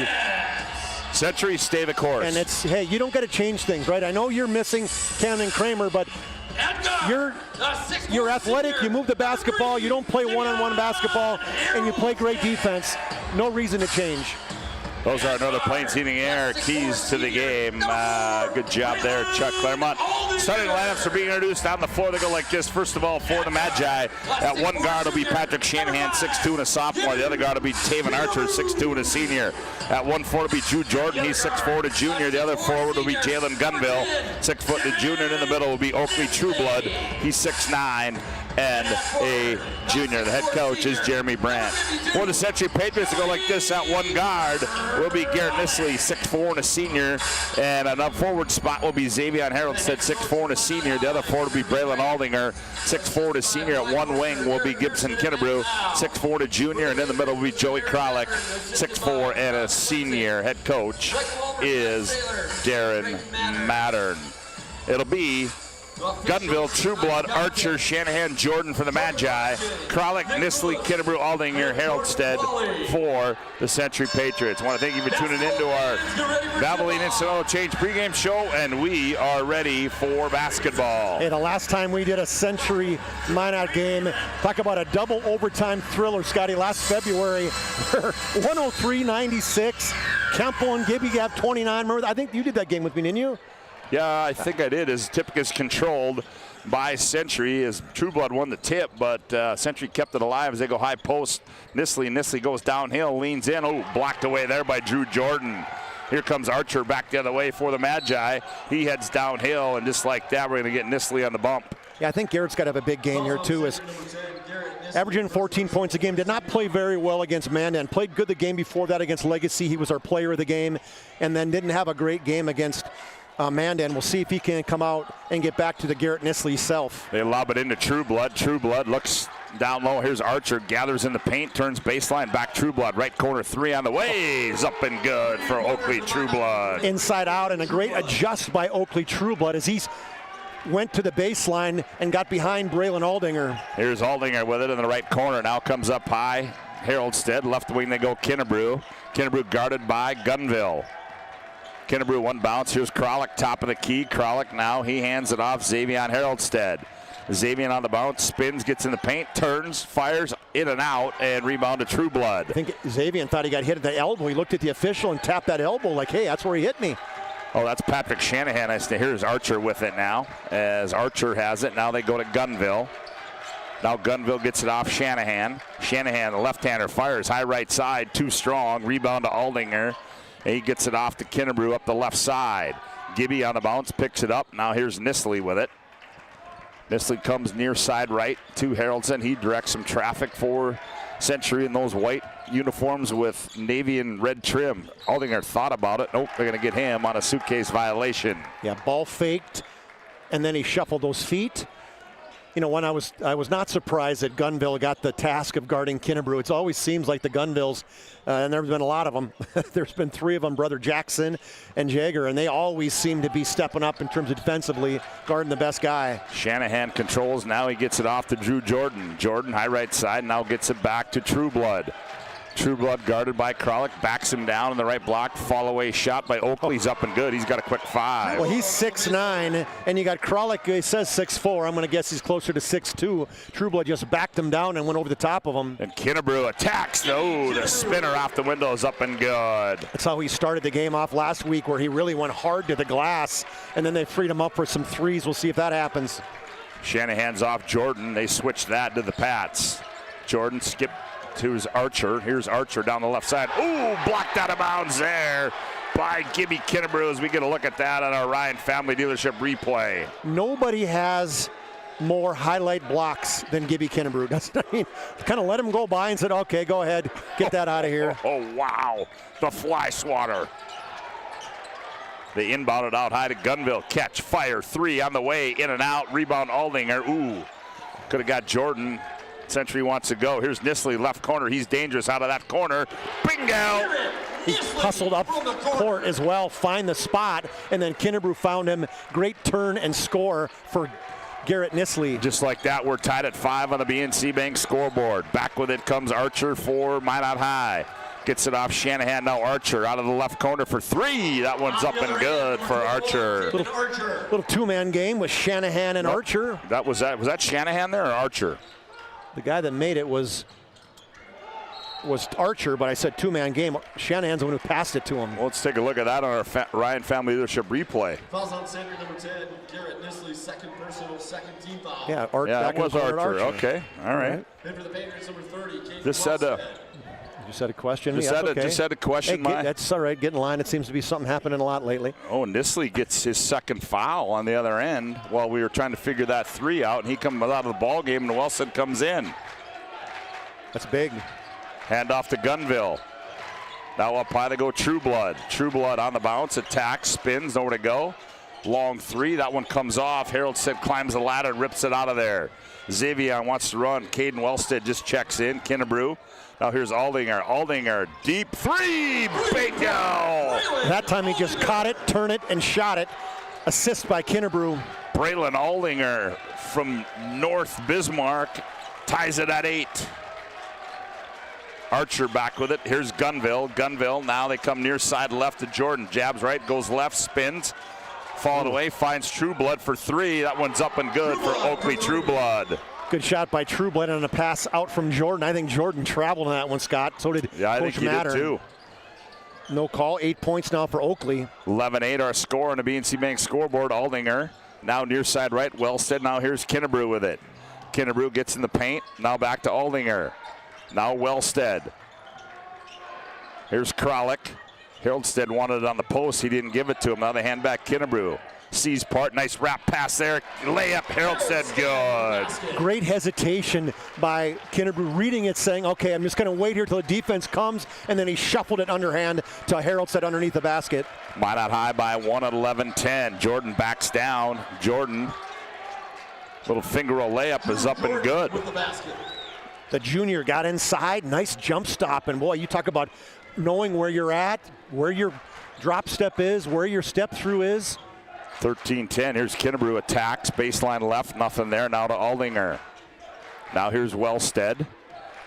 Century, stay the course. And it's, hey, you don't got to change things, right? I know you're missing Camden Kramer, but you're athletic, you move the basketball, you don't play one-on-one basketball, and you play great defense. No reason to change. Those are Northern Plains Heating Air keys to the game. Good job there, Chuck Claremont. Starting lineups are being introduced on the floor. They go like this. First of all, for the Magi, at one guard will be Patrick Shanahan, 6'2", and a sophomore. The other guard will be Taven Archer, 6'2", and a senior. At 1-4 will be Drew Jordan. He's 6'4", and a junior. The other forward will be Jalen Gunville, 6 foot and a junior. And in the middle will be Oakley Trueblood. He's 6'9", and a junior. The head coach is Jeremy Brandt. For the Century Patriots to go like this, at one guard will be Garrett Nisley, 6'4", and a senior. And an up forward spot will be Xavier Haroldstead, 6'4", and a senior. The other forward will be Braylon Aldinger, 6'4", and a senior. At one wing will be Gibson Kinnebrew, 6'4", and a junior. And in the middle will be Joey Kralik, 6'4", and a senior. Head coach is Darren Mattern. It'll be Gunville, Trueblood, Archer, Shanahan, Jordan for the Magi, Kralik, Nisley, Kinnebrew, Aldinger, Haroldstead for the Century Patriots. I want to thank you for tuning in to our Valvoline Instant Oil Change pregame show, and we are ready for basketball. Hey, the last time we did a Century Minot game, talk about a double overtime thriller, Scotty, last February, 103-96, Campbell and Gibby have 29. Remember, I think you did that game with me, didn't you? Yeah, I think I did, as Tipka's controlled. by Century as Trueblood won the tip, but Century kept it alive as they go high post. Nisley goes downhill, leans in. Oh, blocked away there by Drew Jordan. Here comes Archer back the other way for the Magi. He heads downhill, and just like that, we're going to get Nisley on the bump. Yeah, I think Garrett's got to have a big game here, too. Is averaging 14 points a game. Did not play very well against Mandan. Played good the game before that against Legacy. He was our player of the game, and then didn't have a great game against Mandan. We'll see if he can come out and get back to the Garrett Nisley self. They lob it into Trueblood. Trueblood looks down low. Here's Archer, gathers in the paint, turns baseline, back Trueblood. Right corner three on the way. He's up and good for Oakley Trueblood. Inside out, and a great adjust by Oakley Trueblood as he's went to the baseline and got behind Braylon Aldinger. Here's Aldinger with it in the right corner. Now comes up high. Haroldstead, left wing they go Kinnebrew. Kinnebrew guarded by Gunville. Kinnebrew one bounce. Here's Kralik, top of the key. Kralik now, he hands it off. Xavier Haroldstead. Xavier on the bounce, spins, gets in the paint, turns, fires in and out, and rebound to Trueblood. I think Xavier thought he got hit at the elbow. He looked at the official and tapped that elbow like, hey, that's where he hit me. Oh, that's Patrick Shanahan. Here's Archer with it now. As Archer has it, now they go to Gunville. Now Gunville gets it off Shanahan. Shanahan, the left-hander, fires high right side, too strong. Rebound to Aldinger. And he gets it off to Kinnebrew up the left side. Gibby on the bounce, picks it up. Now here's Nisley with it. Nisley comes near side right to Haroldson. He directs some traffic for Century in those white uniforms with navy and red trim. Aldinger thought about it. Nope, they're going to get him on a suitcase violation. Yeah, ball faked, and then he shuffled those feet. You know, when I was not surprised that Gunville got the task of guarding Kinnebrew. It always seems like the Gunvilles, and there's been a lot of them. There's been three of them, Brother Jackson and Jagger, and they always seem to be stepping up in terms of defensively, guarding the best guy. Shanahan controls. Now he gets it off to Drew Jordan. Jordan, high right side, now gets it back to Trueblood. Trueblood guarded by Kralik, backs him down in the right block. Fall away shot by Oakley. He's up and good. He's got a quick 5. Well, he's 6'9", and you got Kralik. He says 6'4". I'm going to guess he's closer to 6'2". Trueblood just backed him down and went over the top of him. And Kinnebrew attacks. No, the spinner off the window is up and good. That's how he started the game off last week, where he really went hard to the glass, and then they freed him up for some threes. We'll see if that happens. Shanahan's off Jordan. They switch that to the Pats. Jordan skipped. Here's Archer. Here's Archer down the left side. Ooh, blocked out of bounds there by Gibby Kinnebrew as we get a look at that on our Ryan Family Dealership replay. Nobody has more highlight blocks than Gibby Kinnebrew. Kind of let him go by and said, okay, go ahead, get that out of here. Oh, wow. The fly swatter. They inbounded out high to Gunville. Catch, fire, 3 on the way, in and out. Rebound Aldinger. Ooh, could have got Jordan. Century wants to go. Here's Nisley, left corner. He's dangerous out of that corner. Bingo! He hustled up court as well, find the spot, and then Kinnebrew found him. Great turn and score for Garrett Nisley. Just like that, we're tied at 5 on the BNC Bank scoreboard. Back with it comes Archer for Minot High. Gets it off Shanahan, now Archer out of the left corner for 3. That one's up and good for Archer. Little two-man game with Shanahan and Archer. Was that Shanahan there or Archer? The guy that made it was Archer, but I said two-man game. Shanahan's the one who passed it to him. Well, let's take a look at that on our Ryan Family Leadership replay. Fouls on center, number 10, Garrett Nisley, second personal, second team foul. Yeah, that was Archer. Okay, all right. And for the Patriots, number 30, Kate Just said You said a question. Just said a question. Hey, that's all right. Get in line. It seems to be something happening a lot lately. Oh, Nisley gets his second foul on the other end while we were trying to figure that 3 out, and he comes out of the ball game, and Wilson comes in. That's big. Hand off to Gunville. Now up high to go Trueblood. Trueblood on the bounce, attacks, spins, nowhere to go. Long 3, that one comes off. Haroldstead climbs the ladder and rips it out of there. Xavier wants to run. Caden Wellstead just checks in. Kinnebrew. Now here's Aldinger. Aldinger, deep 3, bingo! That time he just caught it, turned it, and shot it. Assist by Kinnebrew. Braylon Aldinger from North Bismarck ties it at 8. Archer back with it. Here's Gunville. Gunville, now they come near side left to Jordan. Jabs right, goes left, spins. Falling away, finds Trueblood for 3. That one's up and good for Oakley Trueblood. Good shot by Trueblood on a pass out from Jordan. I think Jordan traveled on that one, Scott. So did I Coach think he Matter. did too. No call. 8 points now for Oakley. 11-8 our score on the BNC Bank scoreboard. Aldinger Now near side right, Wellstead. Now here's Kinnebrew with it. Kinnebrew gets in the paint. Now back to Aldinger. Now Wellstead. Here's Kralik. Heraldstead wanted it on the post. He didn't give it to him. Now they hand back Kinnebrew. Sees part. Nice wrap pass there. Layup. Heraldstead good. Great hesitation by Kinnebrew, reading it, saying, okay, I'm just going to wait here till the defense comes, and then he shuffled it underhand to Heraldstead underneath the basket. Minot high by 1 at 11-10. Jordan backs down. Jordan, little finger roll layup is up and good. The junior got inside. Nice jump stop. And boy, you talk about knowing where you're at, where your drop step is, where your step through is. 13-10. Here's Kinnebrew attacks. Baseline left. Nothing there. Now to Aldinger. Now here's Wellstead.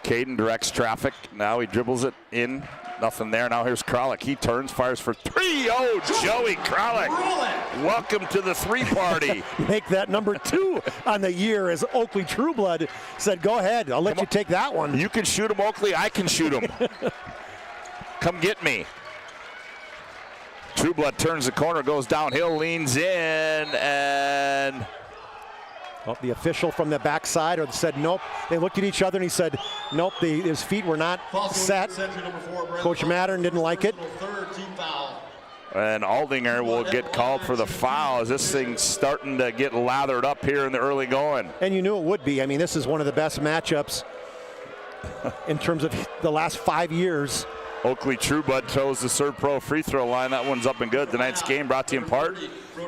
Caden directs traffic. Now he dribbles it in. Nothing there. Now here's Kralik. He turns, fires for three. Oh, Joey Kralik. Welcome to the three party. Make that number 2 on the year, as Oakley Trueblood said, go ahead. I'll let you take that one. You can shoot him, Oakley. I can shoot him. Come get me. Trueblood turns the corner, goes downhill, leans in, and... Well, the official from the backside said nope. They looked at each other and he said nope, his feet were not set. Coach Mattern didn't like it. And Aldinger will get called for the foul as this thing's starting to get lathered up here in the early going. And you knew it would be. I mean, this is one of the best matchups in terms of the last 5 years. Oakley Trueblood chose the Serve Pro free throw line. That one's up and good. Tonight's game brought to you in part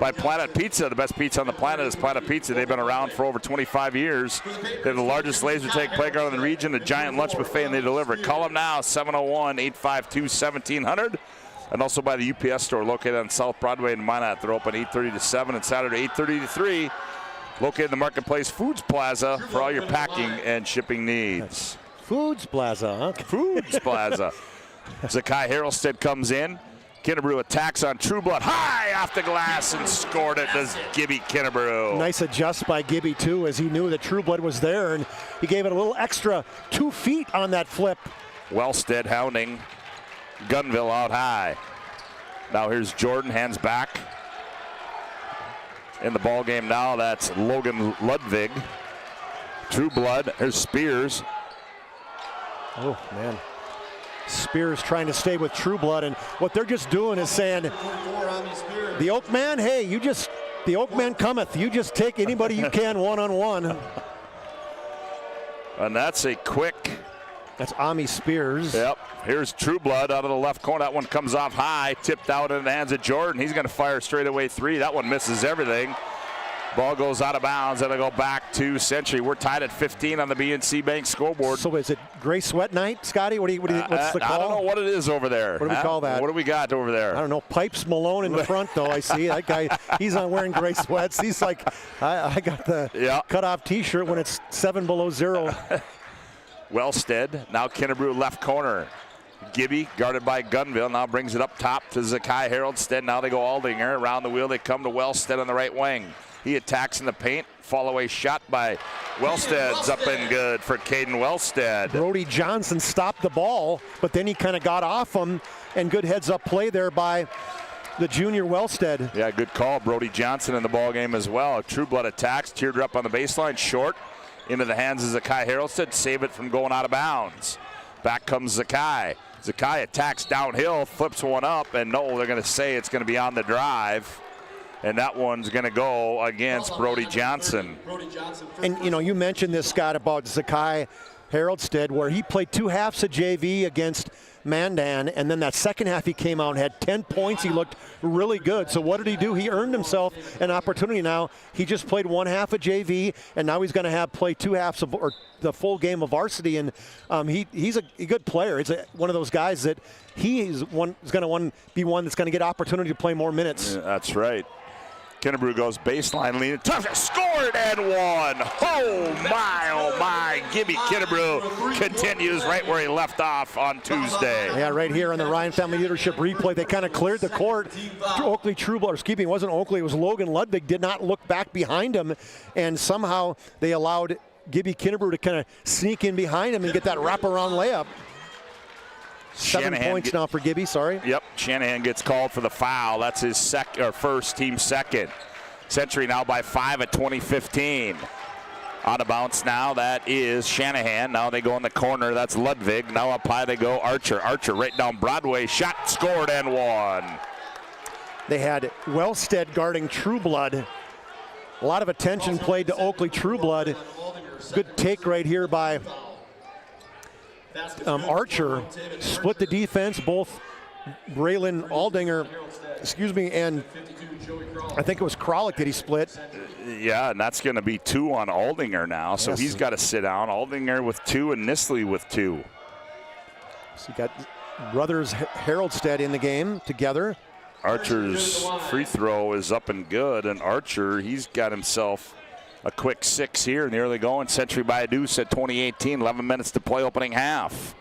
by Planet Pizza. The best pizza on the planet is Planet Pizza. They've been around for over 25 years. They're the largest laser tag playground in the region, a giant lunch buffet, and they deliver. Call them now, 701-852-1700. And also by the UPS store located on South Broadway in Minot. They're open 8:30 to 7 and Saturday 8:30 to 3. Located in the Marketplace Foods Plaza for all your packing and shipping needs. Foods Plaza, huh? Foods Plaza. Zakai Heraldstead comes in. Kinnebrew attacks on Trueblood. High off the glass and scored it. Does Gibby Kinnebrew. Nice adjust by Gibby, too, as he knew that Trueblood was there, and he gave it a little extra 2 feet on that flip. Wellstead hounding Gunville out high. Now here's Jordan, hands back. In the ball game now, that's Logan Ludwig. Trueblood, here's Spears. Oh, man. Spears trying to stay with Trueblood, and what they're just doing is saying, the Oak Man, hey, the Oak Man cometh. You just take anybody you can one-on-one. And that's a quick. That's Ami Spears. Yep. Here's Trueblood out of the left corner. That one comes off high, tipped out in the hands of Jordan. He's going to fire straight away 3. That one misses everything. Ball goes out of bounds. It'll go back to Century. We're tied at 15 on the BNC Bank scoreboard. So is it Gray Sweat Night, Scotty? What's the call? I don't know what it is over there. What do we call that? What do we got over there? I don't know. Pipes Malone in the front, though. I see that guy. He's not wearing gray sweats. He's like, I got the cutoff T-shirt when it's 7 below 0. Wellstead, now Kinnebrew left corner. Gibby guarded by Gunville, now brings it up top to Zakai Heraldstead. Now they go Aldinger. Around the wheel they come to Wellstead on the right wing. He attacks in the paint. Fall away shot by Wellstead's up and good for Caden Wellstead. Brody Johnson stopped the ball, but then he kind of got off him, and good heads-up play there by the junior Wellstead. Yeah, good call. Brody Johnson in the ball game as well. Trueblood attacks, teardrop up on the baseline, short into the hands of Zakai Heraldstead. Save it from going out of bounds. Back comes Zakai. Zakai attacks downhill, flips one up, and no, they're going to say it's going to be on the drive. And that one's going to go against Brody Johnson. And, you mentioned this, Scott, about Zakai Heraldstead, where he played 2 halves of JV against Mandan, and then that second half he came out and had 10 points. He looked really good. So what did he do? He earned himself an opportunity now. He just played 1 half of JV, and now he's going to play 2 halves of or the full game of varsity. And he's a good player. It's one of those guys that he's going to be one that's going to get opportunity to play more minutes. Yeah, that's right. Kinnebrew goes baseline, leaning, scored and won. Oh my. Gibby Kinnebrew continues right where he left off on Tuesday. Yeah, right here on the Ryan Family Leadership replay. They kind of cleared the court. Oakley Trueblood, excuse me, it wasn't Oakley, it was Logan Ludwig, did not look back behind him, and somehow they allowed Gibby Kinnebrew to kind of sneak in behind him and get that wraparound layup. 7 points now for Gibby, sorry. Yep, Shanahan gets called for the foul. That's his first, team second. Century now by 5 at 20-15. On a bounce now, that is Shanahan. Now they go in the corner, that's Ludwig. Now up high they go, Archer. Archer right down Broadway, shot, scored, and one. They had Wellstead guarding Trueblood. A lot of attention played to Oakley Trueblood. Good take right here by Archer. Split the defense, both Braylon Aldinger, and I think it was Kralik that he split. Yeah, and that's going to be 2 on Aldinger now, so he's got to sit down. Aldinger with 2 and Nisley with 2. So you got brothers Haroldstead in the game together. Archer's free throw is up and good, and Archer, he's got himself a quick 6 here in the early going. Century by a deuce at 20-18, 11 minutes to play opening half.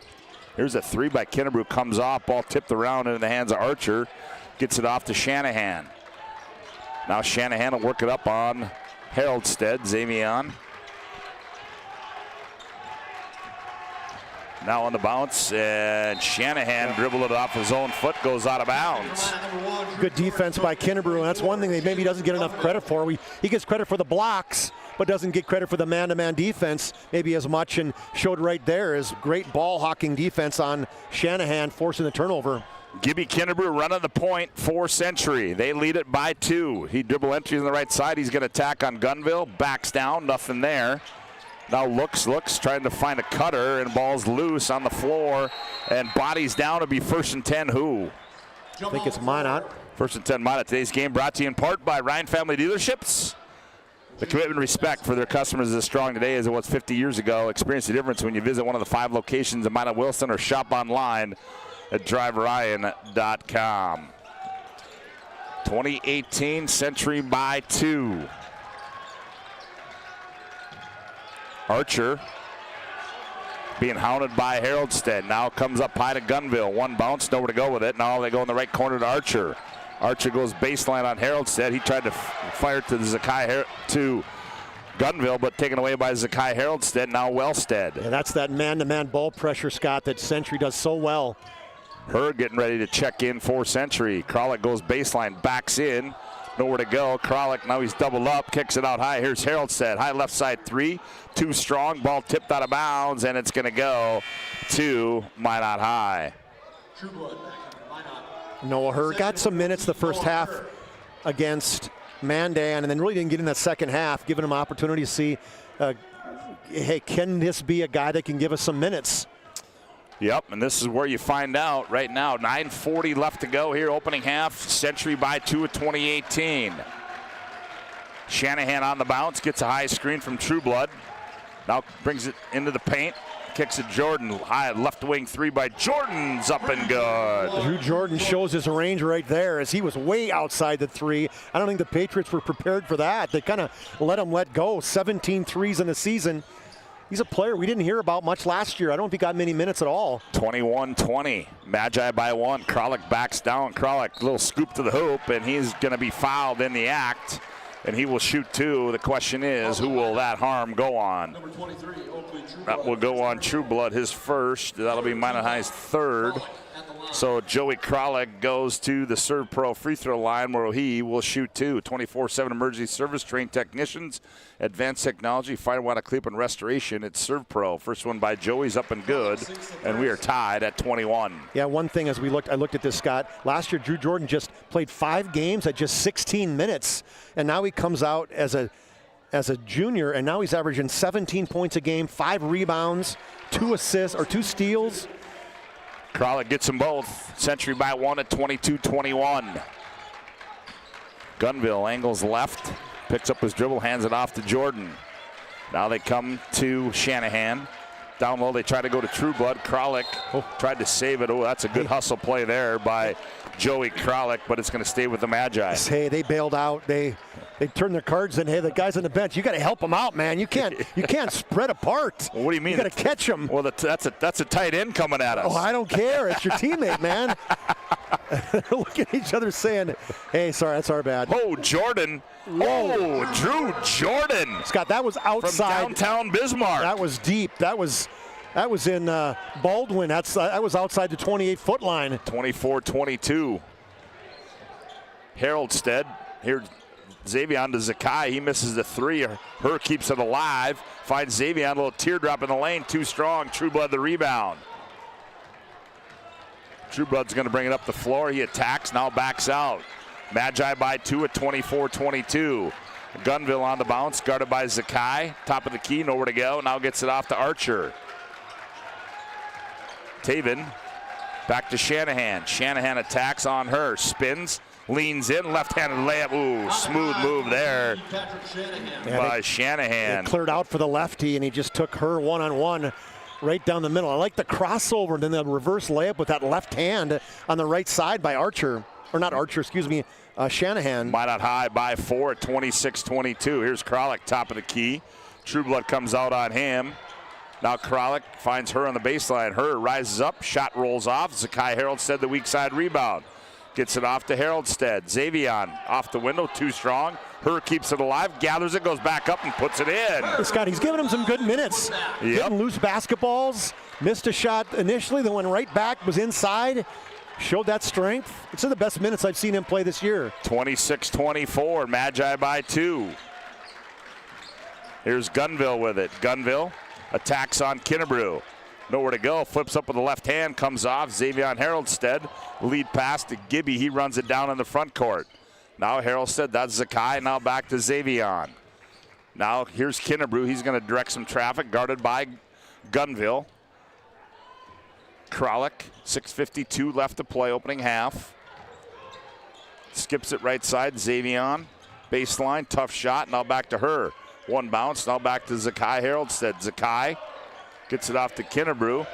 Here's a 3 by Kennebrew, comes off, ball tipped around into the hands of Archer, gets it off to Shanahan. Now Shanahan will work it up on Haroldstead, Zamian. Now on the bounce, and Shanahan dribbled it off his own foot, goes out of bounds. Good defense by Kennebrew, and that's one thing that maybe he doesn't get enough credit for. He gets credit for the blocks, but doesn't get credit for the man-to-man defense maybe as much, and showed right there is great ball-hawking defense on Shanahan, forcing the turnover. Gibby Kennebrew running the point for Century. They lead it by 2. He dribble entries on the right side. He's going to attack on Gunville. Backs down, nothing there. Now looks, trying to find a cutter, and ball's loose on the floor, and bodies down to be 1st and 10. Who? I think it's Minot. 1st and 10 Minot. Today's game brought to you in part by Ryan Family Dealerships. The commitment and respect for their customers is as strong today as it was 50 years ago. Experience the difference when you visit one of the 5 locations in Minot Wilson or shop online at driveryan.com. 2018, Century by 2. Archer being hounded by Haroldstead. Now comes up high to Gunville. 1 bounce, nowhere to go with it. Now they go in the right corner to Archer. Archer goes baseline on Haroldstead. He tried to fire to to Gunville, but taken away by Zakai Haroldstead. Now Wellstead. And that's that man-to-man ball pressure, Scott, that Century does so well. Hurd getting ready to check in for Century. Kralik goes baseline, backs in. Nowhere to go. Kralik, now he's doubled up, kicks it out high. Here's Haroldstead. High left side 3. Too strong. Ball tipped out of bounds, and it's going to go to Minot High. Noah Hurd got some minutes the first half against Mandan, and then really didn't get in that second half, giving him an opportunity to see, hey, can this be a guy that can give us some minutes? Yep, and this is where you find out right now. 9:40 left to go here, opening half. Century by 2 at 2018. Shanahan on the bounce, gets a high screen from Trueblood. Now brings it into the paint, kicks it Jordan. High left wing 3 by Jordan's up and good. Drew Jordan shows his range right there as he was way outside the 3. I don't think the Patriots were prepared for that. They kind of let him let go. 17 threes in the season. He's a player we didn't hear about much last year. I don't know if he got many minutes at all. 21-20. Magi by 1. Kralik backs down. Kralik, little scoop to the hoop, and he's going to be fouled in the act. And he will shoot 2. The question is, who will that harm go on? That will go on Trueblood, his first. That'll be Minot High's 3rd. So Joey Kralik goes to the Serve Pro free throw line where he will shoot 2. 24/7 emergency service, trained technicians, advanced technology, fire, water, cleanup, and restoration. It's Serve Pro. First one by Joey's up and good, and we are tied at 21. Yeah, one thing as I looked at this, Scott. Last year, Drew Jordan just played 5 games at just 16 minutes, and now he comes out as a junior, and now he's averaging 17 points a game, 5 rebounds, 2 assists or 2 steals. Kralik gets them both. Century by 1 at 22-21. Gunville angles left, picks up his dribble, hands it off to Jordan. Now they come to Shanahan. Down low, they try to go to Trueblood. Kralik tried to save it. Oh, that's a good hustle play there by Joey Kralik, but it's going to stay with the Magi. Hey, they bailed out. They turned their cards in. Hey, the guys on the bench, you got to help them out, man. You can't spread apart. Well, what do you mean? You got to catch them. Well, that's a tight end coming at us. Oh, I don't care. It's your teammate, man. They're looking at each other saying, hey, sorry, that's our bad. Oh, Jordan. Whoa. Oh, Drew Jordan. Scott, that was outside. From downtown Bismarck. That was deep. That was in Baldwin. That was outside the 28-foot line. 24-22. Haroldstead. Here Xavion to Zakai. He misses the three. Her keeps it alive. Finds Xavion, a little teardrop in the lane. Too strong. Trueblood the rebound. Trueblood's going to bring it up the floor. He attacks, now backs out. Magi by 2 at 24-22. Gunville on the bounce, guarded by Zakai. Top of the key, nowhere to go. Now gets it off to Archer. Taven back to Shanahan. Shanahan attacks on her. Spins, leans in, left-handed layup. Ooh, smooth move there by Shanahan. They cleared out for the lefty, and he just took her one-on-one right down the middle. I like the crossover and then the reverse layup with that left hand on the right side by Archer. Or not Archer, excuse me, Shanahan. Minot high by 4 at 26-22. Here's Kralik, top of the key. Trueblood comes out on him. Now Kralik finds her on the baseline. Her rises up, shot rolls off. Zakai Haroldstead, the weak side rebound. Gets it off to Haroldstead. Xavion off the window, too strong. Her keeps it alive, gathers it, goes back up and puts it in. Scott, he's giving him some good minutes. Getting loose basketballs. Missed a shot initially, then went right back, was inside. Showed that strength. It's one of the best minutes I've seen him play this year. 26-24, Magi by 2. Here's Gunville with it. Gunville attacks on Kinnebrew. Nowhere to go, flips up with the left hand, comes off. Xavion Haroldstead, lead pass to Gibby. He runs it down in the front court. Now Haroldstead, that's Zakai, now back to Xavion. Now here's Kinnebrew. He's going to direct some traffic, guarded by Gunville. Kralik, 6:52 left to play, opening half. Skips it right side, Xavion. Baseline, tough shot, now back to her. One bounce, now back to Zakai Haroldstead. Zakai gets it off to Kinnebrew.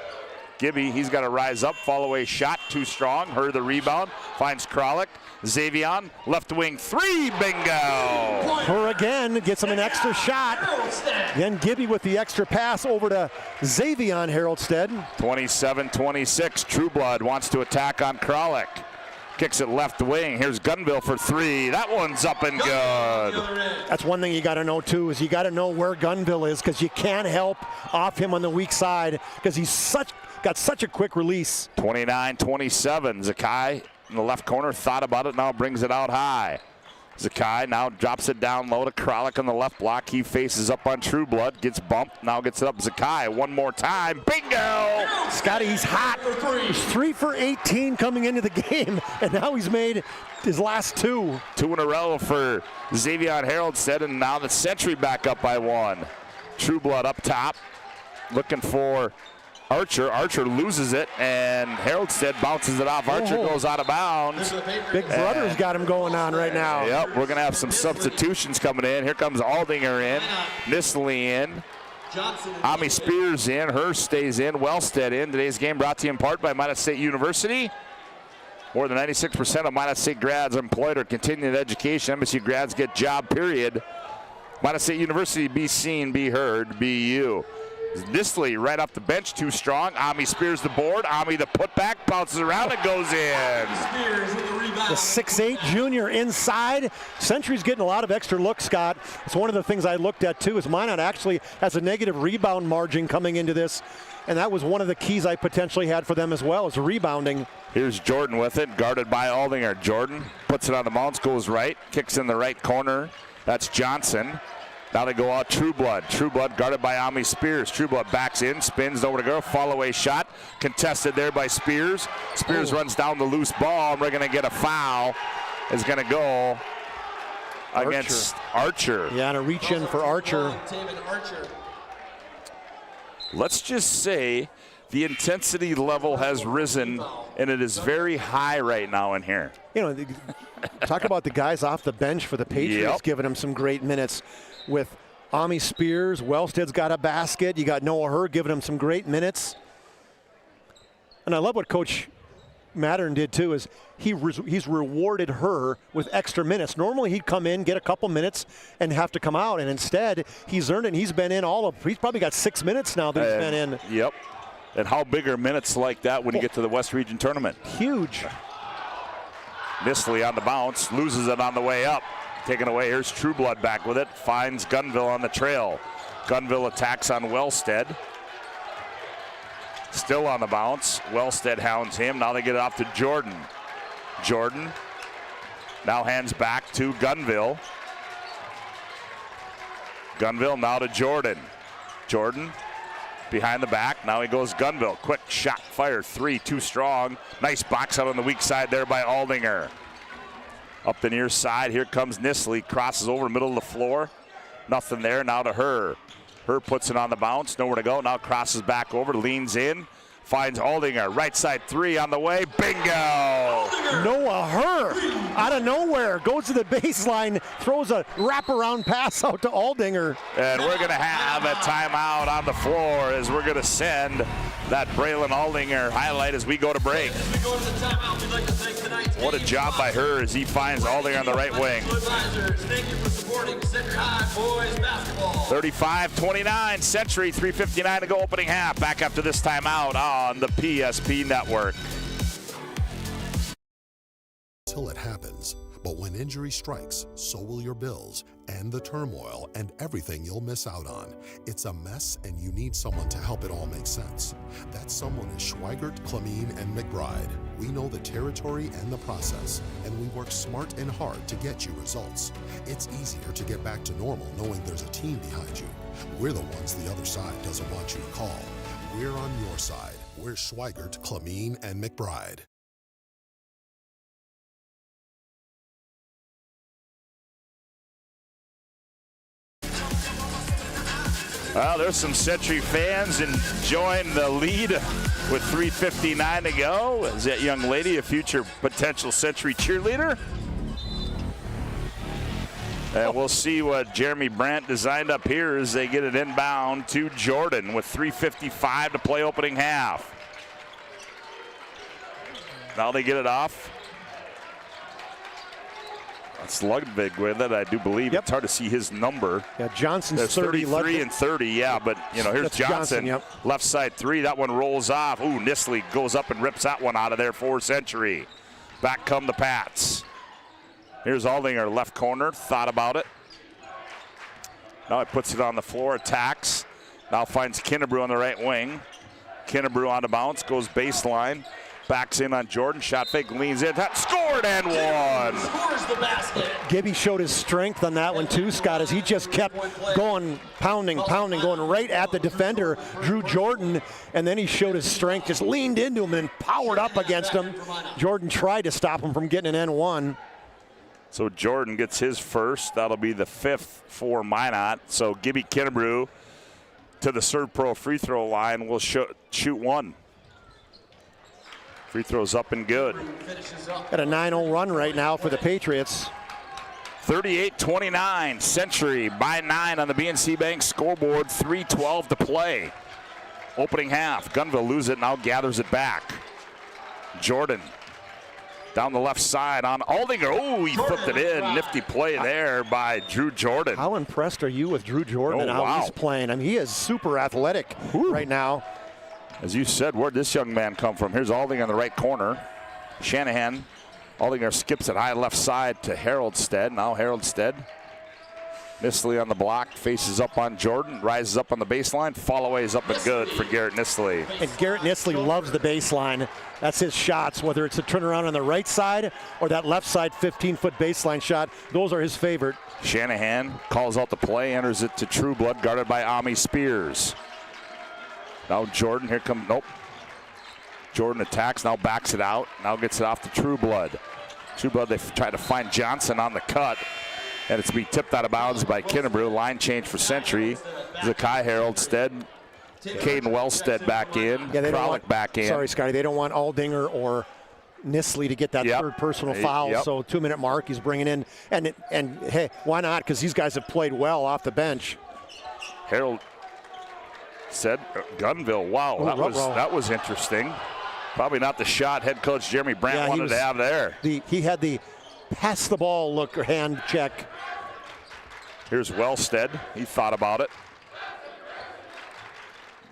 Gibby, he's got to rise up, fall away shot, too strong. Her the rebound, finds Kralik. Xavion, left wing three, bingo! Her again, gets him an extra shot. Then Gibby with the extra pass over to Xavion Haroldstead. 27-26, Trueblood wants to attack on Kralik. Kicks it left wing, here's Gunville for three. That one's up and good. That's one thing you got to know too, is you got to know where Gunville is, because you can't help off him on the weak side, because he's got such a quick release. 29-27, Zakai in the left corner, thought about it, now brings it out high. Zakai now drops it down low to Kralik on the left block. He faces up on Trueblood, gets bumped, now gets it up Zakai one more time. Bingo! Scotty, he's hot. He's 3 for 18 coming into the game, and now he's made his last two. 2 in a row for Xavion Haroldstead, and now the Century back up by 1. Trueblood up top, looking for Archer. Archer loses it, and Haroldstead bounces it off. Archer goes out of bounds. Big Brother's got him going on right now. Yep, we're going to have some substitutions coming in. Here comes Aldinger in, Nisley in, Ami Spears in, Hurst stays in, Wellstead in. Today's game brought to you in part by Minot State University. More than 96% of Minot State grads are employed or continuing education. MSU grads get job, period. Minot State University, be seen, be heard, be you. Nisley right off the bench, too strong. Ami Spears the board. Ami the putback, bounces around and goes in. The 6'8 junior inside. Century's getting a lot of extra looks, Scott. It's one of the things I looked at too, is Minot actually has a negative rebound margin coming into this. And that was one of the keys I potentially had for them as well, is rebounding. Here's Jordan with it, guarded by Aldinger. Jordan puts it on the bounce, goes right, kicks in the right corner. That's Johnson. Now they go out Trueblood. Trueblood guarded by Ami Spears. Trueblood backs in, spins, nowhere to go. Fall away shot. Contested there by Spears. Spears runs down the loose ball, and we're going to get a foul. Is going to go against Archer. Yeah, and a reach in for Archer. Let's just say the intensity level has risen, and it is very high right now in here. You know, talk about the guys off the bench for the Patriots, giving them some great minutes. With Ami Spears, Wellstead's got a basket. You got Noah Herr giving him some great minutes. And I love what Coach Mattern did too, is he's rewarded her with extra minutes. Normally he'd come in, get a couple minutes, and have to come out. And instead, he's earned it, and he's been in he's probably got 6 minutes now that he's been in. Yep. And how big are minutes like that when you get to the West Region Tournament? Huge. Nisley on the bounce, loses it on the way up. Taken away, here's Trueblood back with it, finds Gunville on the trail. Gunville attacks on Wellstead. Still on the bounce, Wellstead hounds him, now they get it off to Jordan. Jordan now hands back to Gunville. Gunville now to Jordan. Jordan behind the back. Now he goes Gunville. Quick shot, fire, 3, too strong. Nice box out on the weak side there by Aldinger. Up the near side, here comes Nisley. Crosses over middle of the floor. Nothing there, now to Her. Her puts it on the bounce, nowhere to go. Now crosses back over, leans in. Finds Aldinger, right side 3 on the way, bingo! Noah Her, out of nowhere, goes to the baseline, throws a wraparound pass out to Aldinger. And we're gonna have a timeout on the floor as we're gonna send that Braylon Aldinger highlight as we go to break. What a job by Her as he finds Aldinger on the right wing. 35-29, Century, 3:59 to go opening half. Back after this timeout on the PSP Network. Till it happens. But when injury strikes, so will your bills and the turmoil and everything you'll miss out on. It's a mess and you need someone to help it all make sense. That someone is Schweigert, Clamine, and McBride. We know the territory and the process, and we work smart and hard to get you results. It's easier to get back to normal knowing there's a team behind you. We're the ones the other side doesn't want you to call. We're on your side. We're Schweigert, Clamine, and McBride. Well, there's some Century fans enjoying the lead with 3:59 to go. Is that young lady a future potential Century cheerleader? And we'll see what Jeremy Brandt designed up here as they get it inbound to Jordan with 3:55 to play opening half. Now they get it off. It's Ludwig with it, I do believe. Yep. It's hard to see his number. Yeah, Johnson's There's 30. 33 and 30, yeah, but here's That's Johnson. yep. Left side 3, that one rolls off. Ooh, Nisley goes up and rips that one out of there for Century. Back come the Pats. Here's Aldinger, left corner, thought about it. Now he puts it on the floor, attacks. Now finds Kinnebrew on the right wing. Kinnebrew on the bounce, goes baseline. Backs in on Jordan, shot fake, leans in, scored and one. Gibby showed his strength on that one too, Scott, as he just kept going, pounding, going right at the defender, Drew Jordan, and then he showed his strength, just leaned into him and powered up against him. Jordan tried to stop him from getting an N1. So Jordan gets his first. That'll be the 5th for Minot. So Gibby Kinnebrew to the Serve Pro free throw line will shoot one. Free throws up and good. Got a 9-0 run right now for the Patriots. 38-29, Century by 9 on the BNC Bank scoreboard, 3:12 to play. Opening half, Gunville loses it, now gathers it back. Jordan down the left side on Aldinger. Oh, he flipped it in. Nifty play there by Drew Jordan. How impressed are you with Drew Jordan and how he's playing? I mean, he is super athletic right now. As you said, where'd this young man come from? Here's Aldinger in the right corner. Shanahan. Aldinger skips it high left side to Haroldstead. Now Haroldstead. Nisley on the block, faces up on Jordan, rises up on the baseline. Fall away is up and good for Garrett Nisley. And Garrett Nisley loves the baseline. That's his shots, whether it's a turnaround on the right side or that left side 15-foot baseline shot. Those are his favorite. Shanahan calls out the play, enters it to Trueblood, guarded by Ami Spears. Now Jordan, here comes, nope. Jordan attacks, now backs it out, now gets it off to Trueblood. Trueblood, they try to find Johnson on the cut, and it's be tipped out of bounds by Kinnebrew. Line change for Century. Zakai Haroldstead, Caden Wellstead back in, Kralik back in. Sorry, Scotty, they don't want Aldinger or Nisley to get that third personal foul, so 2-minute mark he's bringing in. And hey, why not? Because these guys have played well off the bench. Harold said Gunville, wow, that was interesting. Probably not the shot head coach Jeremy Brandt wanted to have there. He had the pass the ball look or hand check. Here's Wellstead. He thought about it.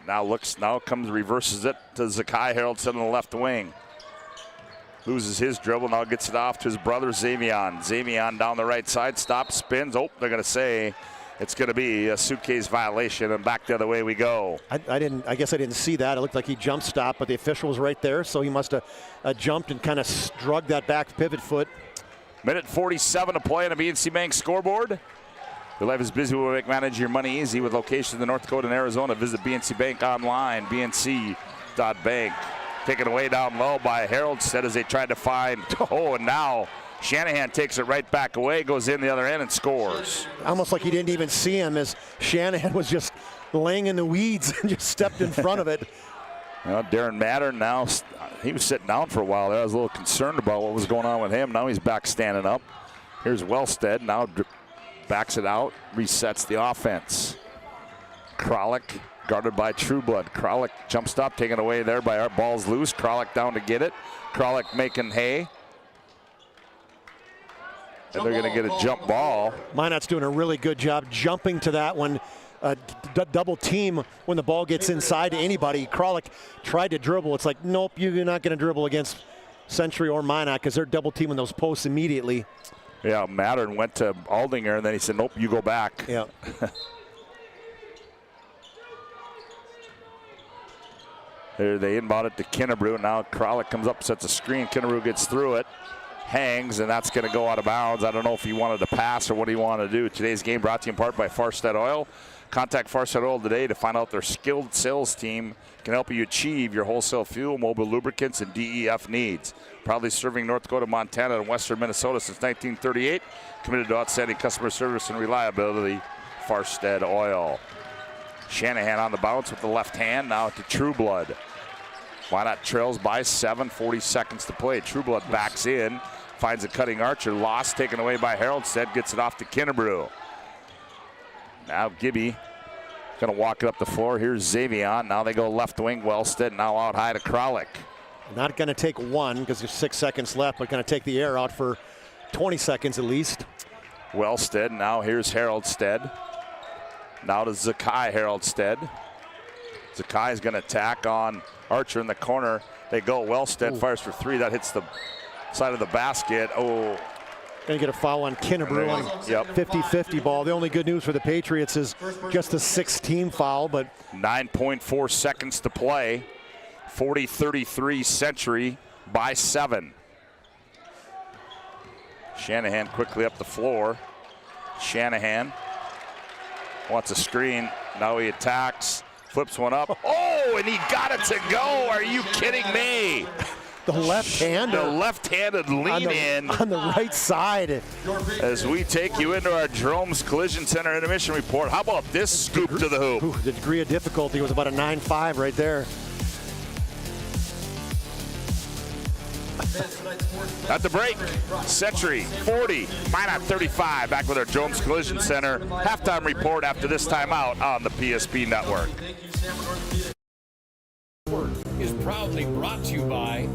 Now comes, reverses it to Zakai Haroldstead on the left wing. Loses his dribble, now gets it off to his brother Xavion. Xavion down the right side, stops, spins. Oh, they're going to say it's going to be a suitcase violation, and back the other way we go. I guess I didn't see that. It looked like he jump stopped, but the official was right there, so he must have jumped and kind of drug that back pivot foot. Minute 47 to play on the BNC Bank scoreboard. Your life is busy. We'll make manage your money easy with locations in North Dakota and Arizona. Visit BNC Bank online, bnc.bank. Taken away down low by Haroldstead as they tried to find. Oh, and now Shanahan takes it right back away, goes in the other end and scores. Almost like he didn't even see him as Shanahan was just laying in the weeds and just stepped in front of it. Well, Darren Mattern now, he was sitting down for a while there. I was a little concerned about what was going on with him. Now he's back standing up. Here's Wellstead, now backs it out, resets the offense. Kralik guarded by Trueblood. Kralik jump stop taken away there by our balls loose. Kralik down to get it. Kralik making hay. And they're going to get a jump ball. Minot's doing a really good job jumping to that one. Double team when the ball gets inside to anybody. Kralik tried to dribble. It's like, nope, you're not going to dribble against Century or Minot because they're double teaming those posts immediately. Yeah, Mattern went to Aldinger and then he said, nope, you go back. Yeah. There they inbound it to Kinnebrew. Now Kralik comes up, sets a screen. Kinnebrew gets through it, hangs, and that's going to go out of bounds. I don't know if he wanted to pass or what he wanted to do. Today's game brought to you in part by Farstead Oil. Contact Farstead Oil today to find out their skilled sales team can help you achieve your wholesale fuel, mobile lubricants, and DEF needs. Proudly serving North Dakota, Montana, and western Minnesota since 1938. Committed to outstanding customer service and reliability. Farstead Oil. Shanahan on the bounce with the left hand, now to Trueblood. Minot trails by 7, 40 seconds to play. Trueblood backs in, finds a cutting archer, lost, taken away by Haroldstead, gets it off to Kinnebrew. Now Gibby gonna walk it up the floor. Here's Xavion. Now they go left wing. Wellstead now out high to Kralik. Not gonna take one because there's 6 seconds left, but gonna take the air out for 20 seconds at least. Wellstead, now here's Haroldstead. Now to Zakai Haroldstead. Zakai's gonna attack on Archer in the corner. They go. Wellstead fires for 3. That hits the side of the basket. Oh. Gonna get a foul on Kinnebrew on 50-50 ball. The only good news for the Patriots is just a 6-team foul, but 9.4 seconds to play. 40-33 Century by 7. Shanahan quickly up the floor. Shanahan wants a screen. Now he attacks. Flips one up. Oh, and he got it to go. Are you kidding me? The left-handed. The left-handed lean-in. On the right side. As we take you into our Jerome's Collision Center intermission report. How about this scoop to the hoop? Ooh, the degree of difficulty was about a 9.5 right there. At the break, Century 40, Minot 35. Back with our Jerome's Collision Center halftime report after this timeout on the PSP Network. Is proudly brought to you by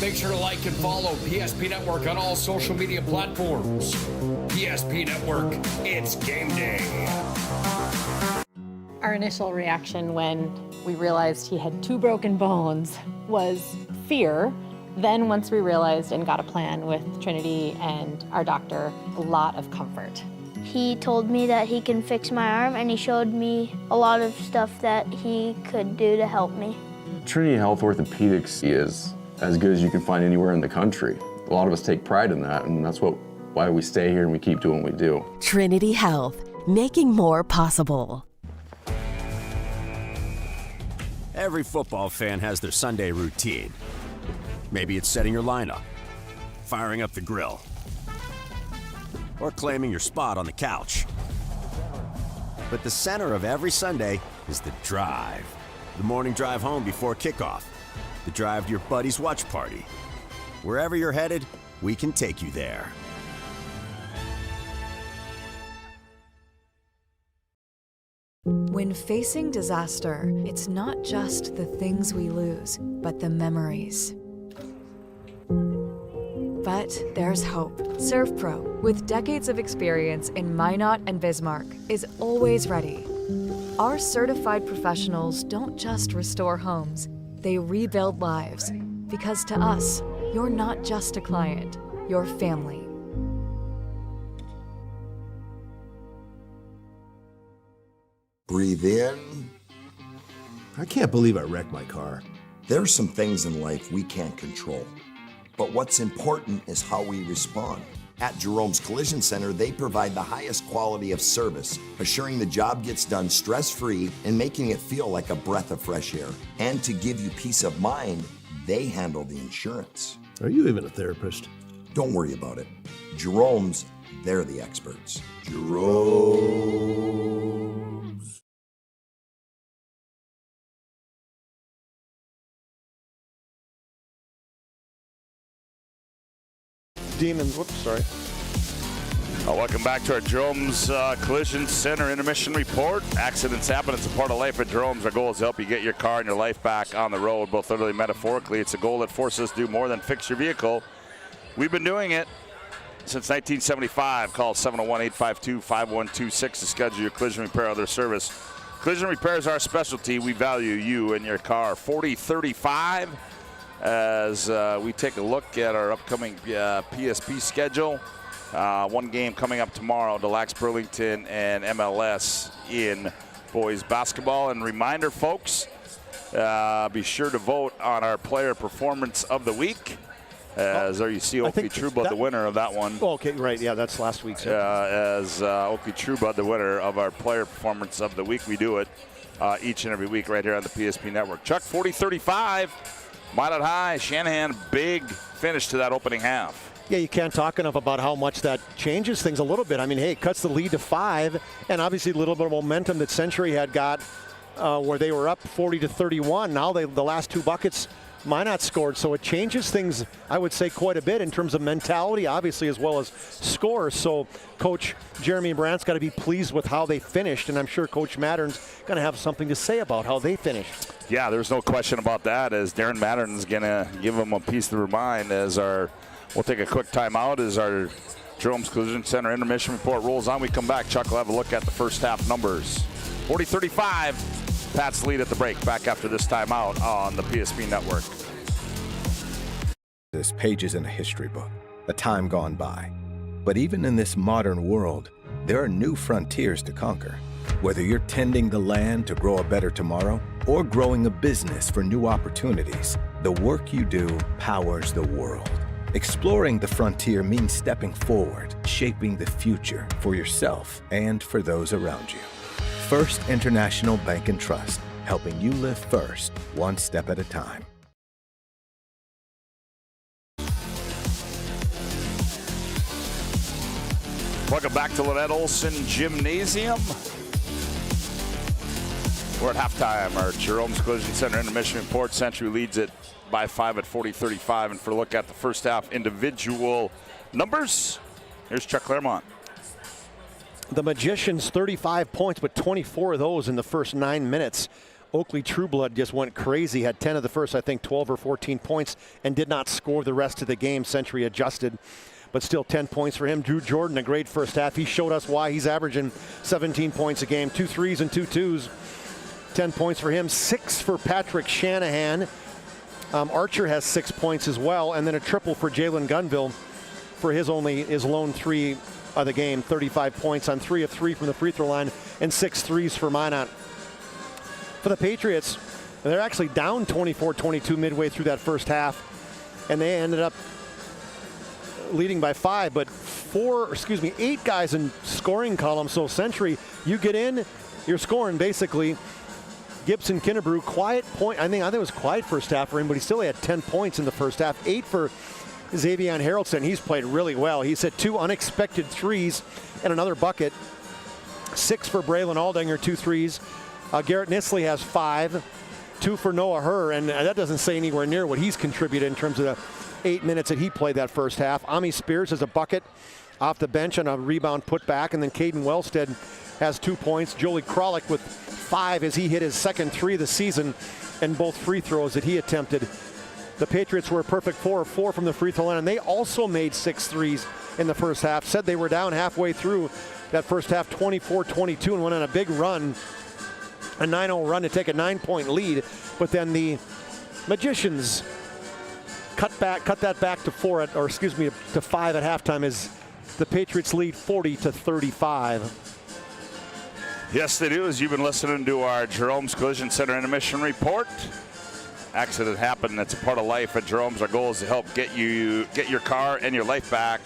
Make sure to like and follow PSP Network on all social media platforms. PSP Network, it's game day. Our initial reaction when we realized he had 2 broken bones was fear. Then once we realized and got a plan with Trinity and our doctor, a lot of comfort. He told me that he can fix my arm, and he showed me a lot of stuff that he could do to help me. Trinity Health Orthopedics is as good as you can find anywhere in the country. A lot of us take pride in that, and that's why we stay here and we keep doing what we do. Trinity Health, making more possible. Every football fan has their Sunday routine. Maybe it's setting your lineup, firing up the grill, or claiming your spot on the couch. But the center of every Sunday is the drive. The morning drive home before kickoff. The drive to your buddy's watch party. Wherever you're headed, we can take you there. When facing disaster, it's not just the things we lose, but the memories. But there's hope. ServPro, with decades of experience in Minot and Bismarck, is always ready. Our certified professionals don't just restore homes, they rebuild lives. Because to us, you're not just a client, you're family. Breathe in. I can't believe I wrecked my car. There's some things in life we can't control. But what's important is how we respond. At Jerome's Collision Center, they provide the highest quality of service, assuring the job gets done stress-free and making it feel like a breath of fresh air. And to give you peace of mind, they handle the insurance. Are you even a therapist? Don't worry about it. Jerome's, they're the experts. Jerome's. Demons, whoops, sorry. Welcome back to our Jerome's Collision Center Intermission Report. Accidents happen. It's a part of life at Jerome's. Our goal is to help you get your car and your life back on the road, both literally and metaphorically. It's a goal that forces us to do more than fix your vehicle. We've been doing it since 1975. Call 701-852-5126 to schedule your collision repair or other service. Collision repair is our specialty. We value you and your car. 4035 as we take a look at our upcoming PSP schedule. One game coming up tomorrow, Delax Burlington and MLS in boys basketball. And reminder, folks, be sure to vote on our player performance of the week. As there you see Oakley Trueblood, the winner of that one. Oh, okay, right, yeah, that's last week's. As Oakley Trueblood, the winner of our player performance of the week. We do it each and every week right here on the PSP Network. Chuck, 40-35. Minot High, Shanahan, big finish to that opening half. Yeah, you can't talk enough about how much that changes things a little bit. I mean, hey, it cuts the lead to 5, and obviously a little bit of momentum that Century had got where they were up 40-31. Now the last 2 buckets, Minot scored, so it changes things, I would say, quite a bit in terms of mentality, obviously, as well as scores. So Coach Jeremy Brandt's got to be pleased with how they finished, and I'm sure Coach Mattern's going to have something to say about how they finished. Yeah, there's no question about that, as Darren Mattern's going to give them a piece of their mind as we'll take a quick timeout as our Jerome's Collision Center Intermission Report rolls on. We come back, Chuck will have a look at the first half numbers. 40-35. Pat's lead at the break. Back after this timeout on the PSP Network. This page is in a history book, a time gone by. But even in this modern world, there are new frontiers to conquer. Whether you're tending the land to grow a better tomorrow or growing a business for new opportunities, the work you do powers the world. Exploring the frontier means stepping forward, shaping the future for yourself and for those around you. First International Bank and Trust, helping you live first, one step at a time. Welcome back to Lynette Olson Gymnasium. We're at halftime. Our Jerome's Collision Center Intermission Report. Century leads it by 5 at 40-35. And for a look at the first half individual numbers, here's Chuck Claremont. The Magicians, 35 points, but 24 of those in the first 9 minutes. Oakley Trueblood just went crazy, had 10 of the first, I think 12 or 14 points, and did not score the rest of the game. Century adjusted, but still 10 points for him. Drew Jordan, a great first half. He showed us why he's averaging 17 points a game, 2 threes and 2 twos. 10 points for him, 6 for Patrick Shanahan. Archer has 6 points as well, and then a triple for Jalen Gunville for his lone 3 of the game, 35 points on 3 of 3 from the free throw line, and 6 threes for Minot. For the Patriots, they're actually down 24-22 midway through that first half, and they ended up leading by 5, but 8 guys in scoring column. So Century, you get in, you're scoring basically. Gibson Kinnebrew, quiet point. I think it was quiet first half for him, but he still had 10 points in the first half. 8 for Xavier Harrelson. He's played really well. He's hit 2 unexpected threes and another bucket. 6 for Braylon Aldinger, 2 threes. Garrett Nisley has 5, 2 for Noah Herr, and that doesn't say anywhere near what he's contributed in terms of the 8 minutes that he played that first half. Ami Spears has a bucket off the bench on a rebound put back, and then Caden Wellstead has 2 points. Jolie Kralik with 5 as he hit his second 3 of the season, and both free throws that he attempted. The Patriots were a perfect 4 of 4 from the free throw line, and they also made 6 threes in the first half. Said they were down halfway through that first half, 24-22, and went on a big run, a 9-0 run to take a 9-point lead. But then the Magicians cut that back to 5 at halftime as the Patriots lead 40-35. Yes, they do. As you've been listening to our Jerome's Collision Center Intermission report. Accident happened. That's a part of life at Jerome's. Our goal is to help get your car and your life back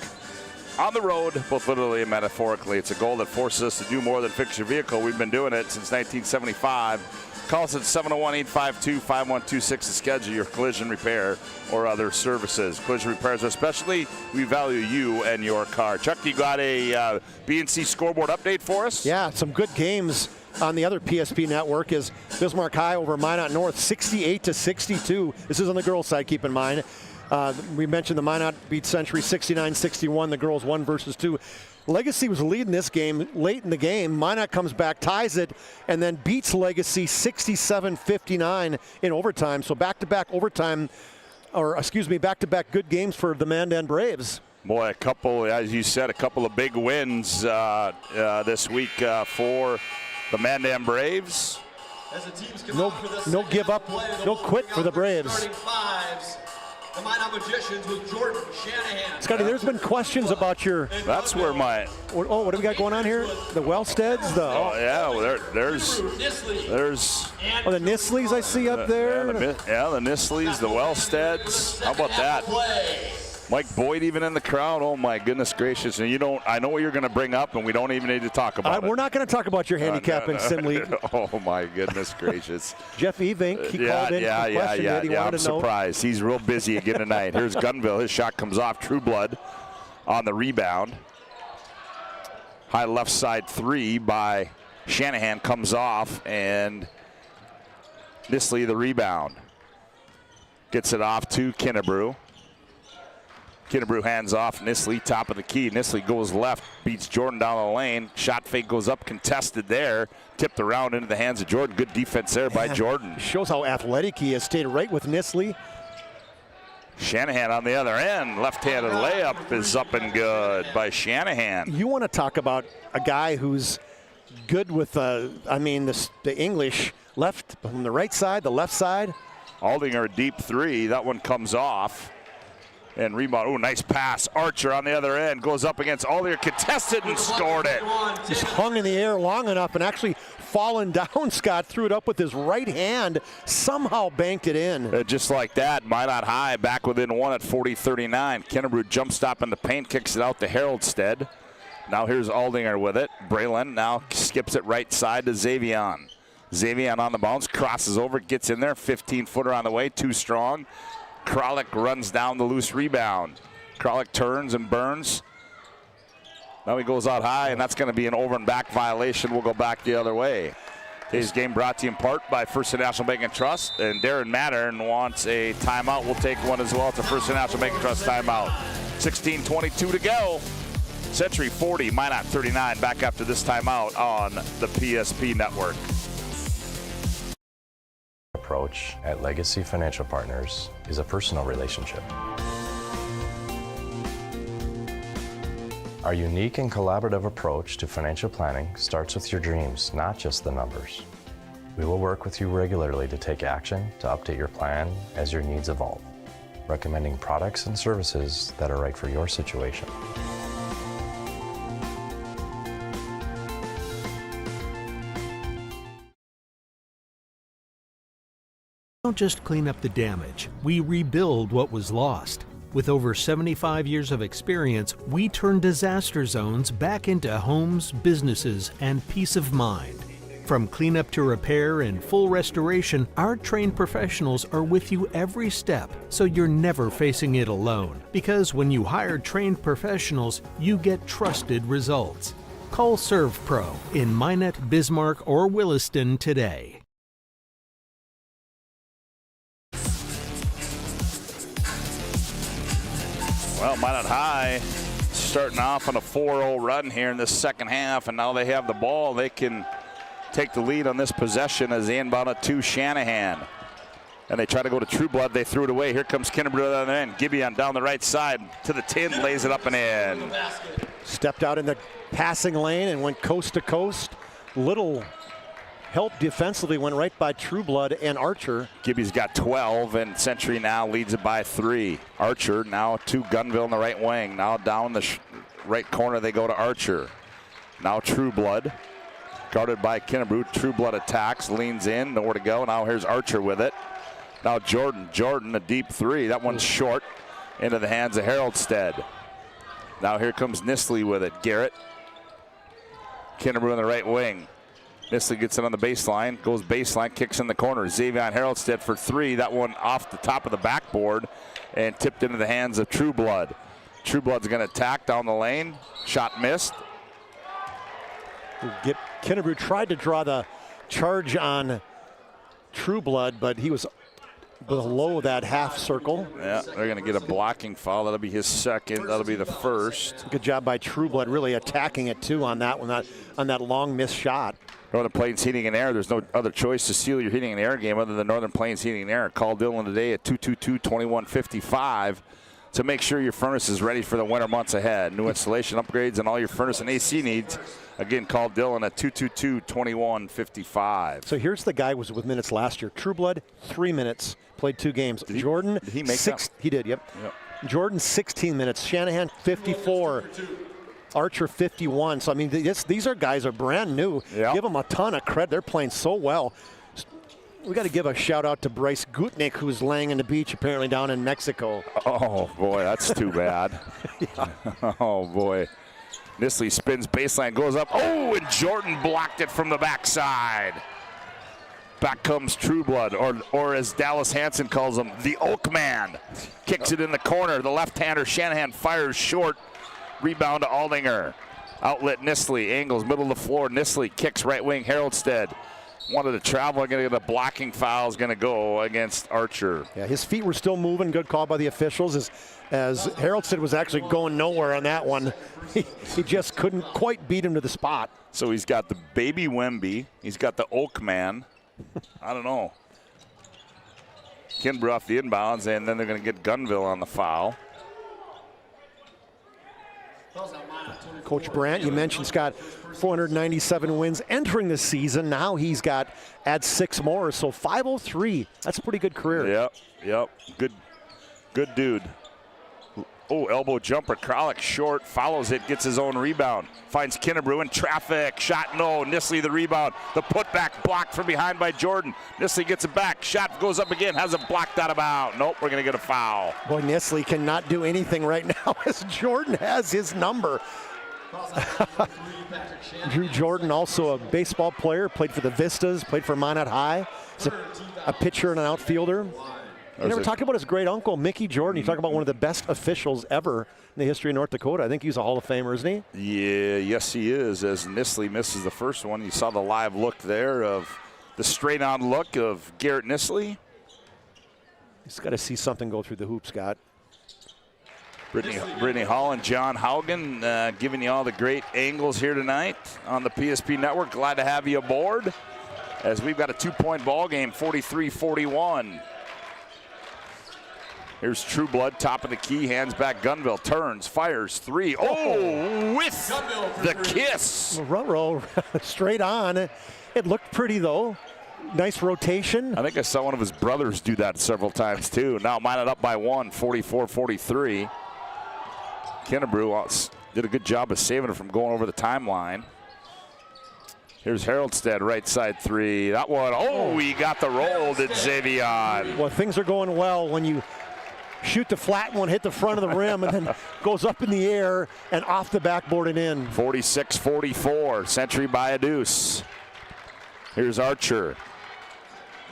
on the road, both literally and metaphorically. It's a goal that forces us to do more than fix your vehicle. We've been doing it since 1975. Call us at 701-852-5126 to schedule your collision repair or other services. Collision repairs are specialty. We value you and your car. Chuck, you got a BNC scoreboard update for us? Yeah, some good games on the other PSP network is Bismarck High over Minot North, 68-62. This is on the girls' side, keep in mind. We mentioned the Minot beat Century 69-61. The girls 1 versus 2. Legacy was leading this game late in the game. Minot comes back, ties it, and then beats Legacy 67-59 in overtime. So back-to-back back-to-back good games for the Mandan Braves. Boy, a couple, as you said, a couple of big wins this week for the Mandan Braves. No give up, no quit for the Braves. The Minot Magicians with Jordan Shanahan. Scotty, there's been questions about your... That's where my... Oh, what do we got going on here? The Wellsteads? There's... Oh, the Nisleys I see up there. The Nisleys, the Wellsteads. How about that? Mike Boyd even in the crowd. Oh my goodness gracious! And I know what you're going to bring up, and we don't even need to talk about it. We're not going to talk about your handicap in Sim League. Oh my goodness gracious! Jeff Evink, he called in. I'm surprised. He's real busy again tonight. Here's Gunville. His shot comes off. Trueblood on the rebound. High left side 3 by Shanahan comes off, and Nisley the rebound. Gets it off to Kinnebrew. Kinnebrew hands off. Nisley, top of the key. Nisley goes left, beats Jordan down the lane. Shot fake goes up, contested there. Tipped around into the hands of Jordan. Good defense there by Jordan. Shows how athletic he has. Stayed right with Nisley. Shanahan on the other end. Left-handed layup is up and good by Shanahan. You want to talk about a guy who's good with, the English left from the right side, the left side. Aldinger, deep 3. That one comes off. And rebound. Oh, nice pass. Archer on the other end goes up against Aldinger, contested and scored it. Just hung in the air long enough and actually fallen down. Scott threw it up with his right hand, somehow banked it in. Just like that, Minot High back within 1 at 40-39. Kinnebrew jump stop in the paint, kicks it out to Haroldstead. Now here's Aldinger with it. Braylon now skips it right side to Xavion. Xavion on the bounce, crosses over, gets in there. 15-footer on the way, too strong. Kralik runs down the loose rebound. Kralik turns and burns. Now he goes out high, and that's going to be an over and back violation. We'll go back the other way. Today's game brought to you in part by First National Bank and Trust. And Darren Mattern wants a timeout. We'll take one as well. It's a First National Bank and Trust timeout. 16:22 to go. Century 40, Minot 39. Back after this timeout on the PSP Network. approach at Legacy Financial Partners is a personal relationship. Our unique and collaborative approach to financial planning starts with your dreams, not just the numbers. We will work with you regularly to take action to update your plan as your needs evolve, recommending products and services that are right for your situation. Don't just clean up the damage, we rebuild what was lost. With over 75 years of experience, we turn disaster zones back into homes, businesses, and peace of mind. From cleanup to repair and full restoration, our trained professionals are with you every step, so you're never facing it alone. Because when you hire trained professionals, you get trusted results. Call ServPro in Minot, Bismarck, or Williston today. Well, Minot High starting off on a 4-0 run here in the second half, and now they have the ball. They can take the lead on this possession as they inbound it to Shanahan. And they try to go to Trueblood. They threw it away. Here comes Kinnebrew on the other end. Gibby on down the right side to the tin, lays it up and in. Stepped out in the passing lane and went coast to coast. Little help defensively, went right by Trueblood and Archer. Gibby's got 12, and Century now leads it by 3. Archer now to Gunville in the right wing. Now down the right corner they go to Archer. Now Trueblood, guarded by Kinnebrew. Trueblood attacks, leans in, nowhere to go. Now here's Archer with it. Now Jordan, a deep 3. That one's short into the hands of Haroldstead. Now here comes Nisley with it. Garrett. Kinnebrew in the right wing. Nisley gets it on the baseline, goes baseline, kicks in the corner. Xavier Haroldstead for 3. That one off the top of the backboard and tipped into the hands of Trueblood. Trueblood's going to attack down the lane. Shot missed. Kinnebrew tried to draw the charge on Trueblood, but he was below that half circle. Yeah, they're going to get a blocking foul. That'll be his second. That'll be the first. Good job by Trueblood, really attacking it too on that one, on that long missed shot. Northern Plains Heating and Air, there's no other choice to seal your heating and air game other than Northern Plains Heating and Air. Call Dylan today at 222-2155 to make sure your furnace is ready for the winter months ahead. New installation upgrades and all your furnace and AC needs. Again, call Dylan at 222-2155. So here's the guy who was with minutes last year. Trueblood, 3 minutes, played 2 games. Jordan, did he make that? He did, yep. Jordan, 16 minutes. Shanahan, 54. Archer, 51. So, I mean, these are guys are brand new. Yep. Give them a ton of credit. They're playing so well. We got to give a shout out to Bryce Gutnick, who's laying on the beach apparently down in Mexico. Oh, boy, that's too bad. Oh, boy. Nisley spins baseline, goes up. Oh, and Jordan blocked it from the backside. Back comes Trueblood, or as Dallas Hansen calls him, the Oak Man. Kicks it in the corner. The left-hander, Shanahan, fires short. Rebound to Aldinger. Outlet Nisley, angles, middle of the floor. Nisley kicks right wing, Haroldstead. Wanted to travel, going to get a blocking foul, is going to go against Archer. Yeah, his feet were still moving. Good call by the officials as Haroldstead was actually going nowhere on that one. He just couldn't quite beat him to the spot. So he's got the baby Wemby. He's got the Oak Man. I don't know. Kinnebrew off the inbounds, and then they're going to get Gunville on the foul. Coach Brandt, you mentioned Scott, 497 wins entering the season. Now he's got add 6 more, so 503. That's a pretty good career. Yep. Good dude. Oh, elbow jumper. Kralik short, follows it, gets his own rebound. Finds Kinnebrew in traffic. Shot no. Nisley the rebound. The putback blocked from behind by Jordan. Nisley gets it back. Shot goes up again. Has it blocked out of bounds. Nope, we're going to get a foul. Boy, Nisley cannot do anything right now as Jordan has his number. Drew Jordan, also a baseball player, played for the Vistas, played for Minot High. He's a pitcher and an outfielder. You never talk about his great uncle, Mickey Jordan. You talk about one of the best officials ever in the history of North Dakota. I think he's a Hall of Famer, isn't he? Yeah, yes he is. As Nisley misses the first one, you saw the live look there of the straight-on look of Garrett Nisley. He's got to see something go through the hoop, Scott. Brittany Hall and John Haugen giving you all the great angles here tonight on the PSP Network. Glad to have you aboard. as we've got a 2-point ball game, 43-41. Here's Trueblood, top of the key, hands back. Gunville turns, fires, 3. Oh, with the kiss. Ruh-roh, straight on. It looked pretty, though. Nice rotation. I think I saw one of his brothers do that several times, too. Now Minot up by 1, 44-43. Kennebrew did a good job of saving it from going over the timeline. Here's Haroldstead, right side 3. That one, he got the roll, did Xavier. Well, things are going well when you shoot the flat one, hit the front of the rim, and then goes up in the air and off the backboard and in. 46-44, Century by a deuce. Here's Archer.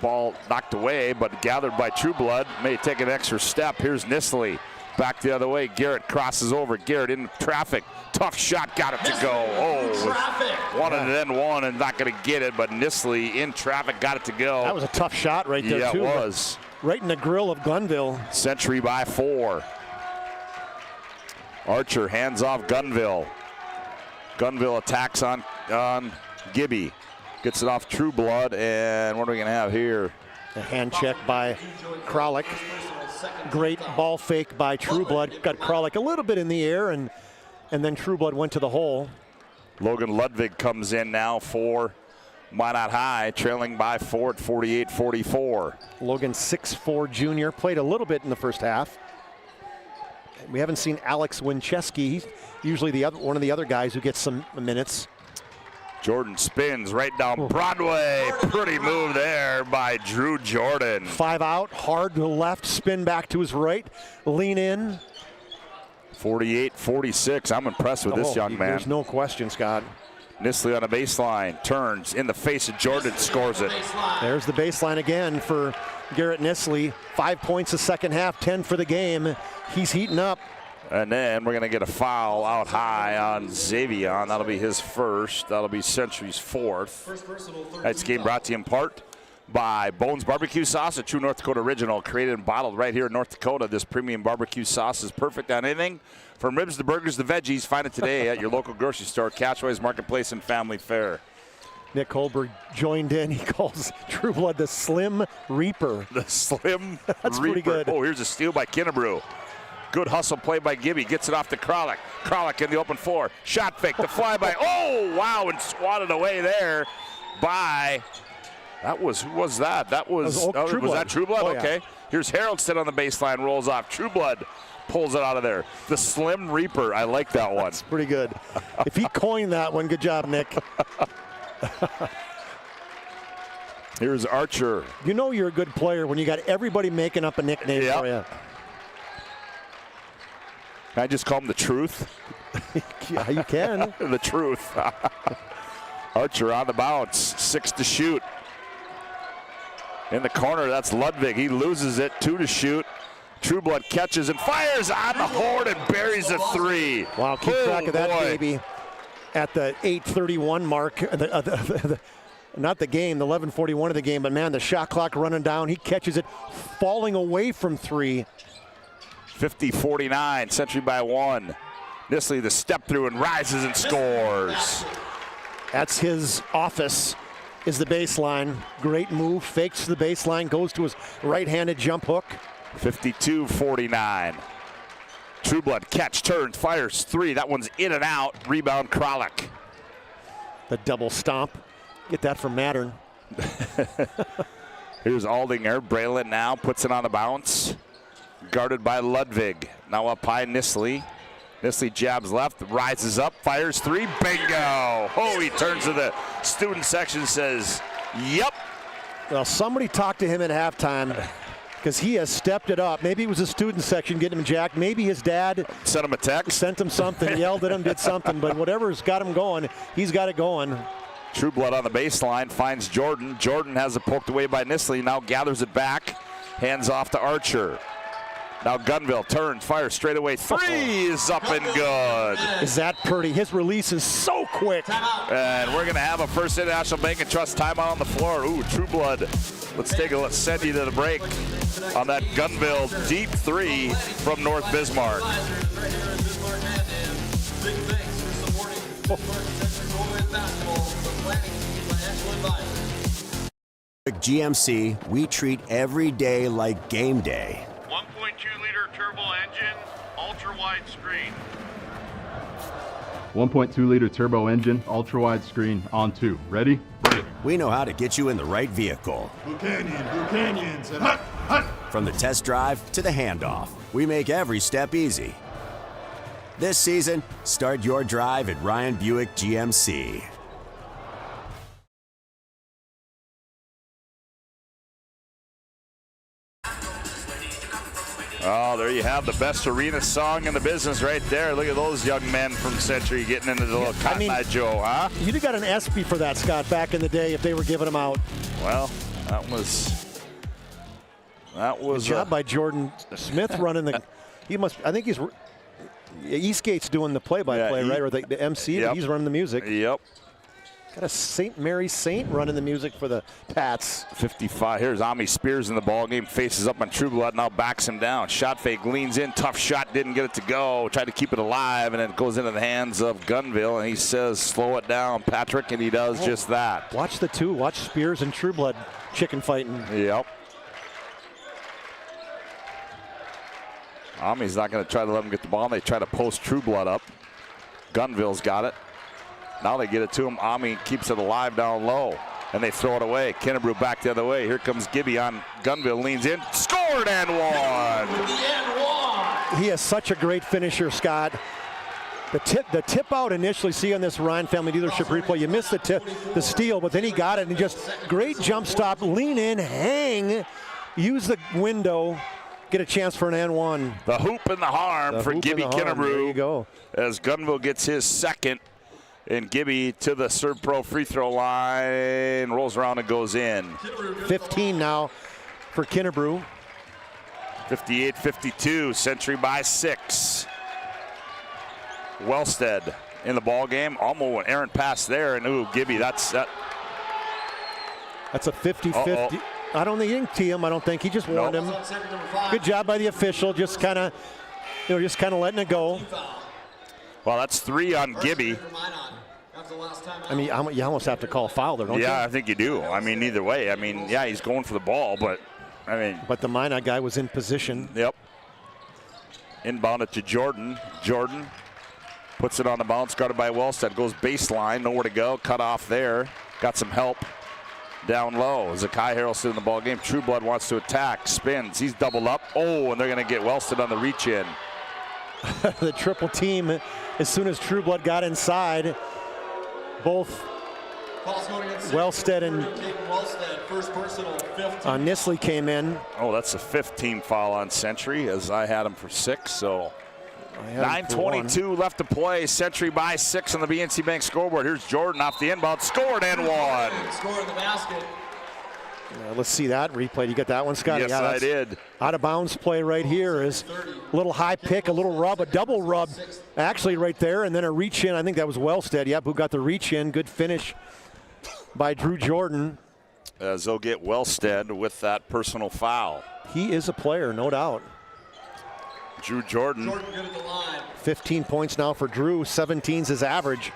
Ball knocked away, but gathered by Trueblood. May take an extra step. Here's Nisley. Back the other way. Garrett crosses over. Garrett in traffic. Tough shot. Got it to go. Wanted it then one and not going to get it, but Nisley in traffic got it to go. That was a tough shot right there, too. Yeah, it was. Right in the grill of Gunville. Century by 4. Archer hands off Gunville. Gunville attacks on Gibby. Gets it off Trueblood, and what are we going to have here? A hand check by Kralik. Great ball fake by Trueblood. Got Kralik a little bit in the air, and then Trueblood went to the hole. Logan Ludwig comes in now for Minot High, trailing by 4 at 48-44. Logan, 6'4" junior, played a little bit in the first half. We haven't seen Alex Winchesky. He's usually one of the other guys who gets some minutes. Jordan spins right down Broadway. Pretty move there by Drew Jordan. 5 out, hard to the left, spin back to his right, lean in. 48-46. I'm impressed with this young man. There's no question, Scott. Nisley on the baseline, turns in the face of Jordan, scores it. There's the baseline again for Garrett Nisley. 5 points the second half, 10 for the game. He's heating up. And then we're going to get a foul out high on Xavier. That'll be his first. That'll be Century's 4th. Tonight's game brought to you in part by Bones Barbecue Sauce, a true North Dakota original, created and bottled right here in North Dakota. This premium barbecue sauce is perfect on anything, from ribs to burgers to veggies. Find it today at your local grocery store, Catchways Marketplace and Family Fare. Nick Holberg joined in. He calls Trueblood the Slim Reaper. The Slim That's Reaper. Pretty good. Oh, here's a steal by Kennebrew. Good hustle play by Gibby. Gets it off to Kralik. Kralik in the open floor. Shot fake. The flyby. Oh, wow. And swatted away there by, who was that? That was that Trueblood? Oh, okay. Yeah. Here's Haroldstead on the baseline. Rolls off. Trueblood pulls it out of there. The Slim Reaper. I like that one. That's pretty good. If he coined that one, good job, Nick. Here's Archer. You know you're a good player when you got everybody making up a nickname for you. Can I just call him the Truth? Yeah, you can. The Truth. Archer on the bounce, 6 to shoot. In the corner, that's Ludwig. He loses it, 2 to shoot. Trueblood catches and fires on the horn and buries a 3. Wow, keep track of that, baby. At the 8:31 mark, not the game, the 11:41 of the game, but man, the shot clock running down. He catches it, falling away from 3. 50-49, Century by 1. Nisley the step through and rises and scores. That's his office, is the baseline. Great move, fakes the baseline, goes to his right-handed jump hook. 52-49. Trueblood catch, turns, fires 3. That one's in and out. Rebound Kralik. The double stomp. Get that from Mattern. Here's Aldinger. Braylon now puts it on the bounce. Guarded by Ludwig. Now up high, Nisley. Nisley jabs left, rises up, fires 3. Bingo! Oh, he turns to the student section, says, yep. Well, somebody talked to him at halftime because he has stepped it up. Maybe it was the student section getting him jacked. Maybe his dad sent him a text, sent him something, yelled at him, did something. But whatever's got him going, he's got it going. Trueblood on the baseline, finds Jordan. Jordan has it poked away by Nisley, now gathers it back, hands off to Archer. Now Gunville turns, fires straight away. 3 is up and good. Is that pretty? His release is so quick. And we're going to have a First National Bank and Trust timeout on the floor. Ooh, Trueblood. Let's send you to the break on that Gunville deep 3 from North Bismarck. Big thanks for supporting Central Basketball from the planning team, financial advisors. At GMC, we treat every day like game day. 1.2-liter turbo engine, ultra-wide screen. 1.2-liter turbo engine, ultra-wide screen, on 2. Ready? We know how to get you in the right vehicle. Blue Canyons, and hut, hut. From the test drive to the handoff, we make every step easy. This season, start your drive at Ryan Buick GMC. Oh, there you have the best arena song in the business right there. Look at those young men from Century getting into the little Cotton Eye Joe, huh? You'd have got an ESPY for that, Scott, back in the day if they were giving them out. Well, that was Good job by Jordan Smith running the. I think Eastgate's doing the play-by-play, right, or the MC. Yep. But he's running the music. Yep. Got a St. Mary Saint running the music for the Pats. 55. Here's Ami Spears in the ball game. Faces up on Trueblood, now backs him down. Shot fake, leans in. Tough shot, didn't get it to go. Tried to keep it alive, and then it goes into the hands of Gunville, and he says, slow it down, Patrick, and he does just that. Watch the two. Watch Spears and Trueblood chicken fighting. Yep. Ami's not going to try to let him get the ball. They try to post Trueblood up. Gunville's got it. Now they get it to him. Ami keeps it alive down low, and they throw it away. Kennebrew back the other way. Here comes Gibby on Gunville. Leans in. Scored and one. He is such a great finisher, Scott. The tip out initially, see on this Ryan Family Dealership replay, you missed the steal, but then he got it, and he just great jump stop, lean in, hang, use the window, get a chance for an and one. The hoop and the harm for Gibby Kennebrew. There you go. As Gunville gets his second. And Gibby to the Serve Pro free throw line, rolls around and goes in. 15 now for Kennebrew. 58-52, Century by 6. Wellstead in the ball game. Almost an errant pass there, and ooh, Gibby, that's that. That's a 50-50. I don't think he didn't tee him. I don't think he just warned him. Good job by the official, just kind of letting it go. Well, that's 3 on Gibby. I mean, you almost have to call a foul there, don't you? Yeah, I think you do. I mean, either way. I mean, yeah, he's going for the ball, but, I mean. But the Minot guy was in position. Yep. Inbound it to Jordan. Jordan puts it on the bounce, guarded by Wellstead. Goes baseline, nowhere to go. Cut off there. Got some help down low. Zakai Harrelson in the ball game. Trueblood wants to attack. Spins. He's doubled up. Oh, and they're going to get Wellstead on the reach in. The triple team, as soon as Trueblood got inside, both Wellstead and Nisley came in. Oh, that's a 5th team foul on Century, as I had him for 6. So 9:22 left to play. Century by 6 on the BNC Bank scoreboard. Here's Jordan off the inbound, scored and one. Scored the basket. Let's see that replay. You get that one, Scotty? Yes, I did. Out of bounds play right here is a little high pick, a little rub, a double rub, actually right there, and then a reach in. I think that was Wellstead, yep, who got the reach in. Good finish by Drew Jordan. As they'll get Wellstead with that personal foul. He is a player, no doubt. Drew Jordan. 15 points now for Drew. 17's his average.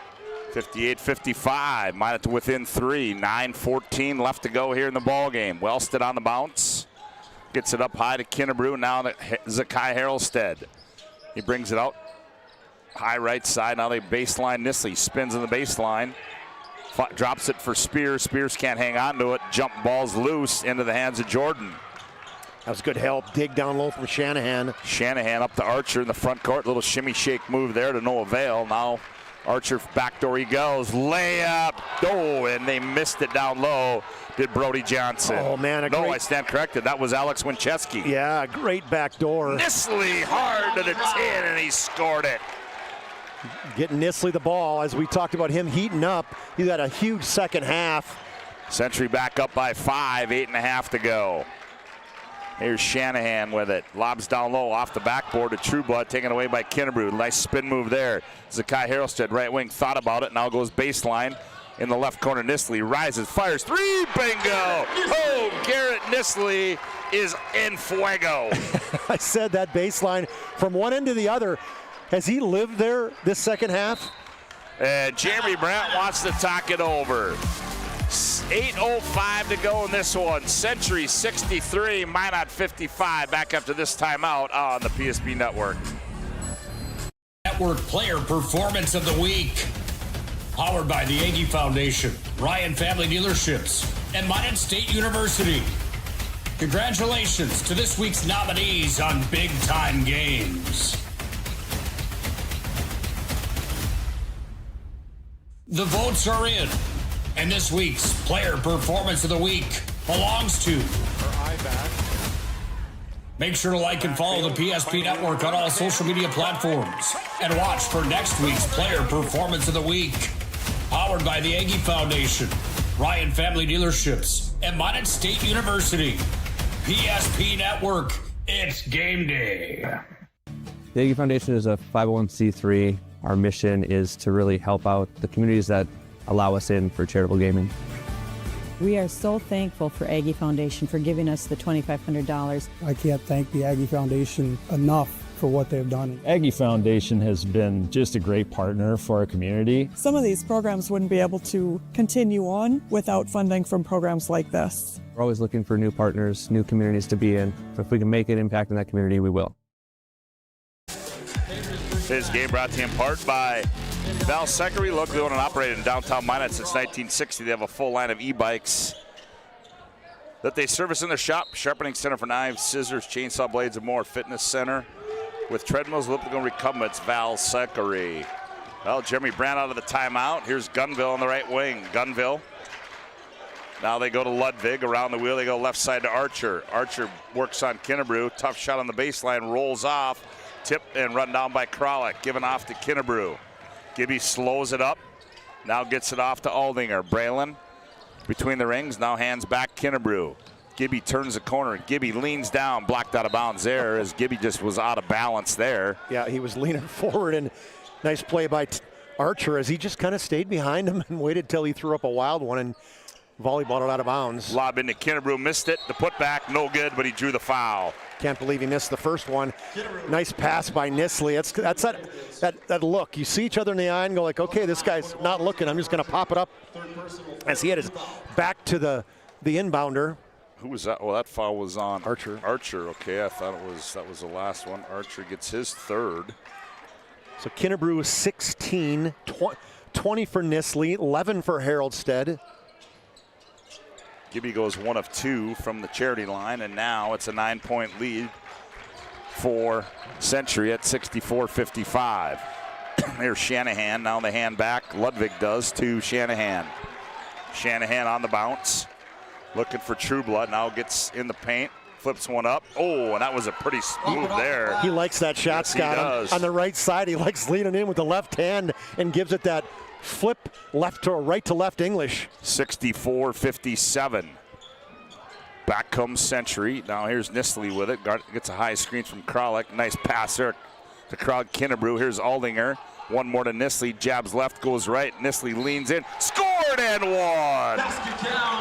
58-55, Minot to within 3. 9:14 left to go here in the ball game. Wellstead on the bounce. Gets it up high to Kennebrew. Now to Zakai Harrelstead. He brings it out. High right side. Now they baseline Nisley. Spins in the baseline. Drops it for Spears. Spears can't hang on to it. Jump ball's loose into the hands of Jordan. That was good help. Dig down low from Shanahan. Shanahan up to Archer in the front court. Little shimmy shake move there to no avail. Now Archer backdoor he goes. Layup. Oh, and they missed it down low. Did Brody Johnson. Oh, man. I stand corrected. That was Alex Winchesky. Yeah, great backdoor. Nisley hard to the 10, and he scored it. Getting Nisley the ball. As we talked about him heating up, he's had a huge second half. Century back up by 5, 8.5 to go. Here's Shanahan with it. Lobs down low off the backboard to Trueblood, taken away by Kennebrew. Nice spin move there. Zakai Harrelstead, right wing, thought about it. Now goes baseline in the left corner. Nisley rises, fires 3, bingo! Oh, Garrett Nisley is en fuego. I said that baseline from one end to the other. Has he lived there this second half? And Jeremy Brandt wants to talk it over. 8:05 to go in this one. Century 63, Minot 55. Back after this timeout on the PSP Network. Network Player Performance of the Week. Powered by the Aggie Foundation, Ryan Family Dealerships, and Minot State University. Congratulations to this week's nominees on Big Time Games. The votes are in, and this week's Player Performance of the Week belongs to... Make sure to like and follow the PSP Network on all social media platforms, and watch for next week's Player Performance of the Week. Powered by the Aggie Foundation, Ryan Family Dealerships, and Minot State University. PSP Network, it's game day. The Aggie Foundation is a 501c3. Our mission is to really help out the communities that allow us in for charitable gaming. We are so thankful for Aggie Foundation for giving us the $2,500. I can't thank the Aggie Foundation enough for what they've done. Aggie Foundation has been just a great partner for our community. Some of these programs wouldn't be able to continue on without funding from programs like this. We're always looking for new partners, new communities to be in. If we can make an impact in that community, we will. This game brought to you in part by Valvoline, locally owned and operated in downtown Minot since 1960. They have a full line of e-bikes that they service in their shop. Sharpening center for knives, scissors, chainsaw blades, and more. Fitness center with treadmills, elliptical recumbents. Valvoline. Well, Jeremy Brandt out of the timeout. Here's Gunville on the right wing. Gunville. Now they go to Ludwig. Around the wheel, they go left side to Archer. Archer works on Kinnebrew. Tough shot on the baseline. Rolls off. Tip and run down by Kralik. Given off to Kinnebrew. Gibby slows it up. Now gets it off to Aldinger. Braylon between the rings. Now hands back Kinnebrew. Gibby turns the corner. Gibby leans down. Blocked out of bounds there as Gibby just was out of balance there. Yeah, he was leaning forward, and nice play by Archer as he just kind of stayed behind him and waited till he threw up a wild one and volleyballed it out of bounds. Lob into Kinnebrew. Missed it. The putback, no good, but he drew the foul. Can't believe he missed the first one. Nice pass by Nisley. That's that look. You see each other in the eye and go like, okay, this guy's not looking. I'm just going to pop it up. As he had his back to the inbounder. Who was that? Well, that foul was on Archer. Archer, okay. I thought that was the last one. Archer gets his third. So Kinnebrew is 16, 20 for Nisley, 11 for Haroldstead. Gibby goes 1 of 2 from the charity line, and now it's a 9-point lead for Century at 64-55. There's Shanahan, now the hand back. Ludwig does to Shanahan. Shanahan on the bounce, looking for Trueblood, now gets in the paint, flips one up. Oh, and that was a pretty smooth there. He likes that shot, yes, Scott. On the right side, he likes leaning in with the left hand and gives it that flip left to right to left English. 64-57. Back comes Century. Now here's Nisley with it. Gets a high screen from Kralik. Nice pass there to Krog Kinnebrew. Here's Aldinger. One more to Nisley. Jabs left, goes right. Nisley leans in. Scored and one.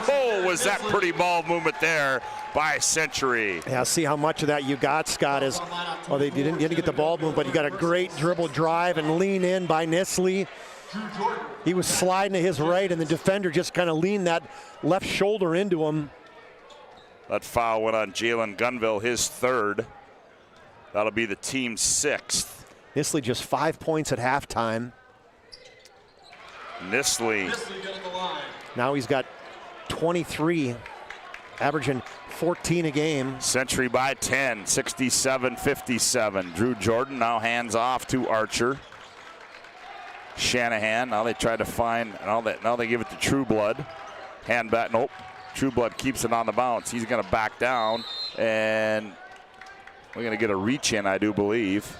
Oh, was that pretty ball movement there by Century. Yeah, see how much of that you got, Scott, is, well, they didn't get the ball movement, but you got a great dribble drive and lean in by Nisley. He was sliding to his right, and the defender just kind of leaned that left shoulder into him. That foul went on Jalen Gunville, his third. That'll be the team's 6th. Nisley just 5 points at halftime. Nisley. Now he's got 23, averaging 14 a game. Century by 10, 67-57. Drew Jordan now hands off to Archer. Shanahan, now they try to find, now they give it to Trueblood. Hand back, nope. Trueblood keeps it on the bounce. He's going to back down, and we're going to get a reach in, I do believe.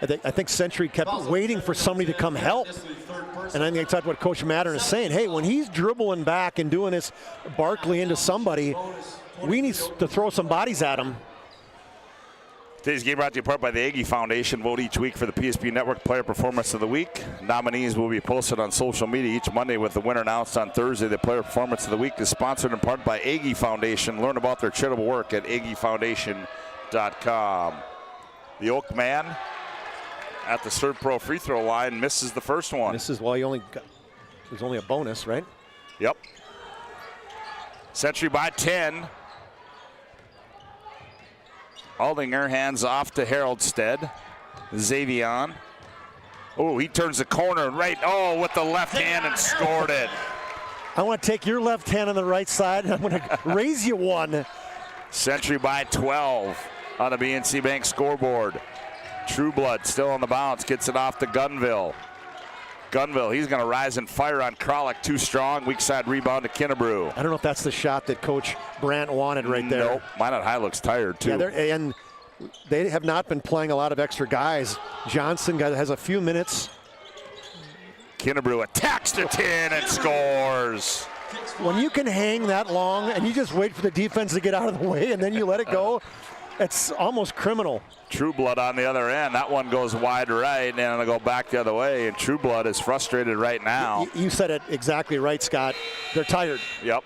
I think Century kept waiting for somebody to come help. And I think that's what Coach Mattern is saying. Hey, when he's dribbling back and doing this Barkley into somebody, we need to throw some bodies at him. Today's game brought to you in part by the Aggie Foundation. Vote each week for the PSP Network Player Performance of the Week. Nominees will be posted on social media each Monday with the winner announced on Thursday. The Player Performance of the Week is sponsored in part by Aggie Foundation. Learn about their charitable work at aggiefoundation.com. The Oak man at the Serve Pro free throw line misses the first one. This is why there's only a bonus, right? Yep. Century by 10. Aldinger hands off to Haroldstead. Xavion. Oh, he turns the corner right. Oh, with the left hand and scored it. I want to take your left hand on the right side, and I'm going to raise you one. Century by 12 on the BNC Bank scoreboard. Trueblood still on the bounce, gets it off to Gunville. Gunville, he's going to rise and fire on Kralik, too strong. Weak side rebound to Kinnebrew. I don't know if that's the shot that Coach Brandt wanted right there. Nope, Minot High looks tired, too. Yeah, and they have not been playing a lot of extra guys. Johnson has a few minutes. Kinnebrew attacks the 10 and scores. When you can hang that long and you just wait for the defense to get out of the way and then you let it go, it's almost criminal. Trueblood on the other end. That one goes wide right, and it'll go back the other way. And Trueblood is frustrated right now. You said it exactly right, Scott. They're tired. Yep.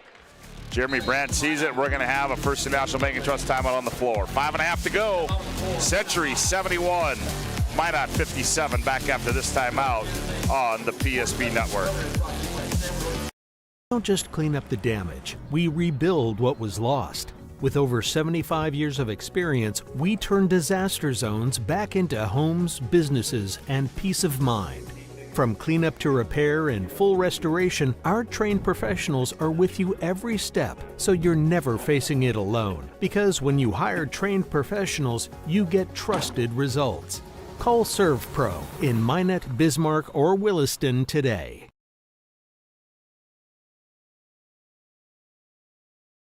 Jeremy Brandt sees it. We're going to have a First National Bank and Trust timeout on the floor. 5.5 to go. Century 71. Minot 57. Back after this timeout on the PSB Network. We don't just clean up the damage. We rebuild what was lost. With over 75 years of experience, we turn disaster zones back into homes, businesses, and peace of mind. From cleanup to repair and full restoration, our trained professionals are with you every step, so you're never facing it alone. Because when you hire trained professionals, you get trusted results. Call ServPro in Minot, Bismarck, or Williston today.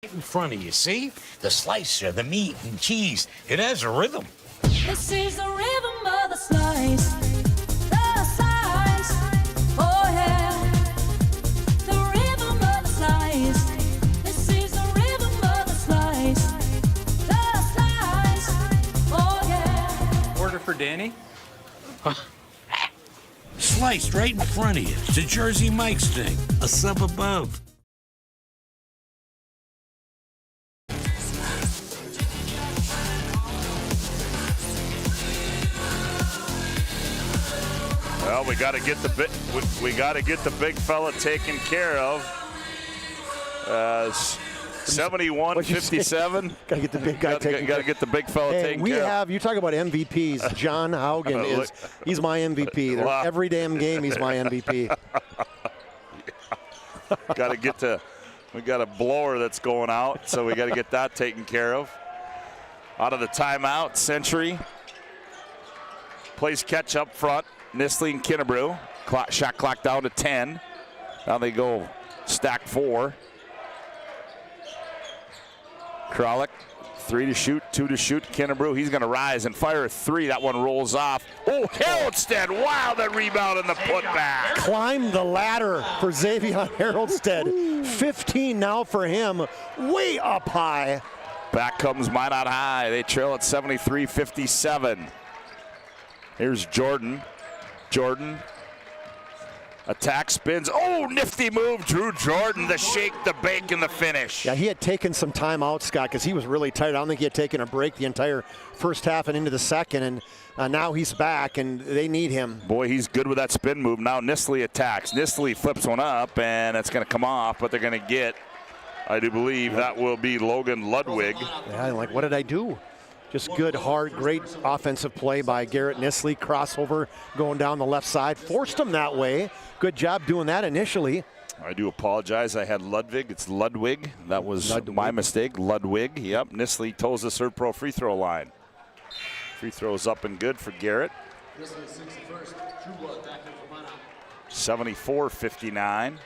In front of you, see? The slicer, the meat and cheese. It has a rhythm. This is the rhythm of the slice. The slice. Oh yeah. The rhythm of the slice. This is the rhythm of the slice. The slice. Oh yeah. Order for Danny? Sliced right in front of you. It's a Jersey Mike's thing. A sub above. Well, we got to get the big fella taken care of. 71-57. Got to get the big guy taken care of. Got to get the big fella taken care of. You talk about MVPs. John Haugen he's my MVP. Every damn game he's my MVP. We got a blower that's going out, so we got to get that taken care of. Out of the timeout, Century plays catch up front. Nisley and Kinnebrew. Shot clock down to 10. Now they go stack 4. Kralik, 3 to shoot, 2 to shoot. Kinnebrew, he's going to rise and fire a 3. That one rolls off. Oh, Haroldstead, wow, that rebound and the putback. Climbed the ladder for Xavier Haroldstead. 15 now for him, way up high. Back comes Minot High. They trail at 73-57. Here's Jordan. Jordan, attack, spins. Oh, nifty move, Drew Jordan, the shake, the bake, and the finish. Yeah, he had taken some time out, Scott, because he was really tired. I don't think he had taken a break the entire first half and into the second, and now he's back, and they need him. Boy, he's good with that spin move. Now Nisley attacks. Nisley flips one up, and it's going to come off, but they're going to get, I do believe, that will be Logan Ludwig. Yeah, I'm like, what did I do? Just good, hard, great offensive play by Garrett Nisley. Crossover going down the left side. Forced him that way. Good job doing that initially. I do apologize. I had Ludwig. It's Ludwig. That was my mistake. Ludwig. Yep. Nisley toes the ServPro free throw line. Free throws up and good for Garrett. 74-59.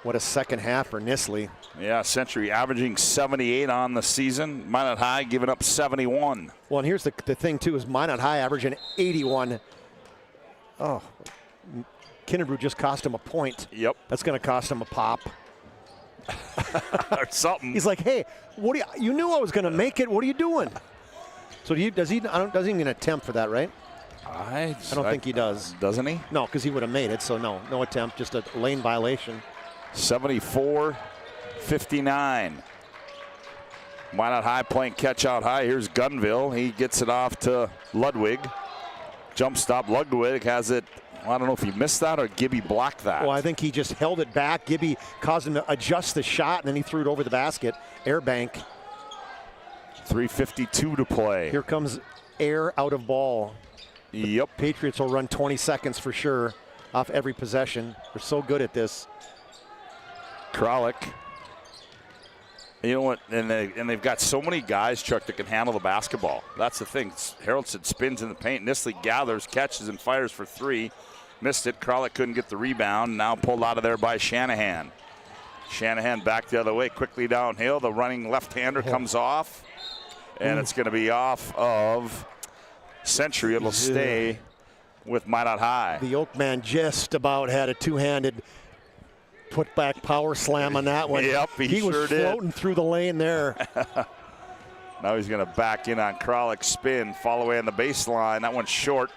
What a second half for Nisley. Yeah, Century averaging 78 on the season. Minot High giving up 71. Well, and here's the thing, too, is Minot High averaging 81. Oh, Kinnebrew just cost him a point. Yep. That's going to cost him a pop. Or something. He's like, hey, what you knew I was going to make it. What are you doing? So does he even attempt for that, right? I don't think he does. Doesn't he? No, because he would have made it. So no attempt, just a lane violation. 74-59. Minot High playing catch out high. Here's Gunville. He gets it off to Ludwig. Jump stop. Ludwig has it Well, I don't know if he missed that or Gibby blocked that. Well, I think he just held it back. Gibby caused him to adjust the shot, and then he threw it over the basket. Air bank. 3:52 to play. Here comes air out of ball. Yep. Patriots will run 20 seconds for sure off every possession. They're so good at this. Kralik. You know what? And they've got so many guys, Chuck, that can handle the basketball. That's the thing. Haraldson spins in the paint. Nisley gathers, catches, and fires for three. Missed it. Kralik couldn't get the rebound. Now pulled out of there by Shanahan. Shanahan back the other way, quickly downhill. The running left-hander comes off. And it's going to be off of Century. It'll stay with Minot High. The Oakman just about had a two-handed put-back power slam on that one. Yep, he was sure floating through the lane there. Now he's going to back in on Kralik, spin, fall away on the baseline. That one's short.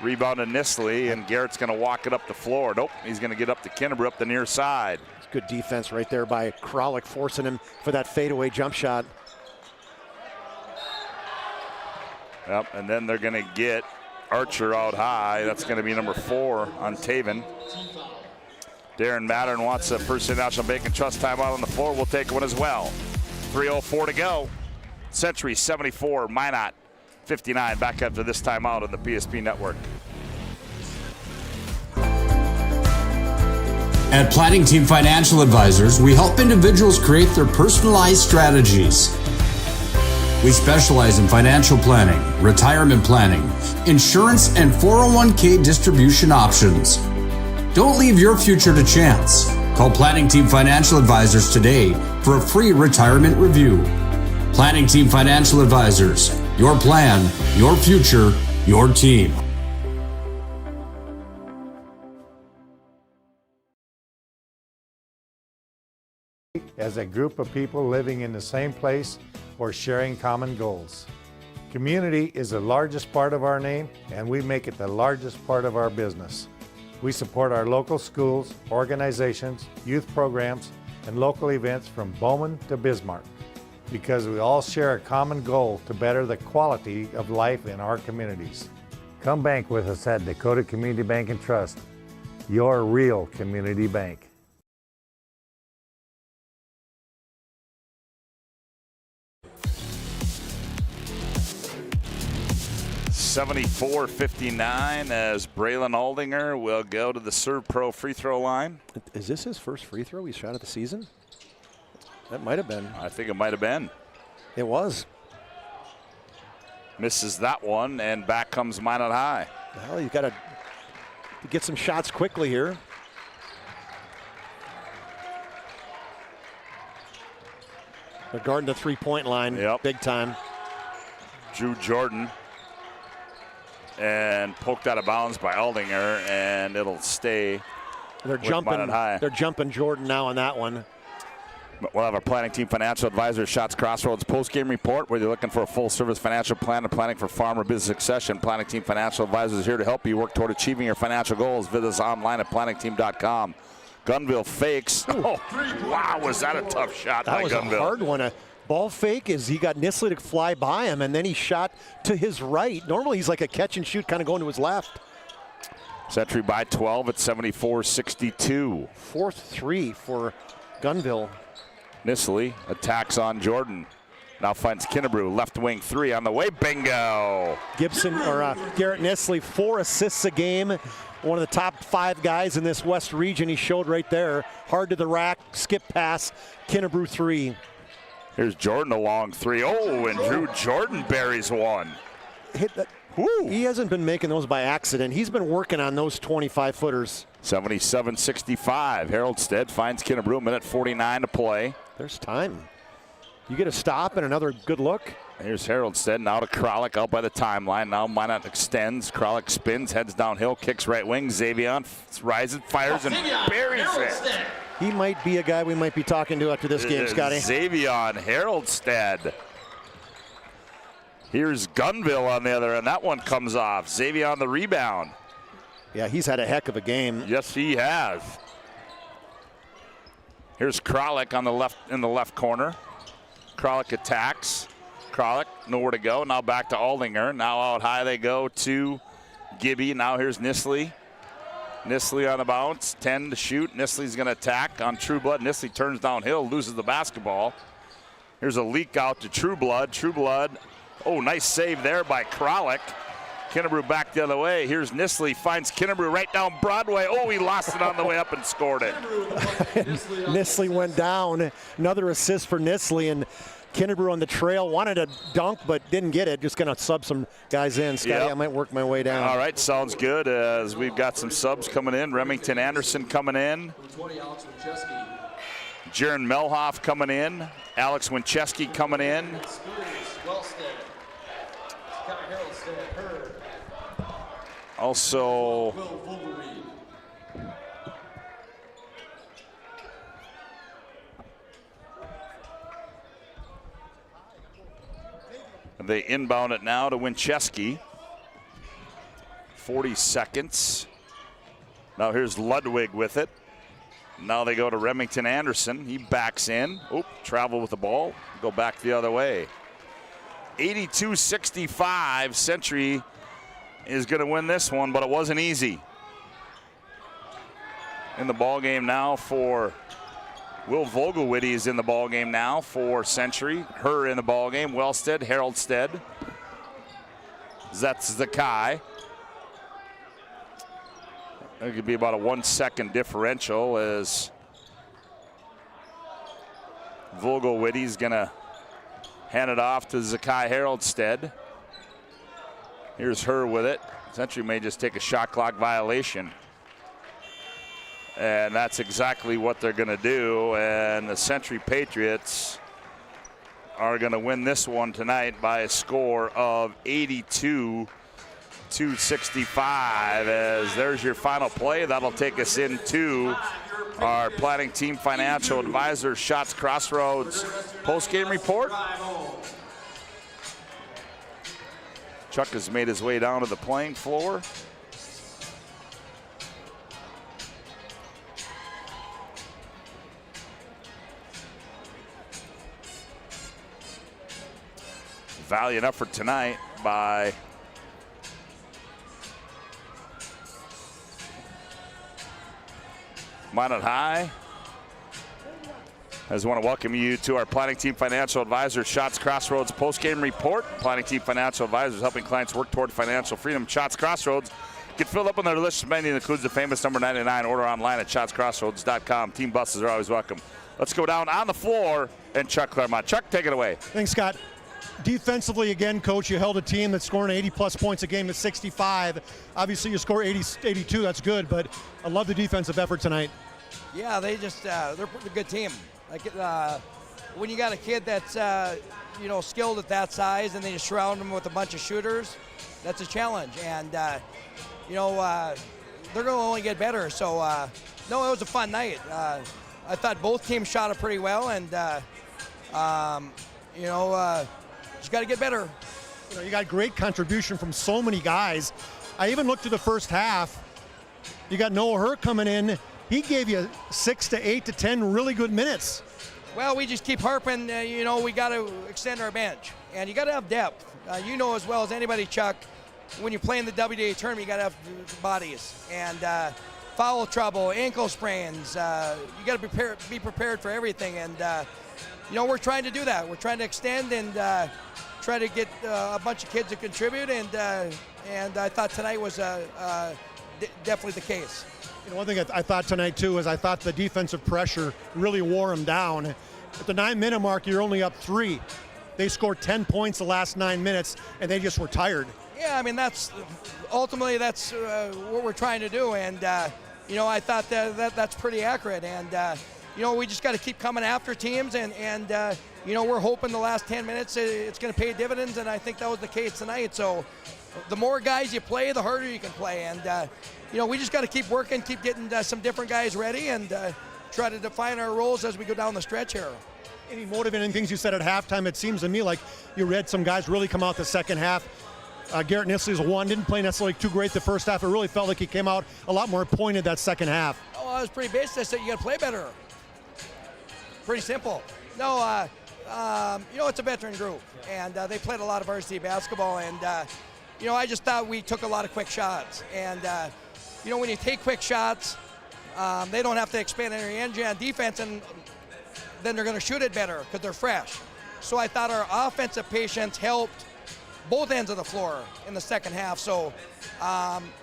Rebound to Nisley, and Garrett's going to walk it up the floor. Nope, he's going to get up to Kinnebrew up the near side. It's good defense right there by Kralik, forcing him for that fadeaway jump shot. Yep, and then they're going to get Archer out high. That's going to be number 4 on Taven. Darren Mattern wants a First State National Bank and Trust timeout on the floor. We'll take one as well. 3:04 to go. Century 74, Minot 59. Back after this timeout on the PSP Network. At Planning Team Financial Advisors, we help individuals create their personalized strategies. We specialize in financial planning, retirement planning, insurance, and 401k distribution options. Don't leave your future to chance. Call Planning Team Financial Advisors today for a free retirement review. Planning Team Financial Advisors. Your plan, your future, your team. As a group of people living in the same place or sharing common goals. Community is the largest part of our name, and we make it the largest part of our business. We support our local schools, organizations, youth programs, and local events from Bowman to Bismarck, because we all share a common goal to better the quality of life in our communities. Come bank with us at Dakota Community Bank and Trust, your real community bank. (74-59) as Braylon Aldinger will go to the Serve Pro free throw line. Is this his first free throw he's shot at the season? That might have been. I think it might have been. It was. Misses that one, and back comes Minot High. Well, you got to get some shots quickly here. They're guarding the three-point line big time. Drew Jordan. And poked out of bounds by Aldinger, and it'll stay. They're jumping. High. They're jumping Jordan now on that one. We'll have our Planning Team Financial Advisor Shots Crossroads post-game report, where you're looking for a full-service financial plan and planning for farm or business succession. Planning Team Financial Advisors is here to help you work toward achieving your financial goals. Visit us online at planningteam.com. Gunville fakes. Oh, wow, was that a tough shot by Gunville? That was a hard one. A ball fake is he got Nisley to fly by him, and then he shot to his right. Normally he's like a catch and shoot, kind of going to his left. Century by 12 at 74-62. Fourth three for Gunville. Nisley attacks on Jordan. Now finds Kinnebrew, left wing three on the way. Bingo! Garrett Nisley, 4 assists a game. One of the top 5 guys in this West region. He showed right there. Hard to the rack, skip pass, Kinnebrew 3. Here's Jordan, a long three. Oh, and Drew Jordan buries one. Hit that. He hasn't been making those by accident. He's been working on those 25-footers. 77-65. Haroldstead finds Kinnebrew, minute 49 to play. There's time. You get a stop and another good look. Here's Haroldstead, now to Kralik out by the timeline. Now Minot extends. Kralik spins, heads downhill, kicks right wing. Xavion rises, fires, and buries it. He might be a guy we might be talking to after this game, Scotty. Xavion Haroldstead. Here's Gunville on the other end. That one comes off. Xavion the rebound. Yeah, he's had a heck of a game. Yes, he has. Here's Kralik on the left in the left corner. Kralik attacks. Kralik nowhere to go. Now back to Aldinger. Now out high they go to Gibby. Now here's Nisley. Nisley on the bounce, 10 to shoot. Nisley's going to attack on Trueblood. Nisley turns downhill, loses the basketball. Here's a leak out to Trueblood. Trueblood, oh, nice save there by Kralik. Kennebrew back the other way. Here's Nisley, finds Kennebrew right down Broadway. Oh, he lost it on the way up and scored it. Nisley went down. Another assist for Nisley, and Kennebrew on the trail wanted to dunk but didn't get it. Just going to sub some guys in. Scotty, Yep. I might work my way down. All right, sounds good as we've got some subs coming in. Remington Anderson coming in. Jaron Melhoff coming in. Alex Winchesky coming in. Also, they inbound it now to Winchesky. 40 seconds. Now here's Ludwig with it. Now they go to Remington Anderson. He backs in. Oop, travel with the ball. Go back the other way. 82-65. Century is going to win this one, but it wasn't easy. In the ball game now for Will Vogelwitty is in the ball game now for Century. Her in the ball game. Wellstead, Haroldstead. Zetz Zakai. It could be about a 1 second differential as Vogelwitty's going to hand it off to Zakai Haroldstead. Here's her with it. Century may just take a shot clock violation. And that's exactly what they're going to do. And the Century Patriots are going to win this one tonight by a score of 82-65. As there's your final play. That'll take us into our Planning Team Financial Advisor Shots Crossroads post-game report. Chuck has made his way down to the playing floor. Valiant effort tonight by Minot High. I just want to welcome you to our Planning Team Financial Advisor Shots Crossroads post-game report. Planning Team Financial Advisors helping clients work toward financial freedom. Shots Crossroads get filled up on their delicious menu that includes the famous number 99. Order online at shotscrossroads.com. Team buses are always welcome. Let's go down on the floor and Chuck Claremont. Chuck, take it away. Thanks, Scott. Defensively, again, Coach, you held a team that's scoring 80-plus points a game at 65. Obviously, you score 82. That's good, but I love the defensive effort tonight. Yeah, they're a good team. Like when you got a kid that's skilled at that size, and then you surround them with a bunch of shooters, that's a challenge. And they're going to only get better. So no, it was a fun night. I thought both teams shot it pretty well, and just got to get better. You got great contribution from so many guys. I even looked at the first half. You got Noah Hurt coming in. He gave you 6 to 8 to 10 really good minutes. Well, we just keep harping, we got to extend our bench. And you got to have depth. You know as well as anybody, Chuck, when you're playing the WDA tournament, you got to have bodies. And foul trouble, ankle sprains, you got to be prepared for everything. And, we're trying to do that. We're trying to extend and try to get a bunch of kids to contribute. And I thought tonight was definitely the case. One thing I thought tonight, too, is I thought the defensive pressure really wore them down. At the 9-minute mark, you're only up 3. They scored 10 points the last 9 minutes, and they just were tired. Yeah, I mean, that's ultimately what we're trying to do. And, I thought that's pretty accurate. And, we just got to keep coming after teams. And we're hoping the last 10 minutes it's going to pay dividends, and I think that was the case tonight. So the more guys you play, the harder you can play. And, we just got to keep working, keep getting some different guys ready, and try to define our roles as we go down the stretch here. Any motivating things you said at halftime? It seems to me like you read some guys really come out the second half. Garrett Nisley's one, didn't play necessarily too great the first half. It really felt like he came out a lot more pointed that second half. Oh, I was pretty basic. I said you got to play better. Pretty simple. No, it's a veteran group, and they played a lot of varsity basketball, and I just thought we took a lot of quick shots, and you know, when you take quick shots, they don't have to expand their engine on defense, and then they're going to shoot it better because they're fresh. So I thought our offensive patience helped both ends of the floor in the second half. So,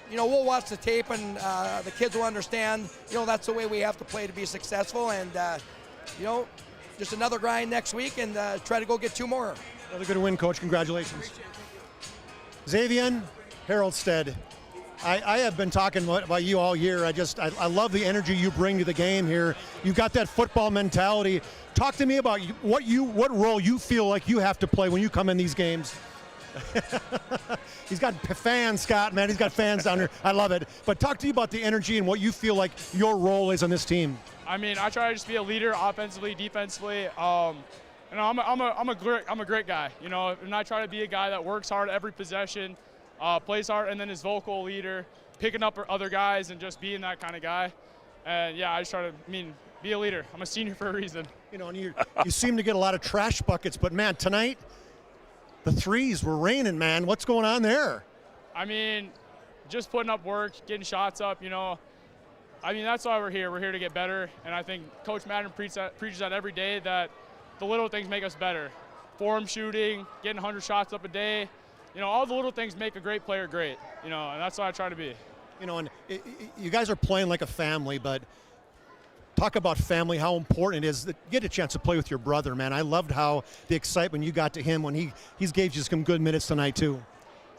you know, we'll watch the tape, and the kids will understand, you know, that's the way we have to play to be successful. And, you know, just another grind next week, and try to go get 2 more. Another good win, Coach. Congratulations. Xavier Haroldstead, I have been talking about you all year. I love the energy you bring to the game here. You've got that football mentality. Talk to me about what role you feel like you have to play when you come in these games. He's got fans, Scott, man. He's got fans down here. I love it. But talk to you about the energy and what you feel like your role is on this team. I mean, I try to just be a leader offensively, defensively. You know, I'm a great guy, you know, and I try to be a guy that works hard every possession, plays hard, and then is vocal leader, picking up other guys and just being that kind of guy. And yeah, I just try to, be a leader. I'm a senior for a reason. You know, and you seem to get a lot of trash buckets, but man, tonight the threes were raining, man. What's going on there? I mean, just putting up work, getting shots up, you know. I mean, that's why we're here. We're here to get better, and I think Coach Madden preaches that every day, that the little things make us better. Form shooting, getting 100 shots up a day, you know, all the little things make a great player great, you know, and that's what I try to be. You know, and you guys are playing like a family, but talk about family, how important it is that you get a chance to play with your brother, man. I loved how the excitement you got to him when he's gave you some good minutes tonight, too.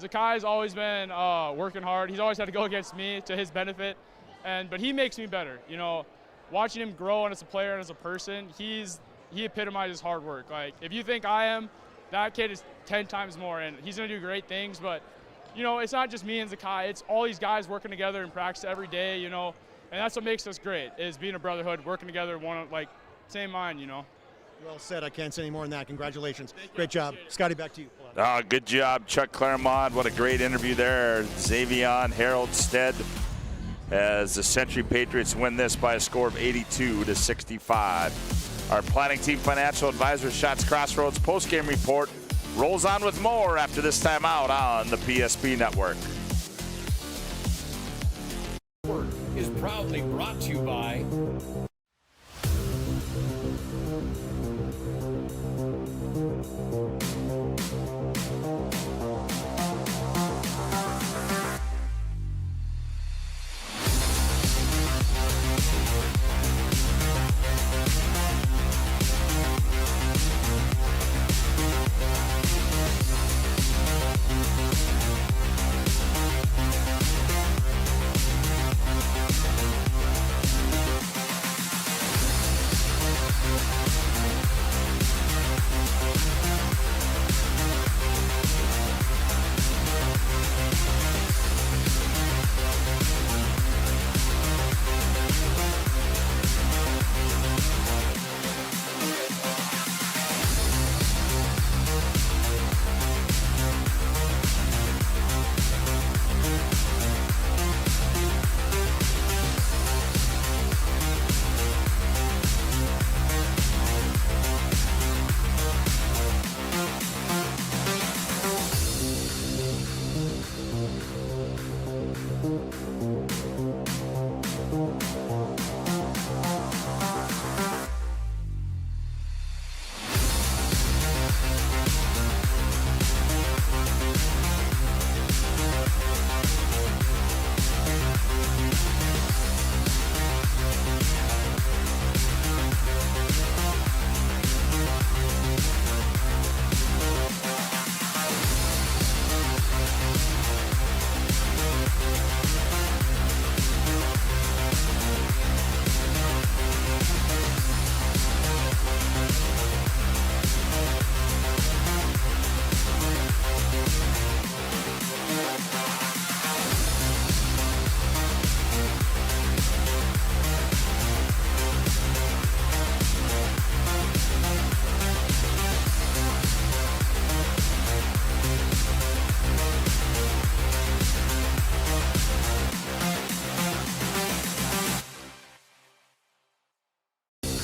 Zakai's always been working hard. He's always had to go against me to his benefit, but he makes me better. You know, watching him grow and as a player and as a person, he epitomizes hard work. Like, if you think I am, that kid is 10 times more, and he's going to do great things. But, you know, it's not just me and Zakai. It's all these guys working together in practice every day, you know. And that's what makes us great, is being a brotherhood, working together, same mind, you know. Well said. I can't say any more than that. Congratulations. Great job. Scotty, back to you. Good job, Chuck Claremont. What a great interview there. Xavier Haroldstead, as the Century Patriots win this by a score of 82-65. Our planning team financial advisor, Shots Crossroads postgame report rolls on with more after this timeout on the PSP Network. Is proudly brought to you by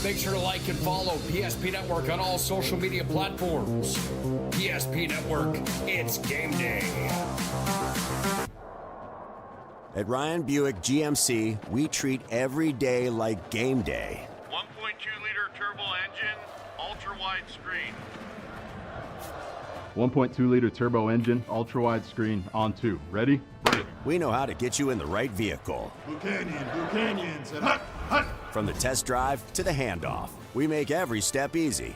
Make sure to like and follow PSP Network on all social media platforms. PSP Network, it's game day. At Ryan Buick GMC, we treat every day like game day. 1.2-liter turbo engine, ultra-wide screen. 1.2-liter turbo engine, ultra-wide screen, on 2. Ready? We know how to get you in the right vehicle. Bucanyans, and hut, hut. From the test drive to the handoff, we make every step easy.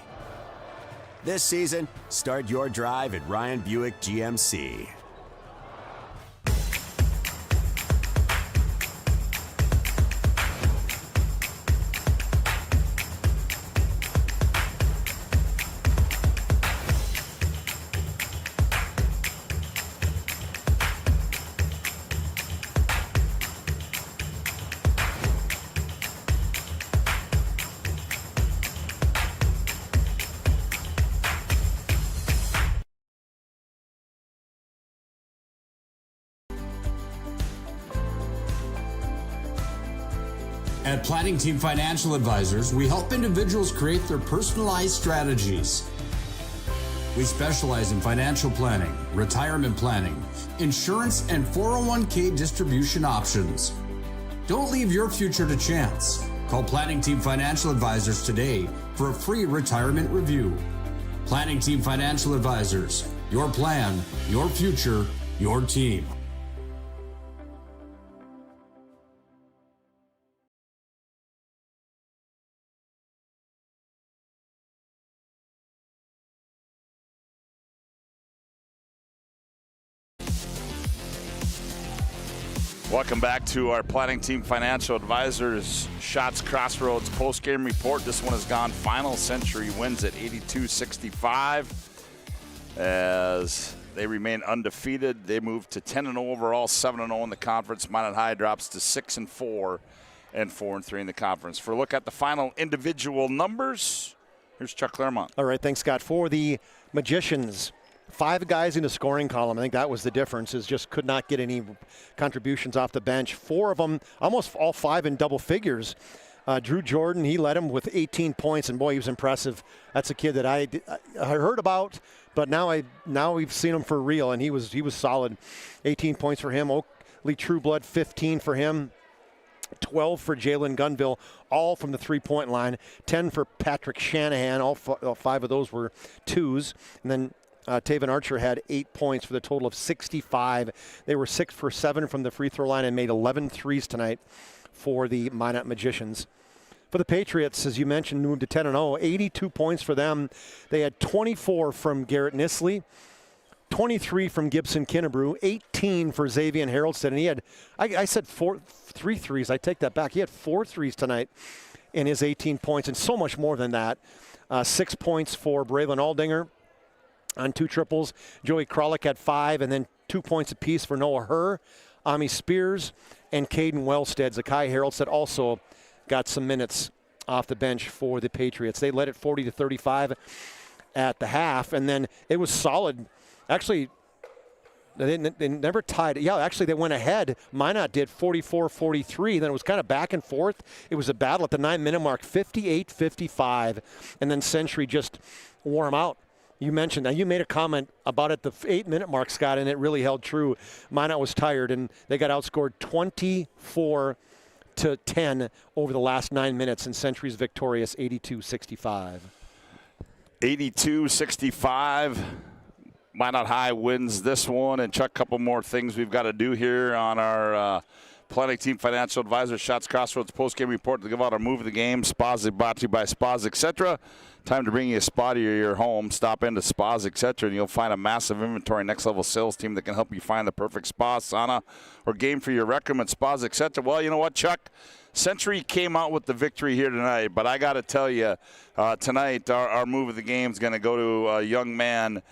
This season, start your drive at Ryan Buick GMC. At Planning Team Financial Advisors, we help individuals create their personalized strategies. We specialize in financial planning, retirement planning, insurance, and 401k distribution options. Don't leave your future to chance. Call Planning Team Financial Advisors today for a free retirement review. Planning Team Financial Advisors, your plan, your future, your team. Welcome back to our Planning Team Financial Advisors Shots Crossroads post-game report. This one has gone final. Century wins at 82-65 as they remain undefeated. They move to 10-0 overall, 7-0 in the conference. Minot High drops to 6-4 and 4-3 in the conference. For a look at the final individual numbers, here's Chuck Claremont. All right, thanks, Scott. For the Magicians, 5 guys in the scoring column. I think that was the difference, is just could not get any contributions off the bench. 4 of them, almost all 5 in double figures. Drew Jordan, he led him with 18 points, and boy, he was impressive. That's a kid that I heard about, but now we've seen him for real, and he was solid. 18 points for him. Oakley Trueblood, 15 for him. 12 for Jalen Gunville, all from the three-point line. 10 for Patrick Shanahan. All 5 of those were twos. And then Taven Archer had 8 points for the total of 65. They were 6 for 7 from the free throw line and made 11 threes tonight for the Minot Magicians. For the Patriots, as you mentioned, moved to 10-0. 82 points for them. They had 24 from Garrett Nisley, 23 from Gibson Kinnebrew, 18 for Xavier Harrelson. And he had, I said 3 threes. I take that back. He had 4 threes tonight in his 18 points, and so much more than that. 6 points for Braylon Aldinger on 2 triples. Joey Kralik had 5, and then 2 points apiece for Noah Herr, Ami Spears, and Caden Wellstead. Zakai Harrelson also got some minutes off the bench for the Patriots. They led it 40-35 at the half, and then it was solid. Actually, they never tied. Yeah, actually, they went ahead. Minot did 44-43. Then it was kind of back and forth. It was a battle at the 9-minute mark, 58-55. And then Century just wore them out. You mentioned that. You made a comment about it, the 8-minute mark, Scott, and it really held true. Minot was tired, and they got outscored 24-10 over the last 9 minutes, and Century's victorious 82-65. 82-65. Minot High wins this one. And Chuck, a couple more things we've got to do here on our Planning Team Financial Advisor Shots Crossroads post-game report to give out our move of the game. Spas brought to you by Spas, etc. Time to bring you a spa to your home. Stop into Spas, etc., and you'll find a massive inventory next-level sales team that can help you find the perfect spa, sauna, or game for your recreation. Spas, etc. Well, you know what, Chuck? Century came out with the victory here tonight, but I got to tell you, tonight our move of the game is going to go to a young man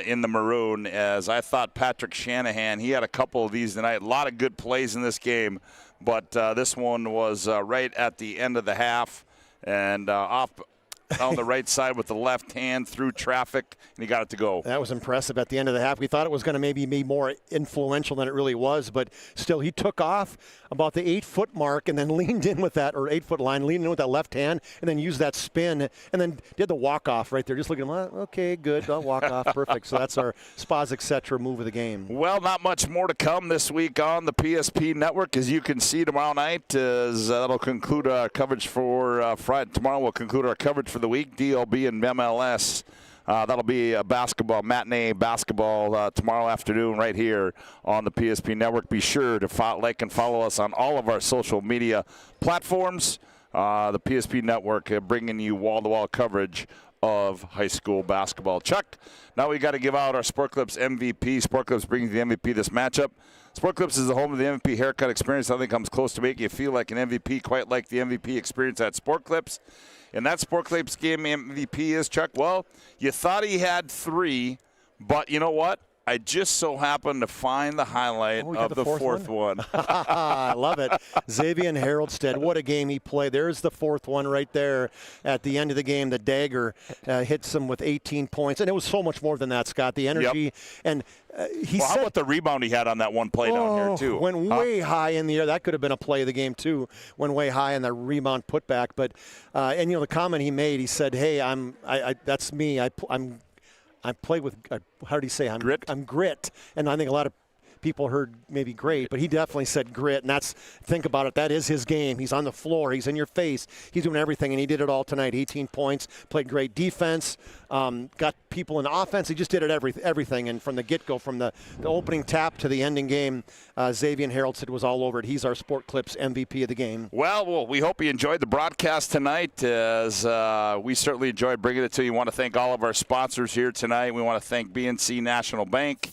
in the maroon, as I thought Patrick Shanahan, he had a couple of these tonight. A lot of good plays in this game, but this one was right at the end of the half, and off down the right side with the left hand through traffic, and he got it to go. That was impressive at the end of the half. We thought it was going to maybe be more influential than it really was, but still he took off about the 8-foot mark and then leaned in with that, or 8-foot line, leaned in with that left hand, and then used that spin, and then did the walk-off right there. Just looking, okay, good, I'll walk off, perfect. So that's our Spas Etc. move of the game. Well, not much more to come this week on the PSP Network. As you can see tomorrow night, that'll conclude our coverage for Friday. Tomorrow we'll conclude our coverage for the week, DLB and MLS. That'll be a basketball, matinee basketball tomorrow afternoon right here on the PSP Network. Be sure to like and follow us on all of our social media platforms. The PSP Network bringing you wall-to-wall coverage of high school basketball. Chuck, now we got to give out our Sport Clips MVP. Sport Clips bringing the MVP this matchup. Sport Clips is the home of the MVP haircut experience. Nothing comes close to making you feel like an MVP, quite like the MVP experience at Sport Clips. And that Sport Clips game MVP is, Chuck, well, you thought he had 3, but you know what? I just so happened to find the highlight of the fourth one. I love it. Xavier Haroldstead, what a game he played. There's the fourth one right there at the end of the game. The dagger hits him with 18 points. And it was so much more than that, Scott. The energy. And how about the rebound he had on that one play down here, too? Went way high in the air. That could have been a play of the game, too. Went way high in the rebound putback. But, and, you know, the comment he made, he said, hey, that's me. I play with, how did he say? Grit. I'm grit. And I think a lot of people heard maybe great, but he definitely said grit. And think about it, that is his game. He's on the floor. He's in your face. He's doing everything, and he did it all tonight. 18 points, played great defense, got people in offense. He just did it everything. And from the get-go, from the opening tap to the ending game, Xavier Haroldstead was all over it. He's our Sport Clips MVP of the game. Well, we hope you enjoyed the broadcast tonight, as we certainly enjoyed bringing it to you. We want to thank all of our sponsors here tonight. We want to thank BNC National Bank.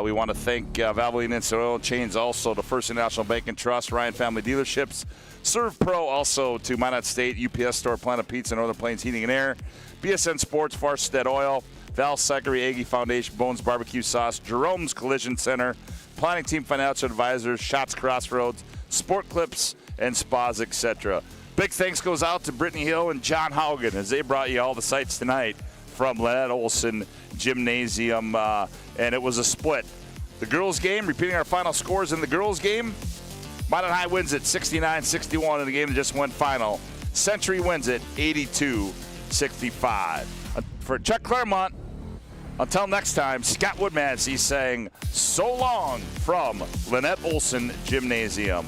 We want to thank Valvoline Instant Oil Change, also to First National Bank and Trust, Ryan Family Dealerships, Serve Pro, also to Minot State, UPS Store, Planet Pizza, Northern Plains Heating and Air, BSN Sports, Farstead Oil, Val Secretary, Aggie Foundation, Bones Barbecue Sauce, Jerome's Collision Center, Planning Team Financial Advisors, Shots Crossroads, Sport Clips, and Spas, etc. Big thanks goes out to Brittany Hill and John Haugen as they brought you all the sights tonight from Lynette Olson Gymnasium, and it was a split. The girls' game, repeating our final scores in the girls' game, Minot High wins it 69-61 in the game that just went final. Century wins it 82-65. For Chuck Claremont, until next time, Scott Woodmansey saying so long from Lynette Olson Gymnasium.